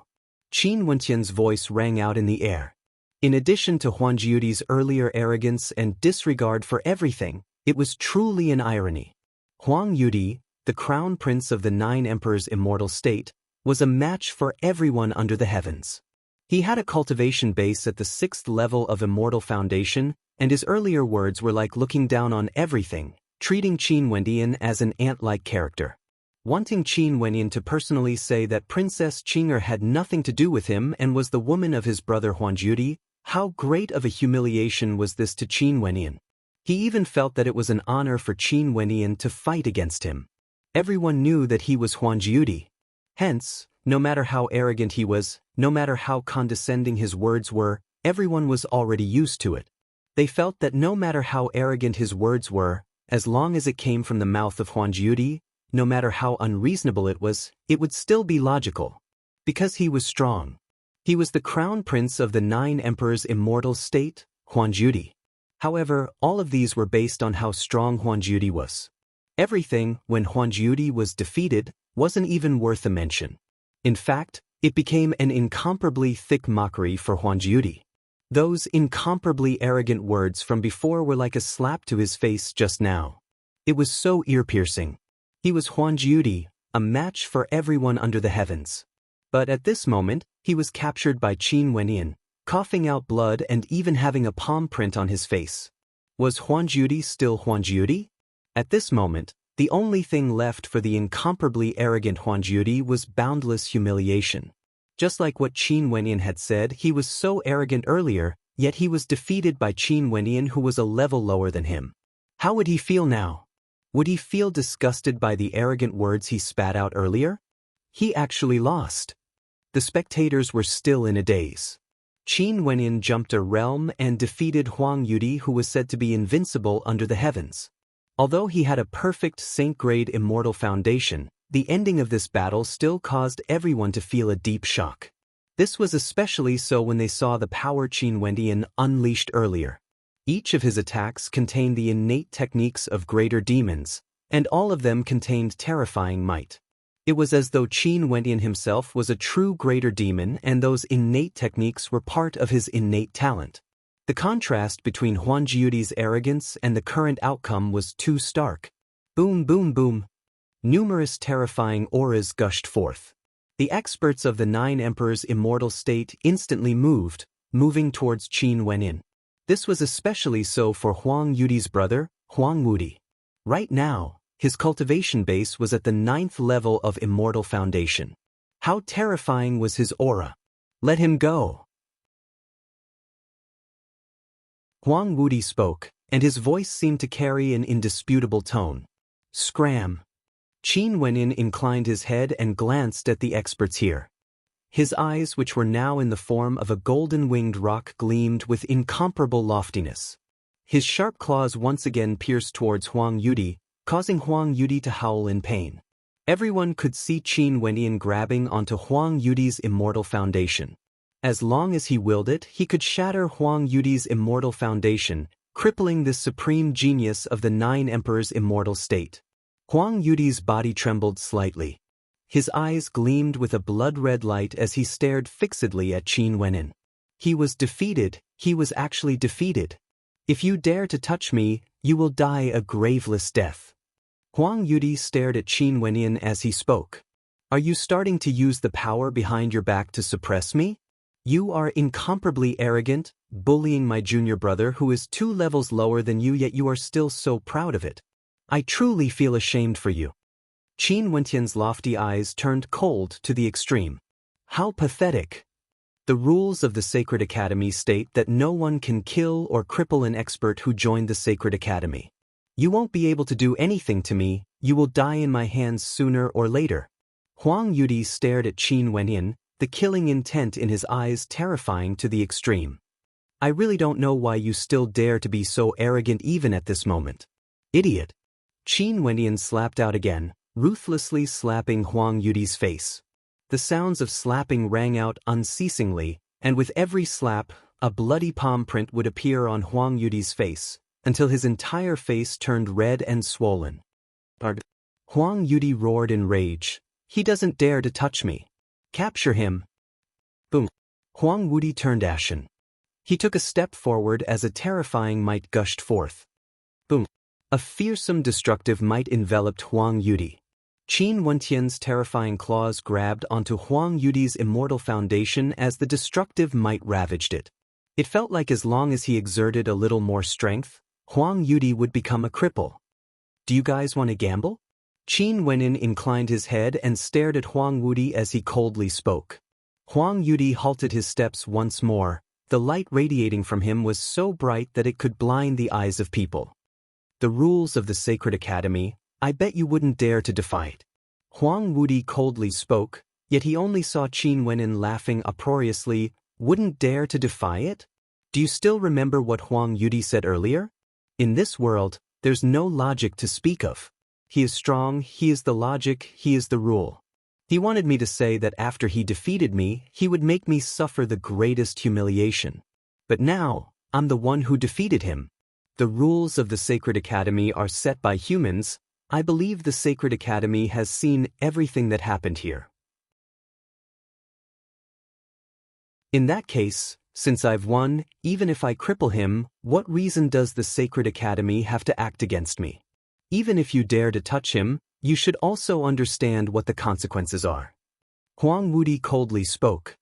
Qin Wentian's voice rang out in the air. In addition to Huang Yudi's earlier arrogance and disregard for everything, it was truly an irony. Huang Yudi, the crown prince of the 9 Emperors' immortal state, was a match for everyone under the heavens. He had a cultivation base at the 6th level of immortal foundation, and his earlier words were like looking down on everything, treating Qin Wentian as an ant-like character. Wanting Qin Wenyin to personally say that Princess Qing'er had nothing to do with him and was the woman of his brother Huang Yudi, how great of a humiliation was this to Qin Wenyin. He even felt that it was an honor for Qin Wenyin to fight against him. Everyone knew that he was Huang Yudi. Hence, no matter how arrogant he was, no matter how condescending his words were, everyone was already used to it. They felt that no matter how arrogant his words were, as long as it came from the mouth of Huang Yudi, no matter how unreasonable it was, it would still be logical. Because he was strong. He was the crown prince of the 9 emperors' immortal state, Huanjudi. However, all of these were based on how strong Huanjudi was. Everything, when Huanjudi was defeated, wasn't even worth a mention. In fact, it became an incomparably thick mockery for Huanjudi. Those incomparably arrogant words from before were like a slap to his face just now. It was so ear-piercing. He was Huanjudi, a match for everyone under the heavens. But at this moment, he was captured by Qin Wenyan, coughing out blood and even having a palm print on his face. Was Huanjudi still Huanjudi? At this moment, the only thing left for the incomparably arrogant Huanjudi was boundless humiliation. Just like what Qin Wenyan had said, he was so arrogant earlier, yet he was defeated by Qin Wenyan, who was a level lower than him. How would he feel now? Would he feel disgusted by the arrogant words he spat out earlier? He actually lost. The spectators were still in a daze. Qin Wenyan jumped a realm and defeated Huanjudi, who was said to be invincible under the heavens. Although he had a perfect saint-grade immortal foundation, the ending of this battle still caused everyone to feel a deep shock. This was especially so when they saw the power Qin Wenyan unleashed earlier. Each of his attacks contained the innate techniques of greater demons, and all of them contained terrifying might. It was as though Qin Wenyan himself was a true greater demon, and those innate techniques were part of his innate talent. The contrast between Huanjudi's arrogance and the current outcome was too stark. Boom, boom, boom. Numerous terrifying auras gushed forth. The experts of the 9 emperors' immortal state instantly moving towards Qin Wenyan. This was especially so for Huanjudi's brother, Huangwudi. Right now, his cultivation base was at the 9th level of immortal foundation. How terrifying was his aura! Let him go! Huangwudi spoke, and his voice seemed to carry an indisputable tone. Scram! Qin Wenyan inclined his head and glanced at the experts here. His eyes, which were now in the form of a golden-winged rock, gleamed with incomparable loftiness. His sharp claws once again pierced towards Huanjudi, causing Huanjudi to howl in pain. Everyone could see Qin Wenyan grabbing onto Huanjudi's immortal foundation. As long as he willed it, he could shatter Huanjudi's immortal foundation, crippling this supreme genius of the 9 emperors' immortal state. Huangjudi's body trembled slightly. His eyes gleamed with a blood-red light as he stared fixedly at Qin Wenyan. He was defeated. He was actually defeated. If you dare to touch me, you will die a graveless death. Huanjudi stared at Qin Wenyan as he spoke. Are you starting to use the power behind your back to suppress me? You are incomparably arrogant, bullying my junior brother who is 2 levels lower than you, yet you are still so proud of it. I truly feel ashamed for you. Qin Wenyan's lofty eyes turned cold to the extreme. How pathetic. The rules of the Sacred Academy state that no one can kill or cripple an expert who joined the Sacred Academy. You won't be able to do anything to me, you will die in my hands sooner or later. Huangjudi stared at Qin Wenyan, the killing intent in his eyes terrifying to the extreme. I really don't know why you still dare to be so arrogant even at this moment. Idiot. Qin Wenyan slapped out again, ruthlessly slapping Huangjudi's face. The sounds of slapping rang out unceasingly, and with every slap, a bloody palm print would appear on Huangjudi's face, until his entire face turned red and swollen. Huangjudi roared in rage. He doesn't dare to touch me. Capture him. Boom. Huangwudi turned ashen. He took a step forward as a terrifying might gushed forth. Boom. A fearsome destructive might enveloped Huangjudi. Qin Wenyan's terrifying claws grabbed onto Huangjudi's immortal foundation as the destructive might ravaged it. It felt like as long as he exerted a little more strength, Huangjudi would become a cripple. Do you guys want to gamble? Qin Wenyan inclined his head and stared at Huangwudi as he coldly spoke. Huangjudi halted his steps once more. The light radiating from him was so bright that it could blind the eyes of people. The rules of the Sacred Academy, I bet you wouldn't dare to defy it. Huangwudi coldly spoke, yet he only saw Qin Wenyan laughing uproariously. Wouldn't dare to defy it? Do you still remember what Huangjudi said earlier? In this world, there's no logic to speak of. He is strong, he is the logic, he is the rule. He wanted me to say that after he defeated me, he would make me suffer the greatest humiliation. But now, I'm the one who defeated him. The rules of the Sacred Academy are set by humans. I believe the Sacred Academy has seen everything that happened here. In that case, since I've won, even if I cripple him, what reason does the Sacred Academy have to act against me? Even if you dare to touch him, you should also understand what the consequences are. Huang Wudi coldly spoke.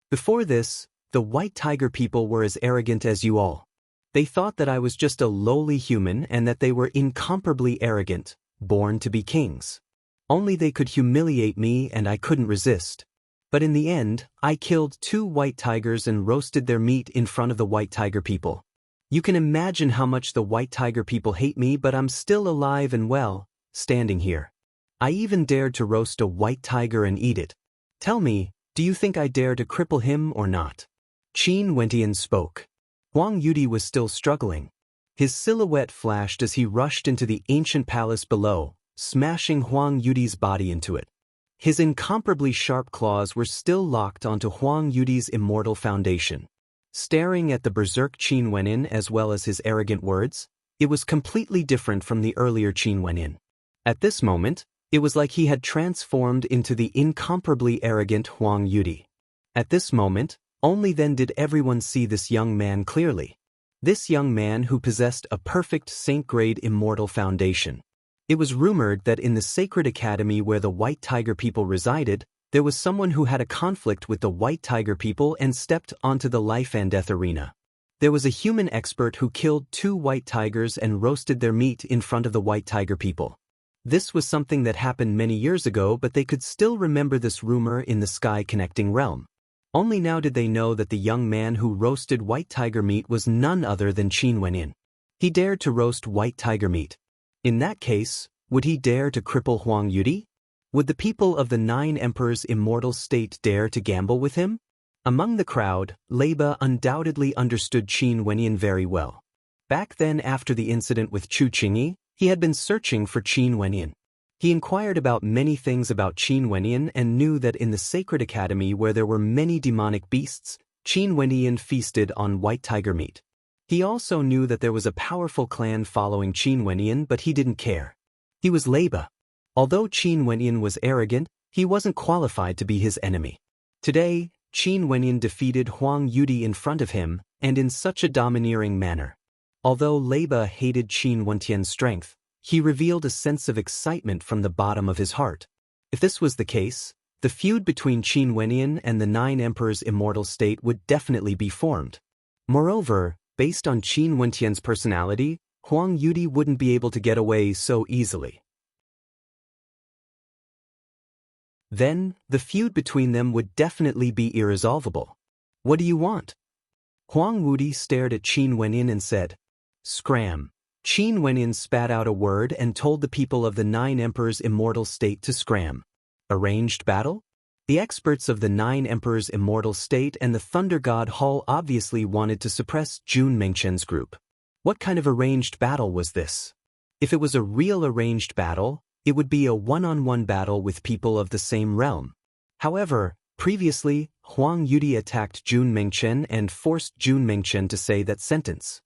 Before this, the White Tiger people were as arrogant as you all. They thought that I was just a lowly human and that they were incomparably arrogant, born to be kings. Only they could humiliate me and I couldn't resist. But in the end, I killed 2 white tigers and roasted their meat in front of the White Tiger people. You can imagine how much the White Tiger people hate me, but I'm still alive and well, standing here. I even dared to roast a white tiger and eat it. Tell me, do you think I dare to cripple him or not? Qin Wentian spoke. Huang Yudi was still struggling. His silhouette flashed as he rushed into the ancient palace below, smashing Huang Yudi's body into it. His incomparably sharp claws were still locked onto Huang Yudi's immortal foundation. Staring at the berserk Qin Wentian as well as his arrogant words, it was completely different from the earlier Qin Wentian. At this moment, it was like he had transformed into the incomparably arrogant Huang Yudi. At this moment, only then did everyone see this young man clearly. This young man who possessed a perfect saint-grade immortal foundation. It was rumored that in the Sacred Academy where the White Tiger people resided, there was someone who had a conflict with the White Tiger people and stepped onto the life and death arena. There was a human expert who killed 2 white tigers and roasted their meat in front of the White Tiger people. This was something that happened many years ago, but they could still remember this rumor in the Sky Connecting Realm. Only now did they know that the young man who roasted white tiger meat was none other than Qin Wentian. He dared to roast white tiger meat. In that case, would he dare to cripple Huang Yudi? Would the people of the 9 Emperors' immortal state dare to gamble with him? Among the crowd, Leiba undoubtedly understood Qin Wentian very well. Back then, after the incident with Chu Qingyi, he had been searching for Qin Wentian. He inquired about many things about Qin Wentian and knew that in the Sacred Academy where there were many demonic beasts, Qin Wentian feasted on white tiger meat. He also knew that there was a powerful clan following Qin Wentian, but he didn't care. He was Leiba. Although Qin Wentian was arrogant, he wasn't qualified to be his enemy. Today, Qin Wentian defeated Huang Yudi in front of him, and in such a domineering manner. Although Leiba hated Qin Wentian's strength, he revealed a sense of excitement from the bottom of his heart. If this was the case, the feud between Qin Wentian and the 9 Emperors' immortal state would definitely be formed. Moreover, based on Qin Wentian's personality, Huang Yudi wouldn't be able to get away so easily. Then, the feud between them would definitely be irresolvable. What do you want? Huang Wudi stared at Qin Wentian and said, "Scram." Qin Wentian spat out a word and told the people of the 9 Emperors' immortal state to scram. Arranged battle? The experts of the 9 Emperors' immortal state and the Thunder God Hall obviously wanted to suppress Jun Mengchen's group. What kind of arranged battle was this? If it was a real arranged battle, it would be a one-on-one battle with people of the same realm. However, previously, Huang Yudi attacked Jun Mengchen and forced Jun Mengchen to say that sentence.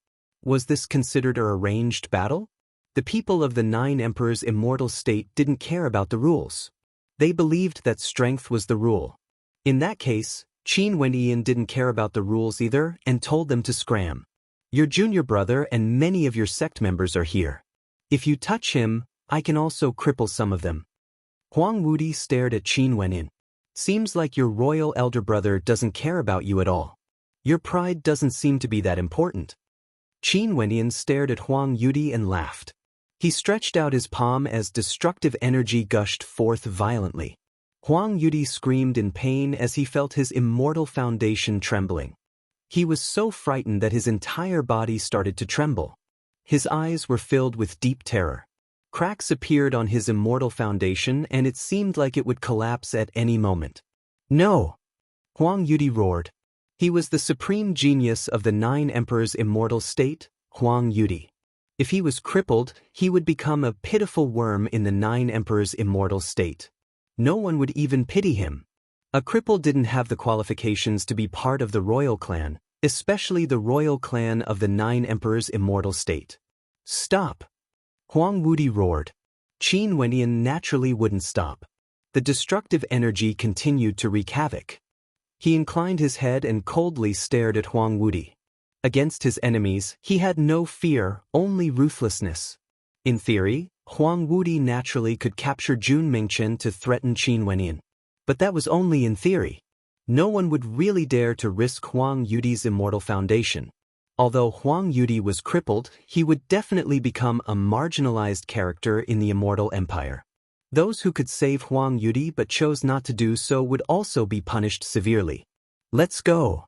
Was this considered an arranged battle? The people of the 9 Emperors' immortal state didn't care about the rules. They believed that strength was the rule. In that case, Qin Wentian didn't care about the rules either and told them to scram. Your junior brother and many of your sect members are here. If you touch him, I can also cripple some of them. Huang Wudi stared at Qin Wentian. Seems like your royal elder brother doesn't care about you at all. Your pride doesn't seem to be that important. Qin Wentian stared at Huang Yudi and laughed. He stretched out his palm as destructive energy gushed forth violently. Huang Yudi screamed in pain as he felt his immortal foundation trembling. He was so frightened that his entire body started to tremble. His eyes were filled with deep terror. Cracks appeared on his immortal foundation and it seemed like it would collapse at any moment. No! Huang Yudi roared. He was the supreme genius of the 9 Emperors' immortal state, Huang Yudi. If he was crippled, he would become a pitiful worm in the 9 Emperors' immortal state. No one would even pity him. A cripple didn't have the qualifications to be part of the royal clan, especially the royal clan of the 9 Emperors' immortal state. Stop! Huang Wudi roared. Qin Wenyan naturally wouldn't stop. The destructive energy continued to wreak havoc. He inclined his head and coldly stared at Huang Wudi. Against his enemies, he had no fear, only ruthlessness. In theory, Huang Wudi naturally could capture Jun Mingchen to threaten Qin Wenyan. But that was only in theory. No one would really dare to risk Huang Wudi's immortal foundation. Although Huang Wudi was crippled, he would definitely become a marginalized character in the immortal empire. Those who could save Huang Wudi but chose not to do so would also be punished severely. Let's go.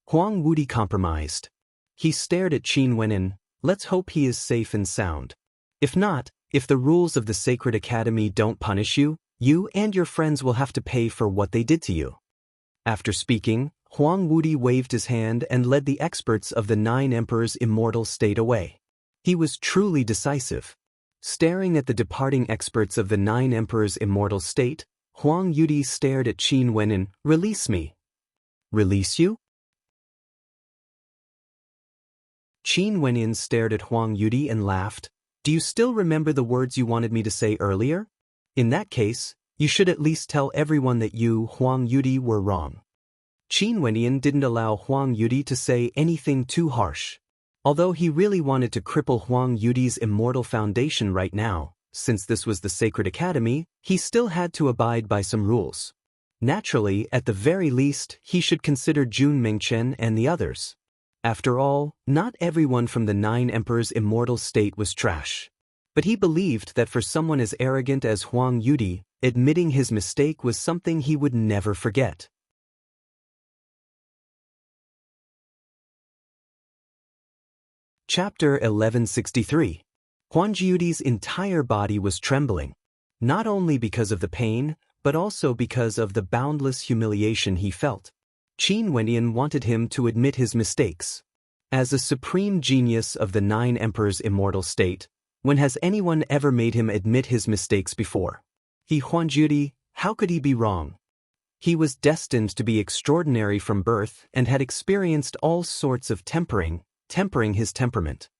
Huang Wudi compromised. He stared at Qin Wenyan. Let's hope he is safe and sound. If not, if the rules of the Sacred Academy don't punish you, you and your friends will have to pay for what they did to you. After speaking, Huang Wudi waved his hand and led the experts of the 9 Emperors' immortal state away. He was truly decisive. Staring at the departing experts of the 9 Emperors' immortal state, Huang Wudi stared at Qin Wenyan. Release me. Release you? Qin Wenyan stared at Huang Wudi and laughed. Do you still remember the words you wanted me to say earlier? In that case, you should at least tell everyone that you, Huang Wudi, were wrong. Qin Wenyan didn't allow Huang Wudi to say anything too harsh. Although he really wanted to cripple Huang Wudi's immortal foundation right now, since this was the Sacred Academy, he still had to abide by some rules. Naturally, at the very least, he should consider Jun Mingchen and the others. After all, not everyone from the 9 Emperors' immortal state was trash. But he believed that for someone as arrogant as Huang Wudi, admitting his mistake was something he would never forget. Chapter 1163. Huang Wudi's entire body was trembling, not only because of the pain, but also because of the boundless humiliation he felt. Qin Wenyan wanted him to admit his mistakes. As a supreme genius of the 9 Emperors' immortal state, when has anyone ever made him admit his mistakes before? Huang Wudi, how could he be wrong? He was destined to be extraordinary from birth and had experienced all sorts of tempering his temperament.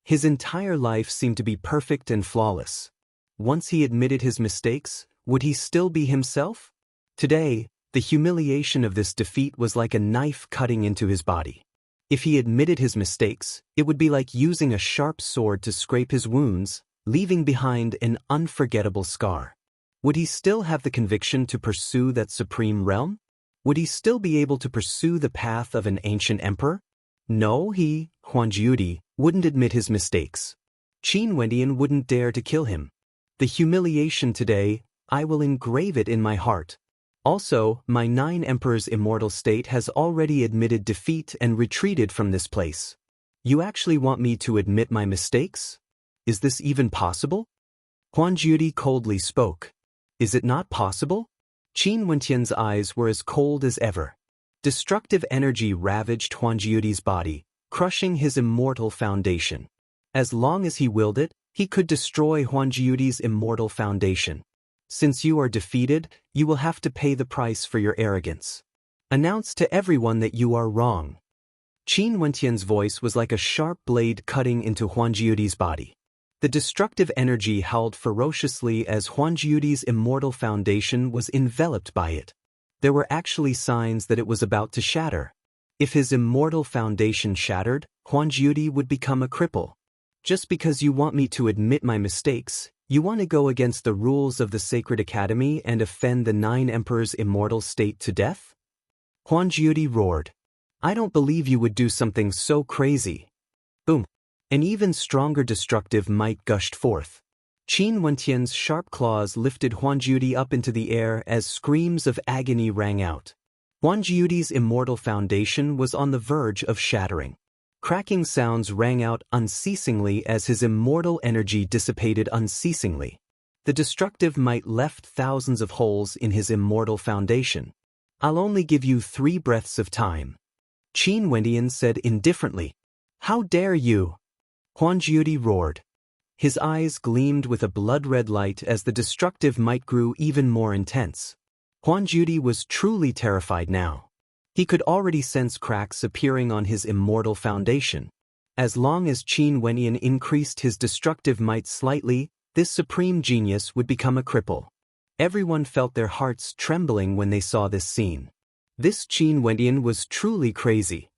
His entire life seemed to be perfect and flawless. Once he admitted his mistakes, would he still be himself? Today, the humiliation of this defeat was like a knife cutting into his body. If he admitted his mistakes, it would be like using a sharp sword to scrape his wounds, leaving behind an unforgettable scar. Would he still have the conviction to pursue that supreme realm? Would he still be able to pursue the path of an ancient emperor? No, Huang Wudi, wouldn't admit his mistakes. Qin Wenyan wouldn't dare to kill him. The humiliation today, I will engrave it in my heart. Also, my 9 Emperors' immortal state has already admitted defeat and retreated from this place. You actually want me to admit my mistakes? Is this even possible? Huang Wudi coldly spoke. Is it not possible? Qin Wenyan's eyes were as cold as ever. Destructive energy ravaged Huang Wudi's body, crushing his immortal foundation. As long as he willed it, he could destroy Huang Wudi's immortal foundation. Since you are defeated, you will have to pay the price for your arrogance. Announce to everyone that you are wrong. Qin Wenyan's voice was like a sharp blade cutting into Huang Wudi's body. The destructive energy howled ferociously as Huang Wudi's immortal foundation was enveloped by it. There were actually signs that it was about to shatter. If his immortal foundation shattered, Huang Wudi would become a cripple. Just because you want me to admit my mistakes, you want to go against the rules of the Sacred Academy and offend the 9 Emperors' immortal state to death? Huang Wudi roared. I don't believe you would do something so crazy. Boom. An even stronger destructive might gushed forth. Qin Wenyan's sharp claws lifted Huang Wudi up into the air as screams of agony rang out. Huang Wudi's immortal foundation was on the verge of shattering. Cracking sounds rang out unceasingly as his immortal energy dissipated unceasingly. The destructive might left thousands of holes in his immortal foundation. I'll only give you 3 breaths of time. Qin Wenyan said indifferently. How dare you? Huang Wudi roared. His eyes gleamed with a blood-red light as the destructive might grew even more intense. Huan Judy was truly terrified now. He could already sense cracks appearing on his immortal foundation. As long as Qin Wenyan increased his destructive might slightly, this supreme genius would become a cripple. Everyone felt their hearts trembling when they saw this scene. This Qin Wenyan was truly crazy.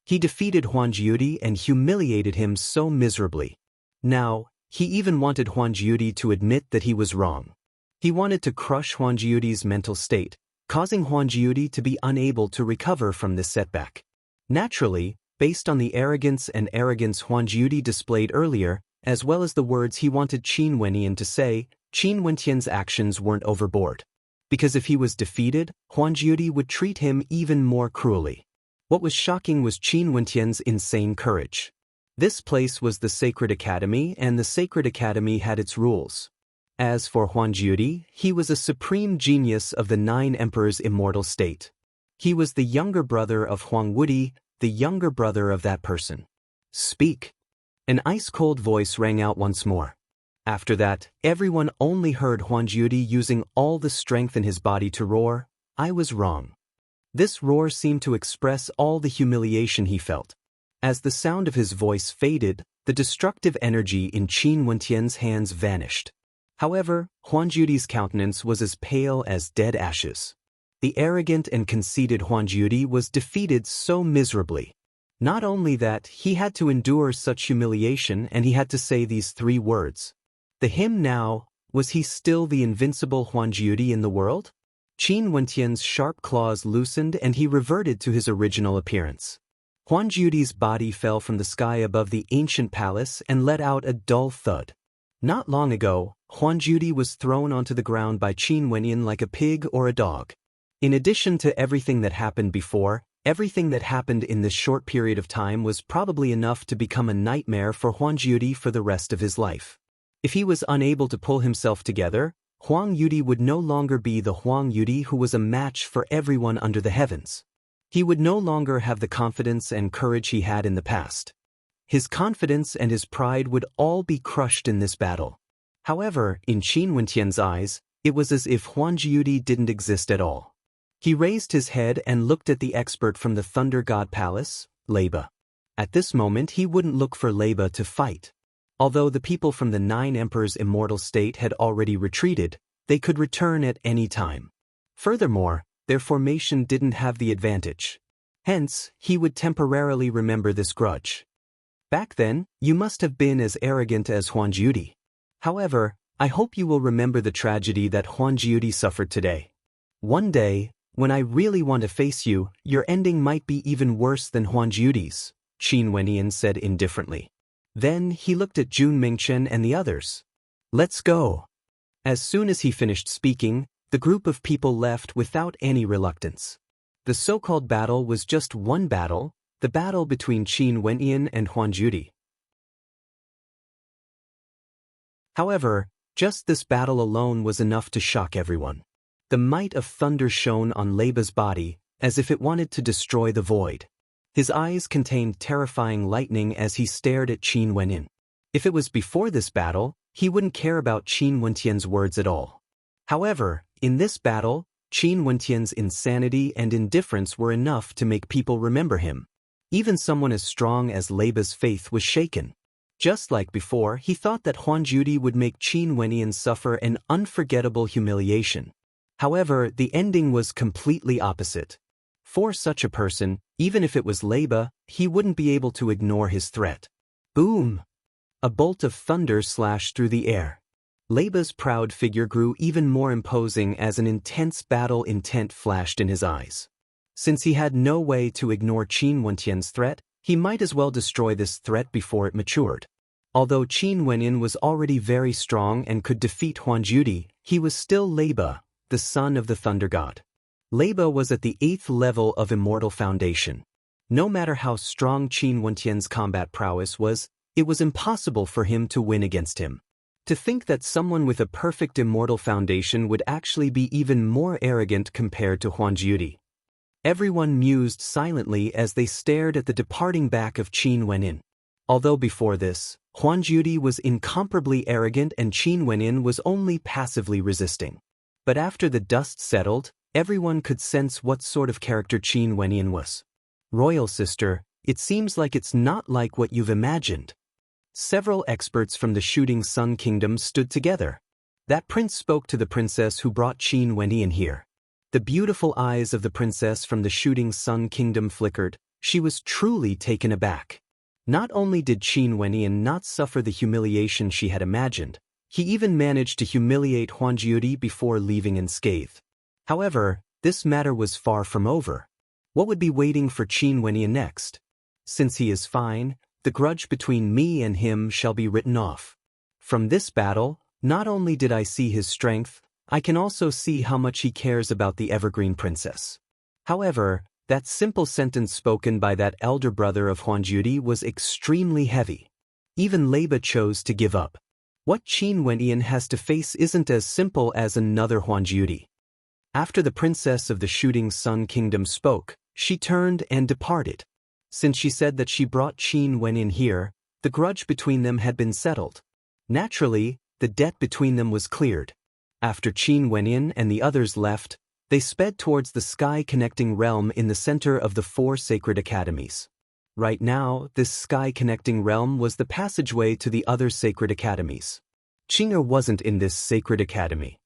He defeated Huan Jiudi and humiliated him so miserably. Now, he even wanted Huan Jiudi to admit that he was wrong. He wanted to crush Huan Jiudi's mental state, causing Huan Jiudi to be unable to recover from this setback. Naturally, based on the arrogance Huan Jiudi displayed earlier, as well as the words he wanted Qin Wenyan to say, Qin Wentian's actions weren't overboard. Because if he was defeated, Huan Jiudi would treat him even more cruelly. What was shocking was Qin Wentian's insane courage. This place was the Sacred Academy, and the Sacred Academy had its rules. As for Huan Jiudi, he was a supreme genius of the 9 Emperors' immortal state. He was the younger brother of Huang Wudi, the younger brother of that person. Speak. An ice-cold voice rang out once more. After that, everyone only heard Huan Jiudi using all the strength in his body to roar, "I was wrong." This roar seemed to express all the humiliation he felt. As the sound of his voice faded, the destructive energy in Qin Wentian's hands vanished. However, Huan Jiudi's countenance was as pale as dead ashes. The arrogant and conceited Huan Jiudi was defeated so miserably. Not only that, he had to endure such humiliation, and he had to say these 3 words. The him now, was he still the invincible Huan Jiudi in the world? Qin Wentian's sharp claws loosened and he reverted to his original appearance. Huan Jiudi's body fell from the sky above the ancient palace and let out a dull thud. Not long ago, Huan Jiudi was thrown onto the ground by Qin Wenyan like a pig or a dog. In addition to everything that happened before, everything that happened in this short period of time was probably enough to become a nightmare for Huan Jiudi for the rest of his life. If he was unable to pull himself together, Huang Yudi would no longer be the Huang Yudi who was a match for everyone under the heavens. He would no longer have the confidence and courage he had in the past. His confidence and his pride would all be crushed in this battle. However, in Qin Wentian's eyes, it was as if Huan Jiudi didn't exist at all. He raised his head and looked at the expert from the Thunder God Palace, Leba. At this moment he wouldn't look for Leba to fight. Although the people from the 9 Emperors' immortal state had already retreated, they could return at any time. Furthermore, their formation didn't have the advantage. Hence, he would temporarily remember this grudge. Back then, you must have been as arrogant as Huan Jiudi. However, I hope you will remember the tragedy that Huan Jiudi suffered today. One day, when I really want to face you, your ending might be even worse than Huan Jiudi's, Qin Wenyan said indifferently. Then he looked at Jun Mingchen and the others. Let's go. As soon as he finished speaking, the group of people left without any reluctance. The so-called battle was just one battle, the battle between Qin Wenyan and Huan Jiudi. However, just this battle alone was enough to shock everyone. The might of thunder shone on Leba's body, as if it wanted to destroy the void. His eyes contained terrifying lightning as he stared at Qin Wenyan. If it was before this battle, he wouldn't care about Qin Wentian's words at all. However, in this battle, Qin Wentian's insanity and indifference were enough to make people remember him. Even someone as strong as Leba's faith was shaken. Just like before, he thought that Huan Jiudi would make Qin Wenyan suffer an unforgettable humiliation. However, the ending was completely opposite. For such a person, even if it was Leba, he wouldn't be able to ignore his threat. Boom! A bolt of thunder slashed through the air. Leba's proud figure grew even more imposing as an intense battle intent flashed in his eyes. Since he had no way to ignore Qin Wentian's threat, he might as well destroy this threat before it matured. Although Qin Wenyan was already very strong and could defeat Huan Jiudi, he was still Leba, the son of the Thunder God. Leba was at the 8th level of Immortal Foundation. No matter how strong Qin Wentian's combat prowess was, it was impossible for him to win against him. To think that someone with a perfect Immortal Foundation would actually be even more arrogant compared to Huan Jiudi. Everyone mused silently as they stared at the departing back of Qin Wenyan. Although before this, Huang Judy was incomparably arrogant and Qin Wenyin was only passively resisting. But after the dust settled, everyone could sense what sort of character Qin Wenyin was. Royal sister, it seems like it's not like what you've imagined. Several experts from the Shooting Sun Kingdom stood together. That prince spoke to the princess who brought Qin Wenyin here. The beautiful eyes of the princess from the Shooting Sun Kingdom flickered. She was truly taken aback. Not only did Qin Wenyin not suffer the humiliation she had imagined, he even managed to humiliate Huang Judy before leaving unscathed. However, this matter was far from over. What would be waiting for Qin Wenyin next? Since he is fine, the grudge between me and him shall be written off. From this battle, not only did I see his strength, I can also see how much he cares about the Evergreen Princess. However, that simple sentence spoken by that elder brother of Huang Judy was extremely heavy. Even Leba chose to give up. What Qin Wenyin has to face isn't as simple as another Huang Judy. After the princess of the Shooting Sun Kingdom spoke, she turned and departed. Since she said that she brought Qin Wenyin here, the grudge between them had been settled. Naturally, the debt between them was cleared. After Qin Wenyin and the others left, they sped towards the sky-connecting realm in the center of the 4 sacred academies. Right now, this sky-connecting realm was the passageway to the other sacred academies. Qing'er wasn't in this sacred academy.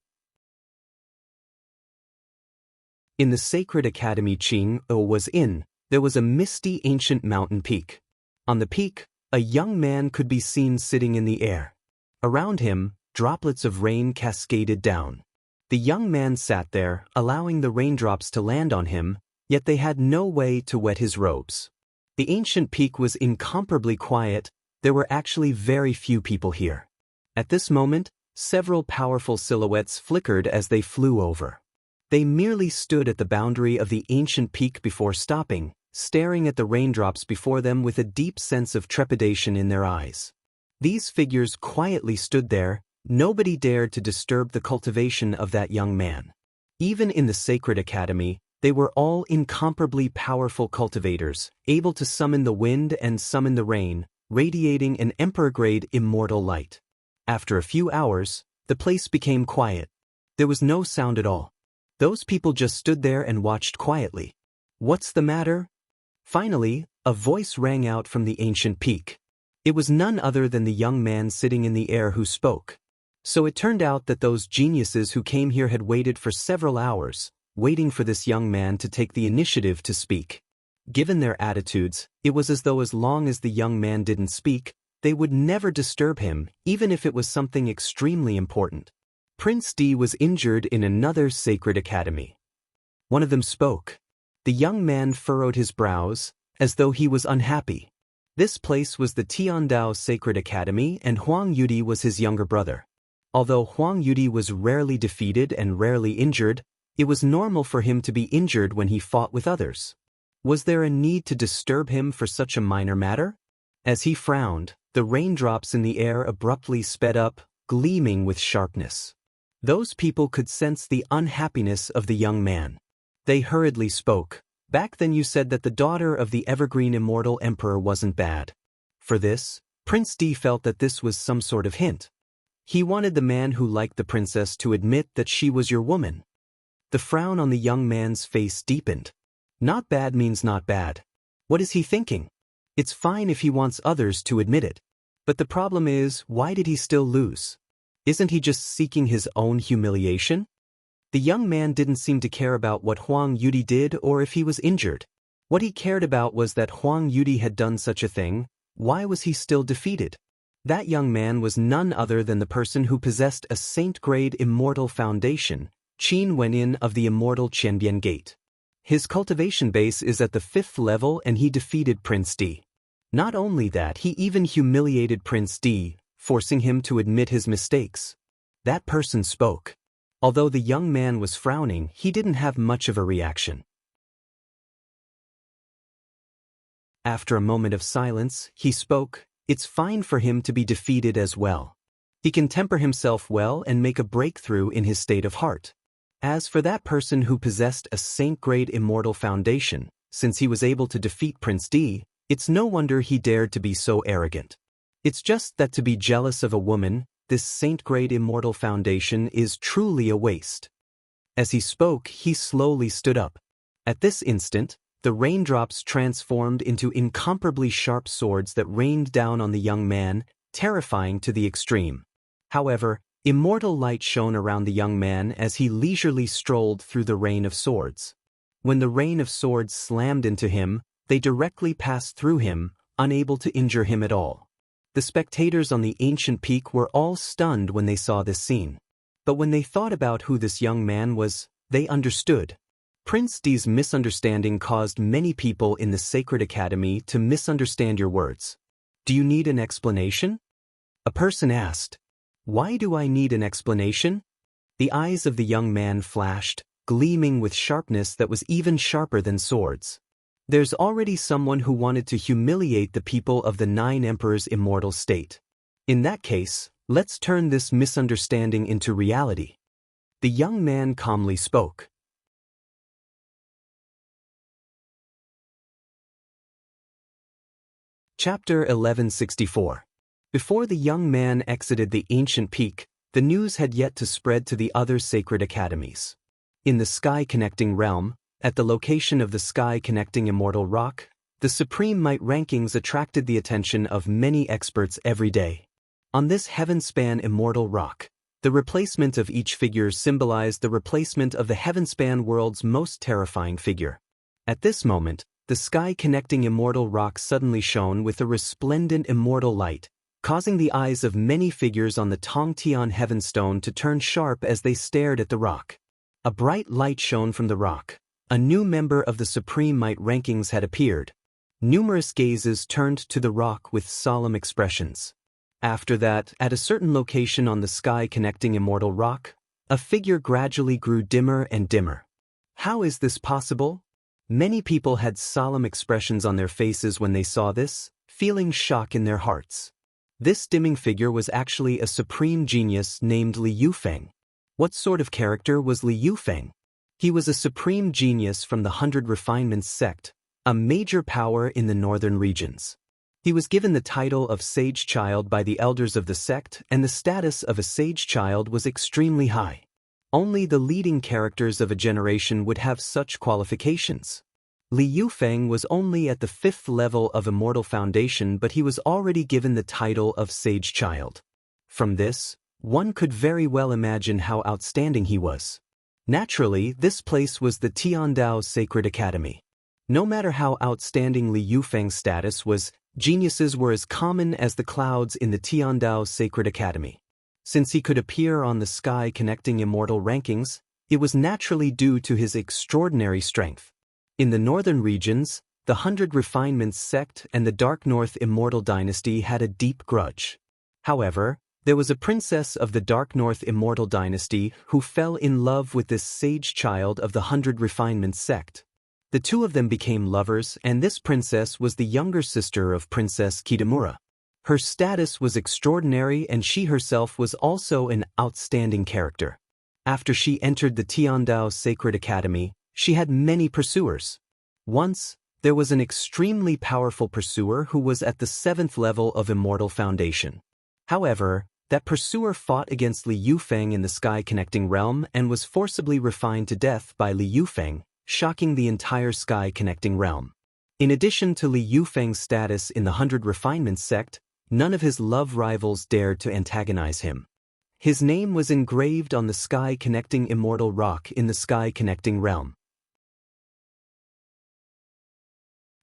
In the sacred academy Qing'er was in, there was a misty ancient mountain peak. On the peak, a young man could be seen sitting in the air. Around him, droplets of rain cascaded down. The young man sat there, allowing the raindrops to land on him, yet they had no way to wet his robes. The ancient peak was incomparably quiet. There were actually very few people here. At this moment, several powerful silhouettes flickered as they flew over. They merely stood at the boundary of the ancient peak before stopping, staring at the raindrops before them with a deep sense of trepidation in their eyes. These figures quietly stood there. Nobody dared to disturb the cultivation of that young man. Even in the sacred academy, they were all incomparably powerful cultivators, able to summon the wind and summon the rain, radiating an emperor-grade immortal light. After a few hours, the place became quiet. There was no sound at all. Those people just stood there and watched quietly. What's the matter? Finally, a voice rang out from the ancient peak. It was none other than the young man sitting in the air who spoke. So it turned out that those geniuses who came here had waited for several hours, waiting for this young man to take the initiative to speak. Given their attitudes, it was as though as long as the young man didn't speak, they would never disturb him, even if it was something extremely important. Prince D was injured in another sacred academy. One of them spoke. The young man furrowed his brows, as though he was unhappy. This place was the Tiandao Sacred Academy and Huang Yudi was his younger brother. Although Huang Yudi was rarely defeated and rarely injured, it was normal for him to be injured when he fought with others. Was there a need to disturb him for such a minor matter? As he frowned, the raindrops in the air abruptly sped up, gleaming with sharpness. Those people could sense the unhappiness of the young man. They hurriedly spoke. Back then you said that the daughter of the Evergreen Immortal Emperor wasn't bad. For this, Prince D felt that this was some sort of hint. He wanted the man who liked the princess to admit that she was your woman. The frown on the young man's face deepened. Not bad means not bad. What is he thinking? It's fine if he wants others to admit it. But the problem is, why did he still lose? Isn't he just seeking his own humiliation? The young man didn't seem to care about what Huang Yudi did or if he was injured. What he cared about was that Huang Yudi had done such a thing. Why was he still defeated? That young man was none other than the person who possessed a saint-grade immortal foundation, Qin Wenyin of the immortal Qianbian Gate. His cultivation base is at the 5th level and he defeated Prince D. Not only that, he even humiliated Prince D, forcing him to admit his mistakes. That person spoke. Although the young man was frowning, he didn't have much of a reaction. After a moment of silence, he spoke. It's fine for him to be defeated as well. He can temper himself well and make a breakthrough in his state of heart. As for that person who possessed a saint-grade immortal foundation, since he was able to defeat Prince D, It's no wonder he dared to be so arrogant. It's just that to be jealous of a woman, this saint-grade immortal foundation is truly a waste. As he spoke, he slowly stood up. At this instant, the raindrops transformed into incomparably sharp swords that rained down on the young man, terrifying to the extreme. However, immortal light shone around the young man as he leisurely strolled through the rain of swords. When the rain of swords slammed into him, they directly passed through him, unable to injure him at all. The spectators on the ancient peak were all stunned when they saw this scene. But when they thought about who this young man was, they understood. Prince D's misunderstanding caused many people in the Sacred Academy to misunderstand your words. Do you need an explanation? A person asked. Why do I need an explanation? The eyes of the young man flashed, gleaming with sharpness that was even sharper than swords. There's already someone who wanted to humiliate the people of the 9 Emperors' immortal state. In that case, let's turn this misunderstanding into reality. The young man calmly spoke. Chapter 1164. Before the young man exited the ancient peak, the news had yet to spread to the other sacred academies. In the sky-connecting realm, at the location of the sky-connecting immortal rock, the supreme might rankings attracted the attention of many experts every day. On this heaven-span immortal rock, the replacement of each figure symbolized the replacement of the heaven-span world's most terrifying figure. At this moment, the sky-connecting immortal rock suddenly shone with a resplendent immortal light, causing the eyes of many figures on the Tongtian Heavenstone to turn sharp as they stared at the rock. A bright light shone from the rock. A new member of the Supreme Might rankings had appeared. Numerous gazes turned to the rock with solemn expressions. After that, at a certain location on the sky-connecting immortal rock, a figure gradually grew dimmer and dimmer. How is this possible? Many people had solemn expressions on their faces when they saw this, feeling shock in their hearts. This dimming figure was actually a supreme genius named Li Yufeng. What sort of character was Li Yufeng? He was a supreme genius from the 100 Refinements sect, a major power in the northern regions. He was given the title of Sage Child by the elders of the sect, and the status of a Sage Child was extremely high. Only the leading characters of a generation would have such qualifications. Li Yufeng was only at the 5th level of Immortal Foundation, but he was already given the title of Sage Child. From this, one could very well imagine how outstanding he was. Naturally, this place was the Tiandao Sacred Academy. No matter how outstanding Li Yufeng's status was, geniuses were as common as the clouds in the Tiandao Sacred Academy. Since he could appear on the sky-connecting immortal rankings, it was naturally due to his extraordinary strength. In the northern regions, the 100 Refinements sect and the Dark North Immortal Dynasty had a deep grudge. However, there was a princess of the Dark North Immortal Dynasty who fell in love with this sage child of the 100 Refinements sect. The two of them became lovers, and this princess was the younger sister of Princess Kitamura. Her status was extraordinary, and she herself was also an outstanding character. After she entered the Tiandao Sacred Academy, she had many pursuers. Once, there was an extremely powerful pursuer who was at the 7th level of Immortal Foundation. However, that pursuer fought against Li Yufeng in the sky-connecting realm and was forcibly refined to death by Li Yufeng, shocking the entire sky-connecting realm. In addition to Li Yufeng's status in the 100 Refinements sect, none of his love rivals dared to antagonize him. His name was engraved on the sky-connecting immortal rock in the sky-connecting realm.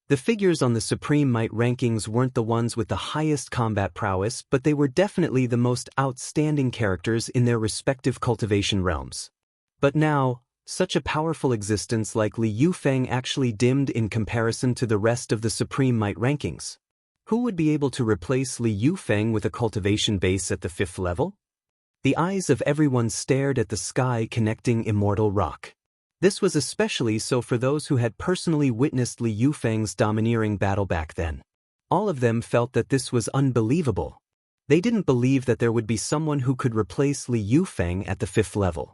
The figures on the Supreme Might rankings weren't the ones with the highest combat prowess, but they were definitely the most outstanding characters in their respective cultivation realms. But now, such a powerful existence like Li Yufeng actually dimmed in comparison to the rest of the Supreme Might rankings. Who would be able to replace Li Yufeng with a cultivation base at the 5th level? The eyes of everyone stared at the sky-connecting immortal rock. This was especially so for those who had personally witnessed Li Yufeng's domineering battle back then. All of them felt that this was unbelievable. They didn't believe that there would be someone who could replace Li Yufeng at the 5th level.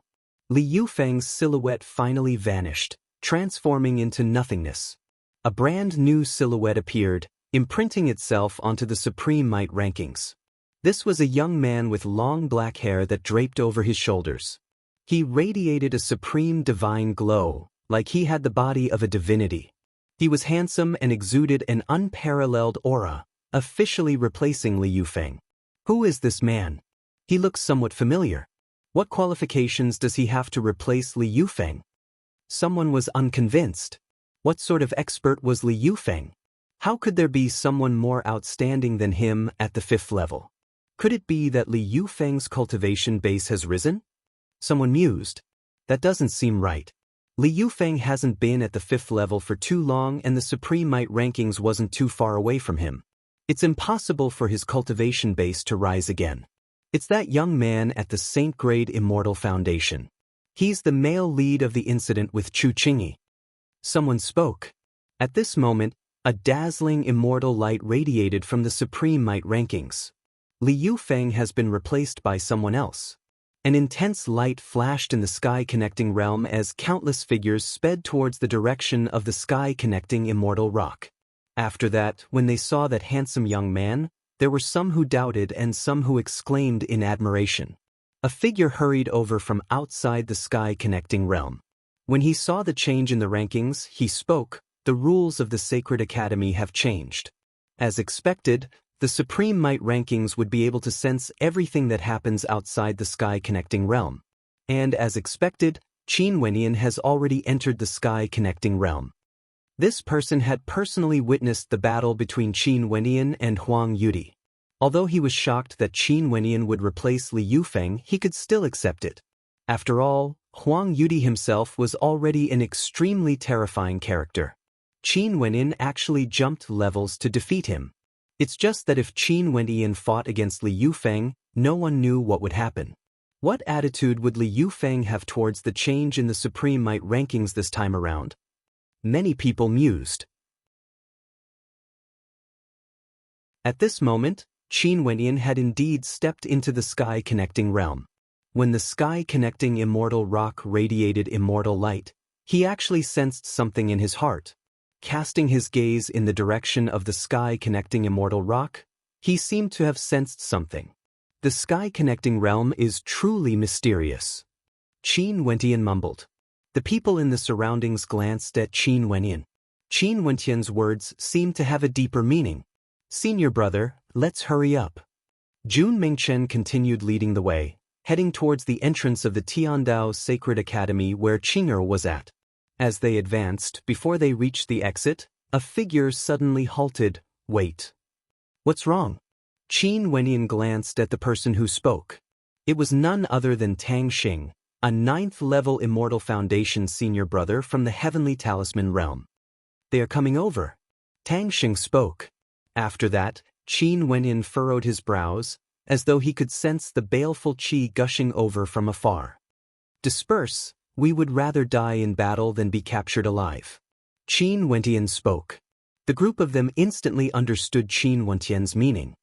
Li Yufeng's silhouette finally vanished, transforming into nothingness. A brand new silhouette appeared, imprinting itself onto the Supreme Might rankings. This was a young man with long black hair that draped over his shoulders. He radiated a supreme divine glow, like he had the body of a divinity. He was handsome and exuded an unparalleled aura, officially replacing Li Yufeng. Who is this man? He looks somewhat familiar. What qualifications does he have to replace Li Yufeng? Someone was unconvinced. What sort of expert was Li Yufeng? How could there be someone more outstanding than him at the 5th level? Could it be that Li Yufeng's cultivation base has risen? Someone mused. That doesn't seem right. Li Yufeng hasn't been at the 5th level for too long, and the Supreme Might rankings wasn't too far away from him. It's impossible for his cultivation base to rise again. It's that young man at the Saint Grade Immortal Foundation. He's the male lead of the incident with Chu Qingyi. Someone spoke. At this moment, a dazzling immortal light radiated from the Supreme Might rankings. Li Yufeng has been replaced by someone else. An intense light flashed in the sky-connecting realm as countless figures sped towards the direction of the sky-connecting immortal rock. After that, when they saw that handsome young man, there were some who doubted and some who exclaimed in admiration. A figure hurried over from outside the sky-connecting realm. When he saw the change in the rankings, he spoke. The rules of the Sacred Academy have changed. As expected, the Supreme Might rankings would be able to sense everything that happens outside the sky-connecting realm. And as expected, Qin Wenyan has already entered the sky-connecting realm. This person had personally witnessed the battle between Qin Wenyan and Huang Yudi. Although he was shocked that Qin Wenyan would replace Li Yufeng, he could still accept it. After all, Huang Yudi himself was already an extremely terrifying character. Qin Wenyan actually jumped levels to defeat him. It's just that if Qin Wenyan fought against Li Yufeng, no one knew what would happen. What attitude would Li Yufeng have towards the change in the Supreme Might rankings this time around? Many people mused. At this moment, Qin Wenyan had indeed stepped into the sky-connecting realm. When the sky-connecting immortal rock radiated immortal light, he actually sensed something in his heart. Casting his gaze in the direction of the sky-connecting immortal rock, he seemed to have sensed something. The sky-connecting realm is truly mysterious. Qin Wenyan mumbled. The people in the surroundings glanced at Qin Wenyan. Qin Wenyan's words seemed to have a deeper meaning. Senior brother, let's hurry up. Jun Mingchen continued leading the way, heading towards the entrance of the Tiandao Sacred Academy where Qing'er was at. As they advanced, before they reached the exit, a figure suddenly halted. Wait. What's wrong? Qin Wenyan glanced at the person who spoke. It was none other than Tang Xing, a 9th-level Immortal Foundation senior brother from the Heavenly Talisman realm. They are coming over. Tang Xing spoke. After that, Qin Wenyan furrowed his brows, as though he could sense the baleful qi gushing over from afar. Disperse. We would rather die in battle than be captured alive. Qin Wenyan spoke. The group of them instantly understood Qin Wenyan's meaning.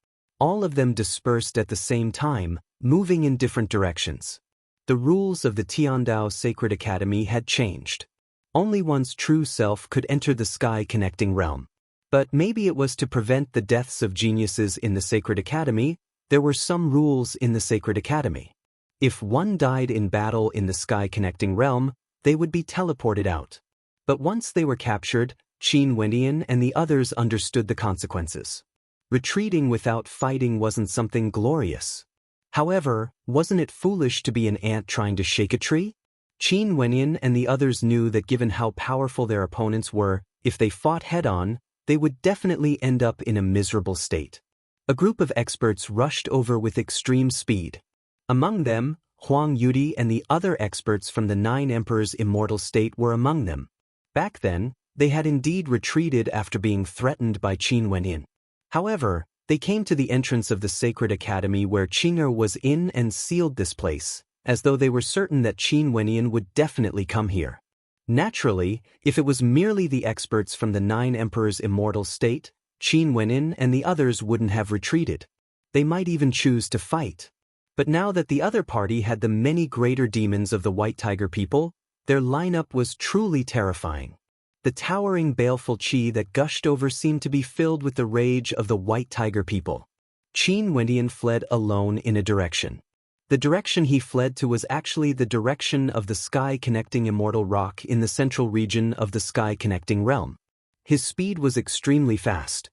All of them dispersed at the same time, moving in different directions. The rules of the Tiandao Sacred Academy had changed. Only one's true self could enter the sky-connecting realm. But maybe it was to prevent the deaths of geniuses in the Sacred Academy. There were some rules in the Sacred Academy. If one died in battle in the sky-connecting realm, they would be teleported out. But once they were captured, Qin Wenyan and the others understood the consequences. Retreating without fighting wasn't something glorious. However, wasn't it foolish to be an ant trying to shake a tree? Qin Wenyan and the others knew that given how powerful their opponents were, if they fought head-on, they would definitely end up in a miserable state. A group of experts rushed over with extreme speed. Among them, Huang Yudi and the other experts from the 9 Emperors' immortal state were among them. Back then, they had indeed retreated after being threatened by Qin Wenyan. However, they came to the entrance of the Sacred Academy where Qing'er was in and sealed this place, as though they were certain that Qin Wenyan would definitely come here. Naturally, if it was merely the experts from the 9 Emperors' immortal state, Qin Wenyan and the others wouldn't have retreated. They might even choose to fight. But now that the other party had the many greater demons of the White Tiger people, their lineup was truly terrifying. The towering baleful qi that gushed over seemed to be filled with the rage of the White Tiger people. Qin Wendian fled alone in a direction. The direction he fled to was actually the direction of the sky-connecting immortal rock in the central region of the sky-connecting realm. His speed was extremely fast.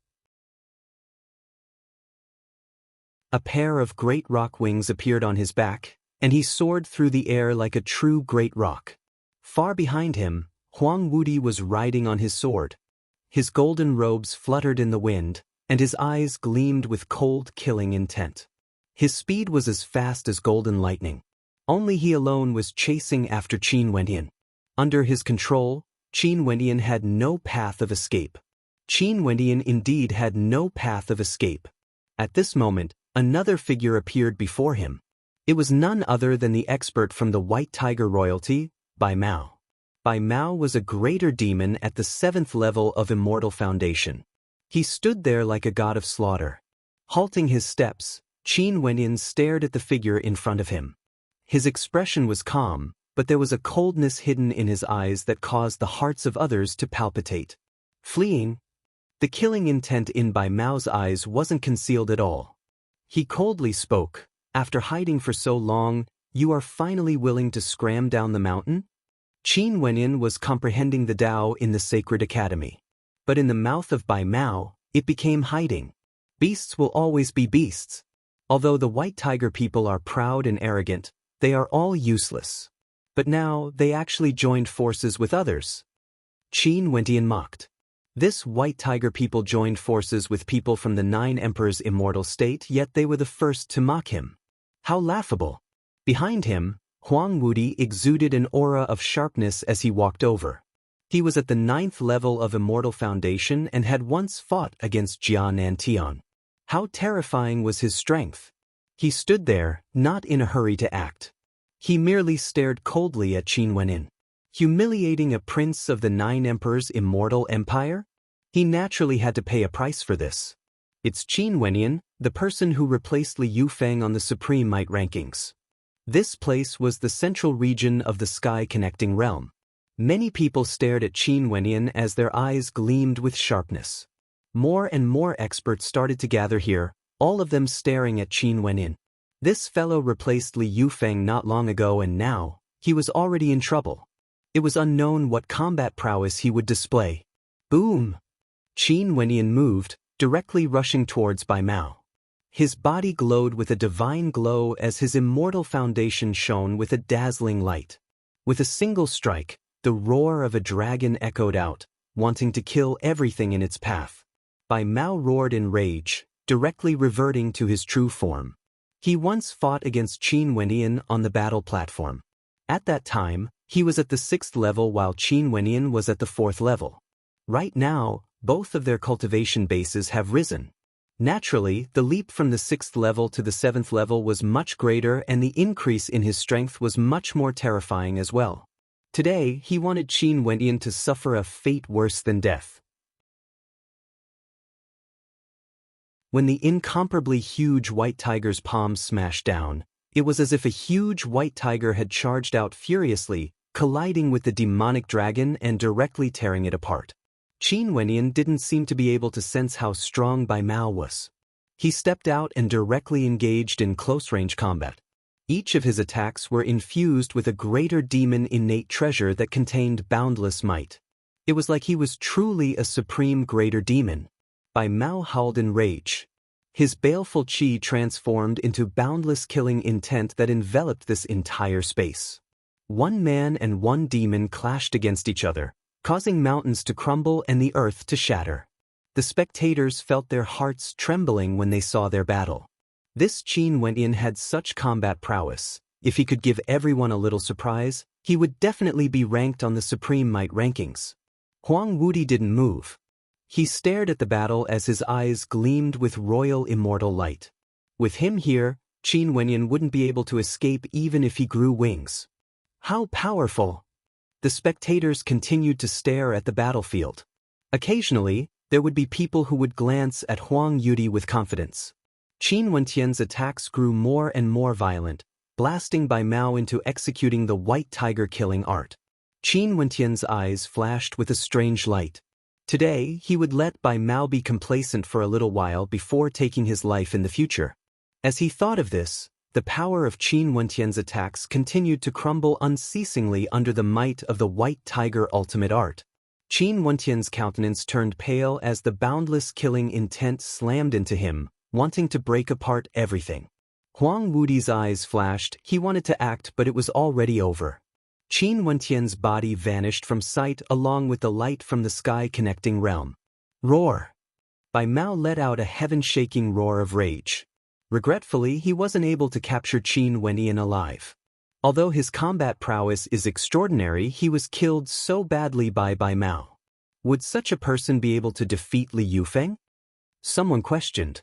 A pair of great rock wings appeared on his back, and he soared through the air like a true great rock. Far behind him, Huang Wudi was riding on his sword. His golden robes fluttered in the wind, and his eyes gleamed with cold, killing intent. His speed was as fast as golden lightning. Only he alone was chasing after Qin Wendian. Under his control, Qin Wendian had no path of escape. Qin Wendian indeed had no path of escape. At this moment, another figure appeared before him. It was none other than the expert from the White Tiger royalty, Bai Mao. Bai Mao was a greater demon at the 7th level of Immortal Foundation. He stood there like a god of slaughter. Halting his steps, Qin Wendian stared at the figure in front of him. His expression was calm, but there was a coldness hidden in his eyes that caused the hearts of others to palpitate. Fleeing? The killing intent in Bai Mao's eyes wasn't concealed at all. He coldly spoke, "After hiding for so long, you are finally willing to scram down the mountain?" Qin Wendian was comprehending the Tao in the Sacred Academy. But in the mouth of Bai Mao, it became hiding. Beasts will always be beasts. Although the White Tiger people are proud and arrogant, they are all useless. But now they actually joined forces with others. Qin Wendian mocked. This White Tiger people joined forces with people from the 9 Emperors' immortal state, yet they were the first to mock him. How laughable! Behind him, Huang Wudi exuded an aura of sharpness as he walked over. He was at the 9th level of Immortal Foundation and had once fought against Jia Nantian. How terrifying was his strength! He stood there, not in a hurry to act. He merely stared coldly at Qin Wendian. Humiliating a prince of the 9 Emperors' immortal empire? He naturally had to pay a price for this. It's Qin Wendian, the person who replaced Li Yufeng on the Supreme Might rankings. This place was the central region of the sky-connecting realm. Many people stared at Qin Wendian as their eyes gleamed with sharpness. More and more experts started to gather here, all of them staring at Qin Wendian. This fellow replaced Li Yufeng not long ago, and now, he was already in trouble. It was unknown what combat prowess he would display. Boom! Qin Wendian moved, directly rushing towards Bai Mao. His body glowed with a divine glow as his immortal foundation shone with a dazzling light. With a single strike, the roar of a dragon echoed out, wanting to kill everything in its path. Bai Mao roared in rage, directly reverting to his true form. He once fought against Qin Wendian on the battle platform. At that time, he was at the 6th level while Qin Wendian was at the 4th level. Right now, both of their cultivation bases have risen. Naturally, the leap from the 6th level to the 7th level was much greater, and the increase in his strength was much more terrifying as well. Today, he wanted Qin Wendian to suffer a fate worse than death. When the incomparably huge white tiger's palms smashed down, it was as if a huge white tiger had charged out furiously, colliding with the demonic dragon and directly tearing it apart. Qin Wendian didn't seem to be able to sense how strong Bai Mao was. He stepped out and directly engaged in close-range combat. Each of his attacks were infused with a greater demon innate treasure that contained boundless might. It was like he was truly a supreme greater demon. Bai Mao howled in rage. His baleful qi transformed into boundless killing intent that enveloped this entire space. One man and one demon clashed against each other, causing mountains to crumble and the earth to shatter. The spectators felt their hearts trembling when they saw their battle. This Qin Wendian had such combat prowess. If he could give everyone a little surprise, he would definitely be ranked on the Supreme Might rankings. Huang Wudi didn't move. He stared at the battle as his eyes gleamed with royal immortal light. With him here, Qin Wendian wouldn't be able to escape even if he grew wings. How powerful! The spectators continued to stare at the battlefield. Occasionally, there would be people who would glance at Huang Wudi with confidence. Qin Wendian's attacks grew more and more violent, blasting Bai Mao into executing the white tiger killing art. Qin Wentian's eyes flashed with a strange light. Today, he would let Bai Mao be complacent for a little while before taking his life in the future. As he thought of this, the power of Qin Wentian's attacks continued to crumble unceasingly under the might of the White Tiger ultimate art. Qin Wentian's countenance turned pale as the boundless killing intent slammed into him, wanting to break apart everything. Huang Wudi's eyes flashed. He wanted to act, but it was already over. Qin Wentian's body vanished from sight along with the light from the sky connecting realm. Roar! Bai Mao let out a heaven-shaking roar of rage. Regretfully, he wasn't able to capture Qin Wentian alive. Although his combat prowess is extraordinary, he was killed so badly by Bai Mao. Would such a person be able to defeat Li Yufeng? Someone questioned.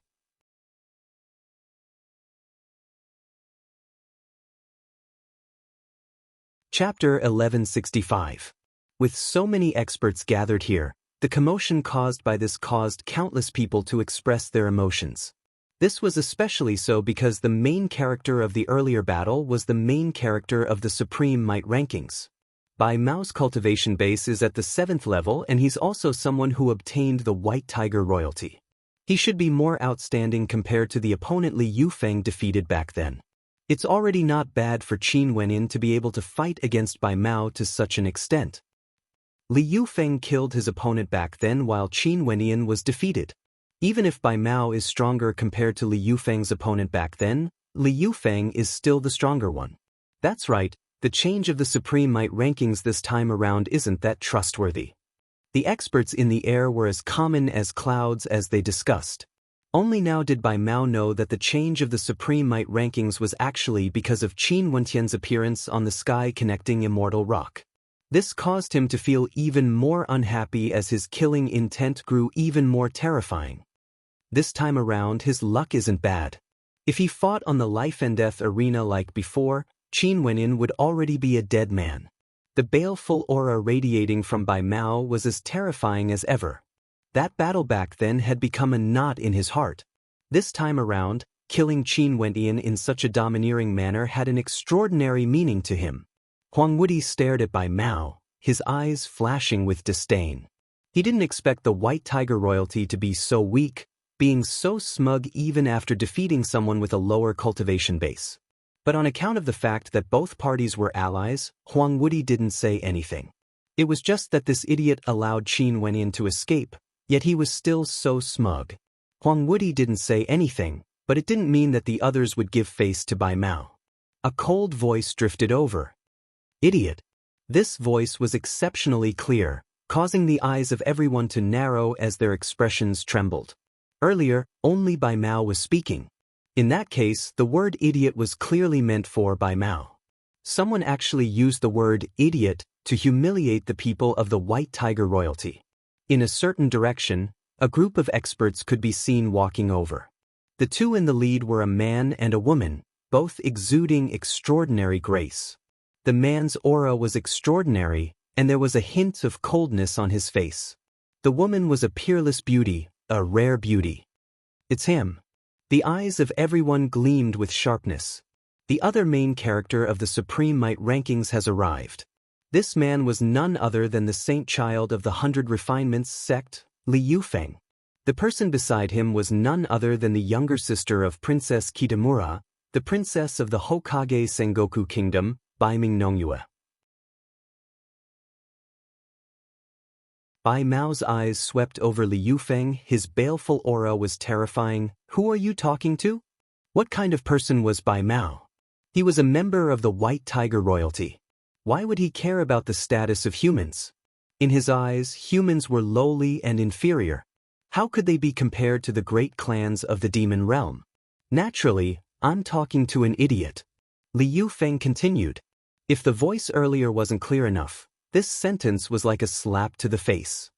Chapter 1165. With so many experts gathered here, the commotion caused by this caused countless people to express their emotions. This was especially so because the main character of the earlier battle was the main character of the Supreme Might rankings. Bai Mao's cultivation base is at the 7th level, and he's also someone who obtained the White Tiger royalty. He should be more outstanding compared to the opponent Li Yufeng defeated back then. It's already not bad for Qin Wentian to be able to fight against Bai Mao to such an extent. Li Yufeng killed his opponent back then while Qin Wentian was defeated. Even if Bai Mao is stronger compared to Li Yufeng's opponent back then, Li Yufeng is still the stronger one. That's right, the change of the Supreme Might rankings this time around isn't that trustworthy. The experts in the air were as common as clouds as they discussed. Only now did Bai Mao know that the change of the Supreme Might rankings was actually because of Qin Wentian's appearance on the sky connecting Immortal Rock. This caused him to feel even more unhappy as his killing intent grew even more terrifying. This time around his luck isn't bad. If he fought on the life and death arena like before, Qin Wentian would already be a dead man. The baleful aura radiating from Bai Mao was as terrifying as ever. That battle back then had become a knot in his heart. This time around, killing Qin Wentian in such a domineering manner had an extraordinary meaning to him. Huang Wudi stared at Bai Mao, his eyes flashing with disdain. He didn't expect the White Tiger royalty to be so weak, being so smug even after defeating someone with a lower cultivation base. But on account of the fact that both parties were allies, Huang Wudi didn't say anything. It was just that this idiot allowed Qin Wentian to escape, yet he was still so smug. Huang Wudi didn't say anything, but it didn't mean that the others would give face to Bai Mao. A cold voice drifted over. Idiot. This voice was exceptionally clear, causing the eyes of everyone to narrow as their expressions trembled. Earlier, only Bai Mao was speaking. In that case, the word idiot was clearly meant for Bai Mao. Someone actually used the word idiot to humiliate the people of the White Tiger royalty. In a certain direction, a group of experts could be seen walking over. The two in the lead were a man and a woman, both exuding extraordinary grace. The man's aura was extraordinary, and there was a hint of coldness on his face. The woman was a peerless beauty, a rare beauty. It's him. The eyes of everyone gleamed with sharpness. The other main character of the Supreme Might rankings has arrived. This man was none other than the saint child of the 100 Refinements sect, Li Yufeng. The person beside him was none other than the younger sister of Princess Kitamura, the princess of the Hokage Sengoku Kingdom, Bai Mingnongyue. Bai Mao's eyes swept over Li Yufeng. His baleful aura was terrifying. Who are you talking to? What kind of person was Bai Mao? He was a member of the White Tiger royalty. Why would he care about the status of humans? In his eyes, humans were lowly and inferior. How could they be compared to the great clans of the demon realm? Naturally, I'm talking to an idiot. Li Yufeng continued. If the voice earlier wasn't clear enough, this sentence was like a slap to the face.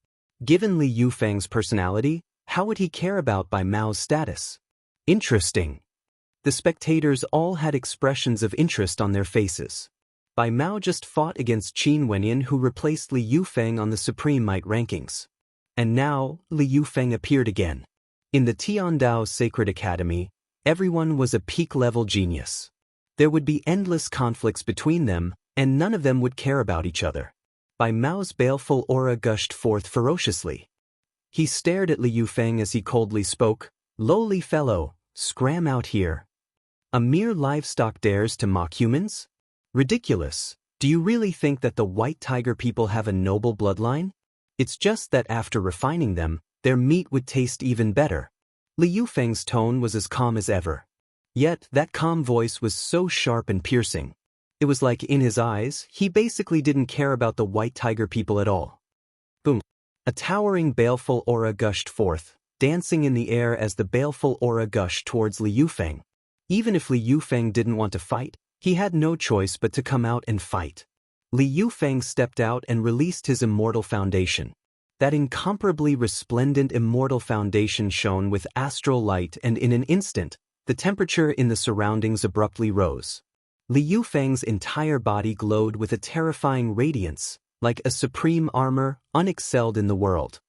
Given Li Yufeng's personality, how would he care about Bai Mao's status? Interesting. The spectators all had expressions of interest on their faces. Bai Mao just fought against Qin Wentian, who replaced Li Yufeng on the Supreme Might rankings. And now, Li Yufeng appeared again. In the Tiandao Sacred Academy, everyone was a peak-level genius. There would be endless conflicts between them, and none of them would care about each other. By Mao's baleful aura gushed forth ferociously. He stared at Li Yufeng as he coldly spoke, "Lowly fellow, scram out here. A mere livestock dares to mock humans? Ridiculous. Do you really think that the White Tiger people have a noble bloodline? It's just that after refining them, their meat would taste even better." Li Yufeng's tone was as calm as ever. Yet, that calm voice was so sharp and piercing. It was like, in his eyes, he basically didn't care about the White Tiger people at all. Boom. A towering baleful aura gushed forth, dancing in the air as the baleful aura gushed towards Li Yufeng. Even if Li Yufeng didn't want to fight, he had no choice but to come out and fight. Li Yufeng stepped out and released his immortal foundation. That incomparably resplendent immortal foundation shone with astral light, and in an instant, the temperature in the surroundings abruptly rose. Li Yufeng's entire body glowed with a terrifying radiance, like a supreme armor, unexcelled in the world.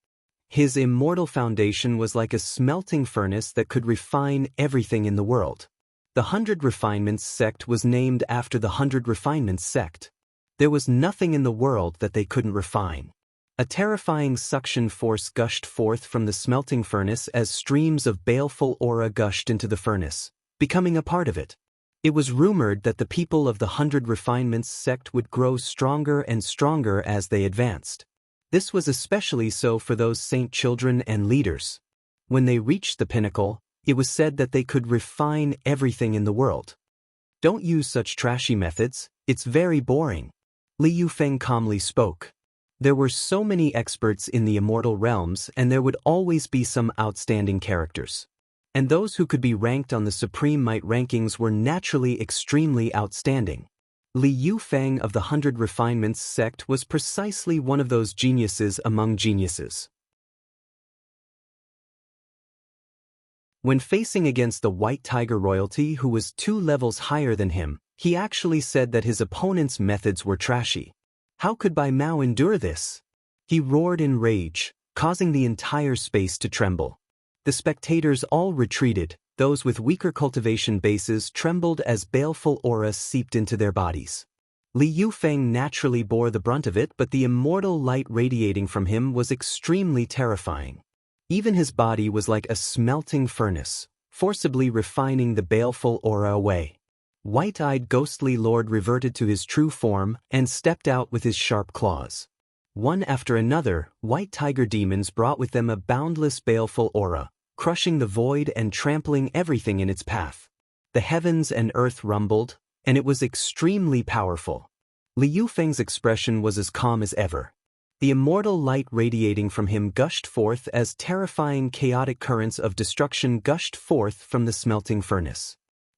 His immortal foundation was like a smelting furnace that could refine everything in the world. The 100 Refinements sect was named after the 100 Refinements sect. There was nothing in the world that they couldn't refine. A terrifying suction force gushed forth from the smelting furnace as streams of baleful aura gushed into the furnace, becoming a part of it. It was rumored that the people of the 100 Refinements sect would grow stronger and stronger as they advanced. This was especially so for those saint children and leaders. When they reached the pinnacle, it was said that they could refine everything in the world. "Don't use such trashy methods, it's very boring," Li Yufeng calmly spoke. There were so many experts in the immortal realms, and there would always be some outstanding characters. And those who could be ranked on the Supreme Might rankings were naturally extremely outstanding. Li Yufeng of the 100 Refinements sect was precisely one of those geniuses among geniuses. When facing against the White Tiger royalty, who was 2 levels higher than him, he actually said that his opponent's methods were trashy. How could Bai Mao endure this? He roared in rage, causing the entire space to tremble. The spectators all retreated, those with weaker cultivation bases trembled as baleful auras seeped into their bodies. Li Yufeng naturally bore the brunt of it, but the immortal light radiating from him was extremely terrifying. Even his body was like a smelting furnace, forcibly refining the baleful aura away. White-eyed ghostly lord reverted to his true form and stepped out with his sharp claws. One after another, white tiger demons brought with them a boundless baleful aura, crushing the void and trampling everything in its path. The heavens and earth rumbled, and it was extremely powerful. Li Yufeng's expression was as calm as ever. The immortal light radiating from him gushed forth as terrifying chaotic currents of destruction gushed forth from the smelting furnace.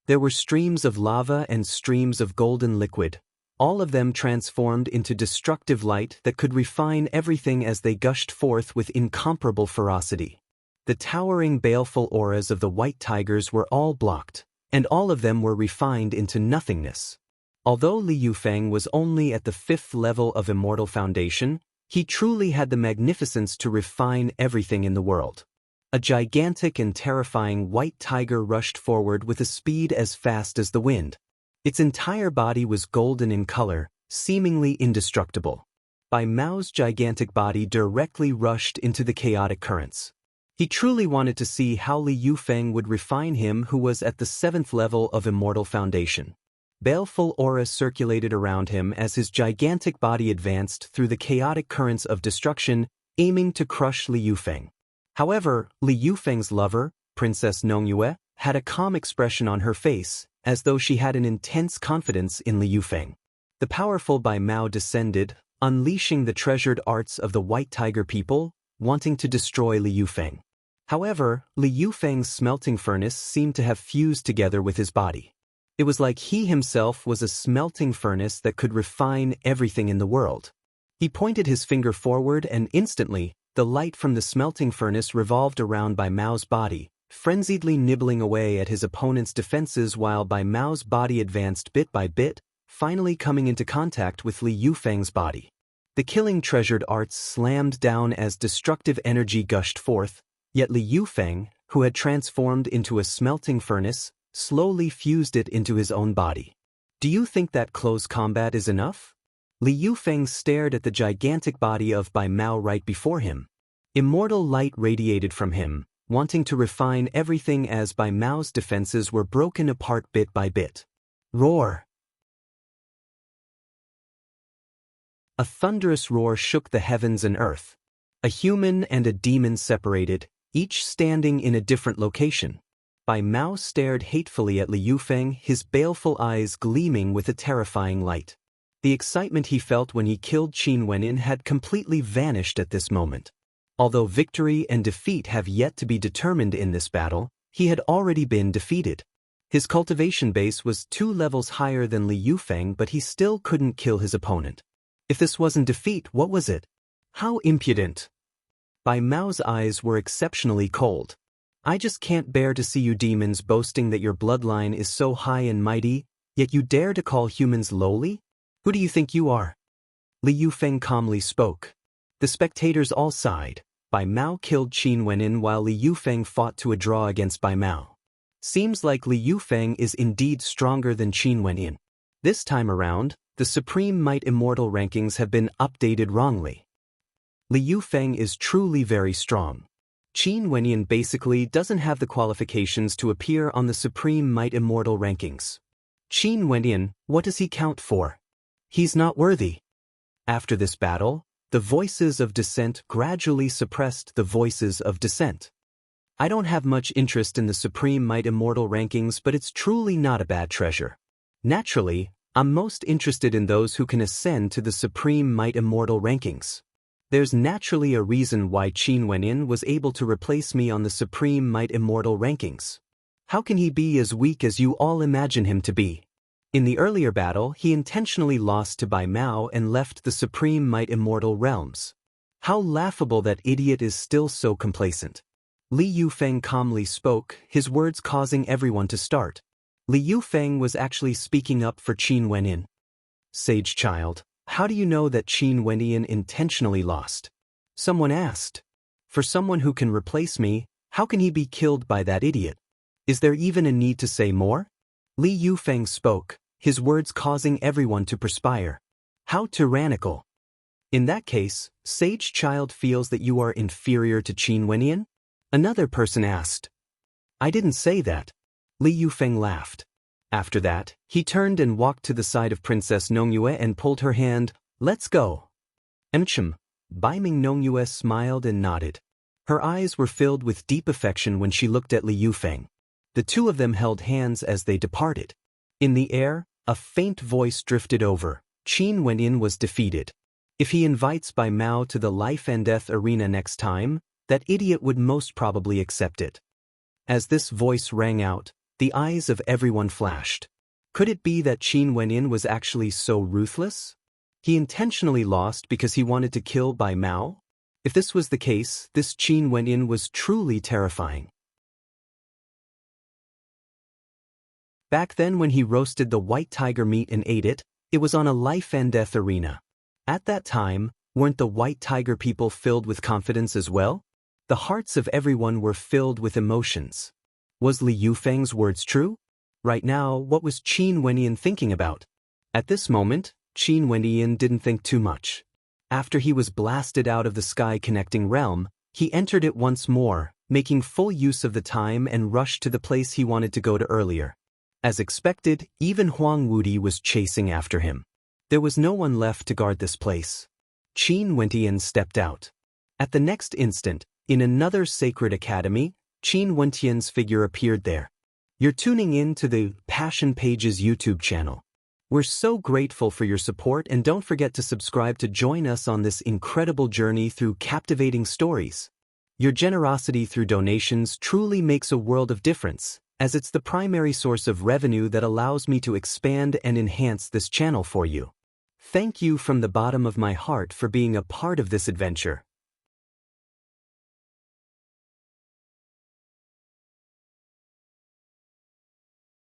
There were streams of lava and streams of golden liquid, all of them transformed into destructive light that could refine everything as they gushed forth with incomparable ferocity. The towering baleful auras of the white tigers were all blocked, and all of them were refined into nothingness. Although Li Yufeng was only at the 5th level of Immortal Foundation, he truly had the magnificence to refine everything in the world. A gigantic and terrifying white tiger rushed forward with a speed as fast as the wind. Its entire body was golden in color, seemingly indestructible. Bai Mao's gigantic body directly rushed into the chaotic currents. He truly wanted to see how Li Yufeng would refine him, who was at the 7th level of Immortal Foundation. Baleful aura circulated around him as his gigantic body advanced through the chaotic currents of destruction, aiming to crush Li Yufeng. However, Li Yufeng's lover, Princess Nongyue, had a calm expression on her face, as though she had an intense confidence in Li Yufeng. The powerful Bai Mao descended, unleashing the treasured arts of the White Tiger people, wanting to destroy Li Yufeng. However, Li Yufeng's smelting furnace seemed to have fused together with his body. It was like he himself was a smelting furnace that could refine everything in the world. He pointed his finger forward, and instantly, the light from the smelting furnace revolved around Bai Mao's body, frenziedly nibbling away at his opponent's defenses while Bai Mao's body advanced bit by bit, finally coming into contact with Li Yufeng's body. The killing treasured arts slammed down as destructive energy gushed forth, yet Li Yufeng, who had transformed into a smelting furnace, slowly fused it into his own body. Do you think that close combat is enough? Li Yufeng stared at the gigantic body of Bai Mao right before him. Immortal light radiated from him, wanting to refine everything as Bai Mao's defenses were broken apart bit by bit. Roar! A thunderous roar shook the heavens and earth. A human and a demon separated, each standing in a different location. Bai Mao stared hatefully at Li Yufeng, his baleful eyes gleaming with a terrifying light. The excitement he felt when he killed Qin Wenyin had completely vanished at this moment. Although victory and defeat have yet to be determined in this battle, he had already been defeated. His cultivation base was 2 levels higher than Li Yufeng, but he still couldn't kill his opponent. If this wasn't defeat, what was it? How impudent! Bai Mao's eyes were exceptionally cold. I just can't bear to see you demons boasting that your bloodline is so high and mighty, yet you dare to call humans lowly? Who do you think you are? Li Yufeng calmly spoke. The spectators all sighed. Bai Mao killed Qin Wenyin while Li Yufeng fought to a draw against Bai Mao. Seems like Li Yufeng is indeed stronger than Qin Wenyin. This time around, the Supreme Might Immortal rankings have been updated wrongly. Li Yufeng is truly very strong. Qin Wenyin basically doesn't have the qualifications to appear on the Supreme Might Immortal rankings. Qin Wenyin, what does he count for? He's not worthy. After this battle, the voices of dissent gradually suppressed the voices of dissent. I don't have much interest in the Supreme Might Immortal rankings, but it's truly not a bad treasure. Naturally, I'm most interested in those who can ascend to the Supreme Might Immortal rankings. There's naturally a reason why Qin Wenyin was able to replace me on the Supreme Might Immortal rankings. How can he be as weak as you all imagine him to be? In the earlier battle, he intentionally lost to Bai Mao and left the Supreme Might Immortal realms. How laughable that idiot is still so complacent. Li Yufeng calmly spoke, his words causing everyone to start. Li Yufeng was actually speaking up for Qin Wenyin. Sage child, how do you know that Qin Wenyin intentionally lost? Someone asked. For someone who can replace me, how can he be killed by that idiot? Is there even a need to say more? Li Yufeng spoke, his words causing everyone to perspire. How tyrannical. In that case, Sage child feels that you are inferior to Qin Wenyin? Another person asked. I didn't say that. Li Yufeng laughed. After that, he turned and walked to the side of Princess Nongyue and pulled her hand. Let's go. Bai Ming Nongyue smiled and nodded. Her eyes were filled with deep affection when she looked at Li Yufeng. The two of them held hands as they departed. In the air, a faint voice drifted over. Qin Wenyin was defeated. If he invites Bai Mao to the life and death arena next time, that idiot would most probably accept it. As this voice rang out, the eyes of everyone flashed. Could it be that Qin Wenyin was actually so ruthless? He intentionally lost because he wanted to kill Bai Mao? If this was the case, this Qin Wenyin was truly terrifying. Back then when he roasted the white tiger meat and ate it, it was on a life and death arena. At that time, weren't the white tiger people filled with confidence as well? The hearts of everyone were filled with emotions. Was Li Yufeng's words true? Right now, what was Qin Wenyin thinking about? At this moment, Qin Wenyin didn't think too much. After he was blasted out of the sky-connecting realm, he entered it once more, making full use of the time and rushed to the place he wanted to go to earlier. As expected, even Huang Wudi was chasing after him. There was no one left to guard this place. Qin Wenyin stepped out. At the next instant, in another sacred academy, Qin Wenyan's figure appeared there. You're tuning in to the Passion Pages YouTube channel. We're so grateful for your support, and don't forget to subscribe to join us on this incredible journey through captivating stories. Your generosity through donations truly makes a world of difference, as it's the primary source of revenue that allows me to expand and enhance this channel for you. Thank you from the bottom of my heart for being a part of this adventure.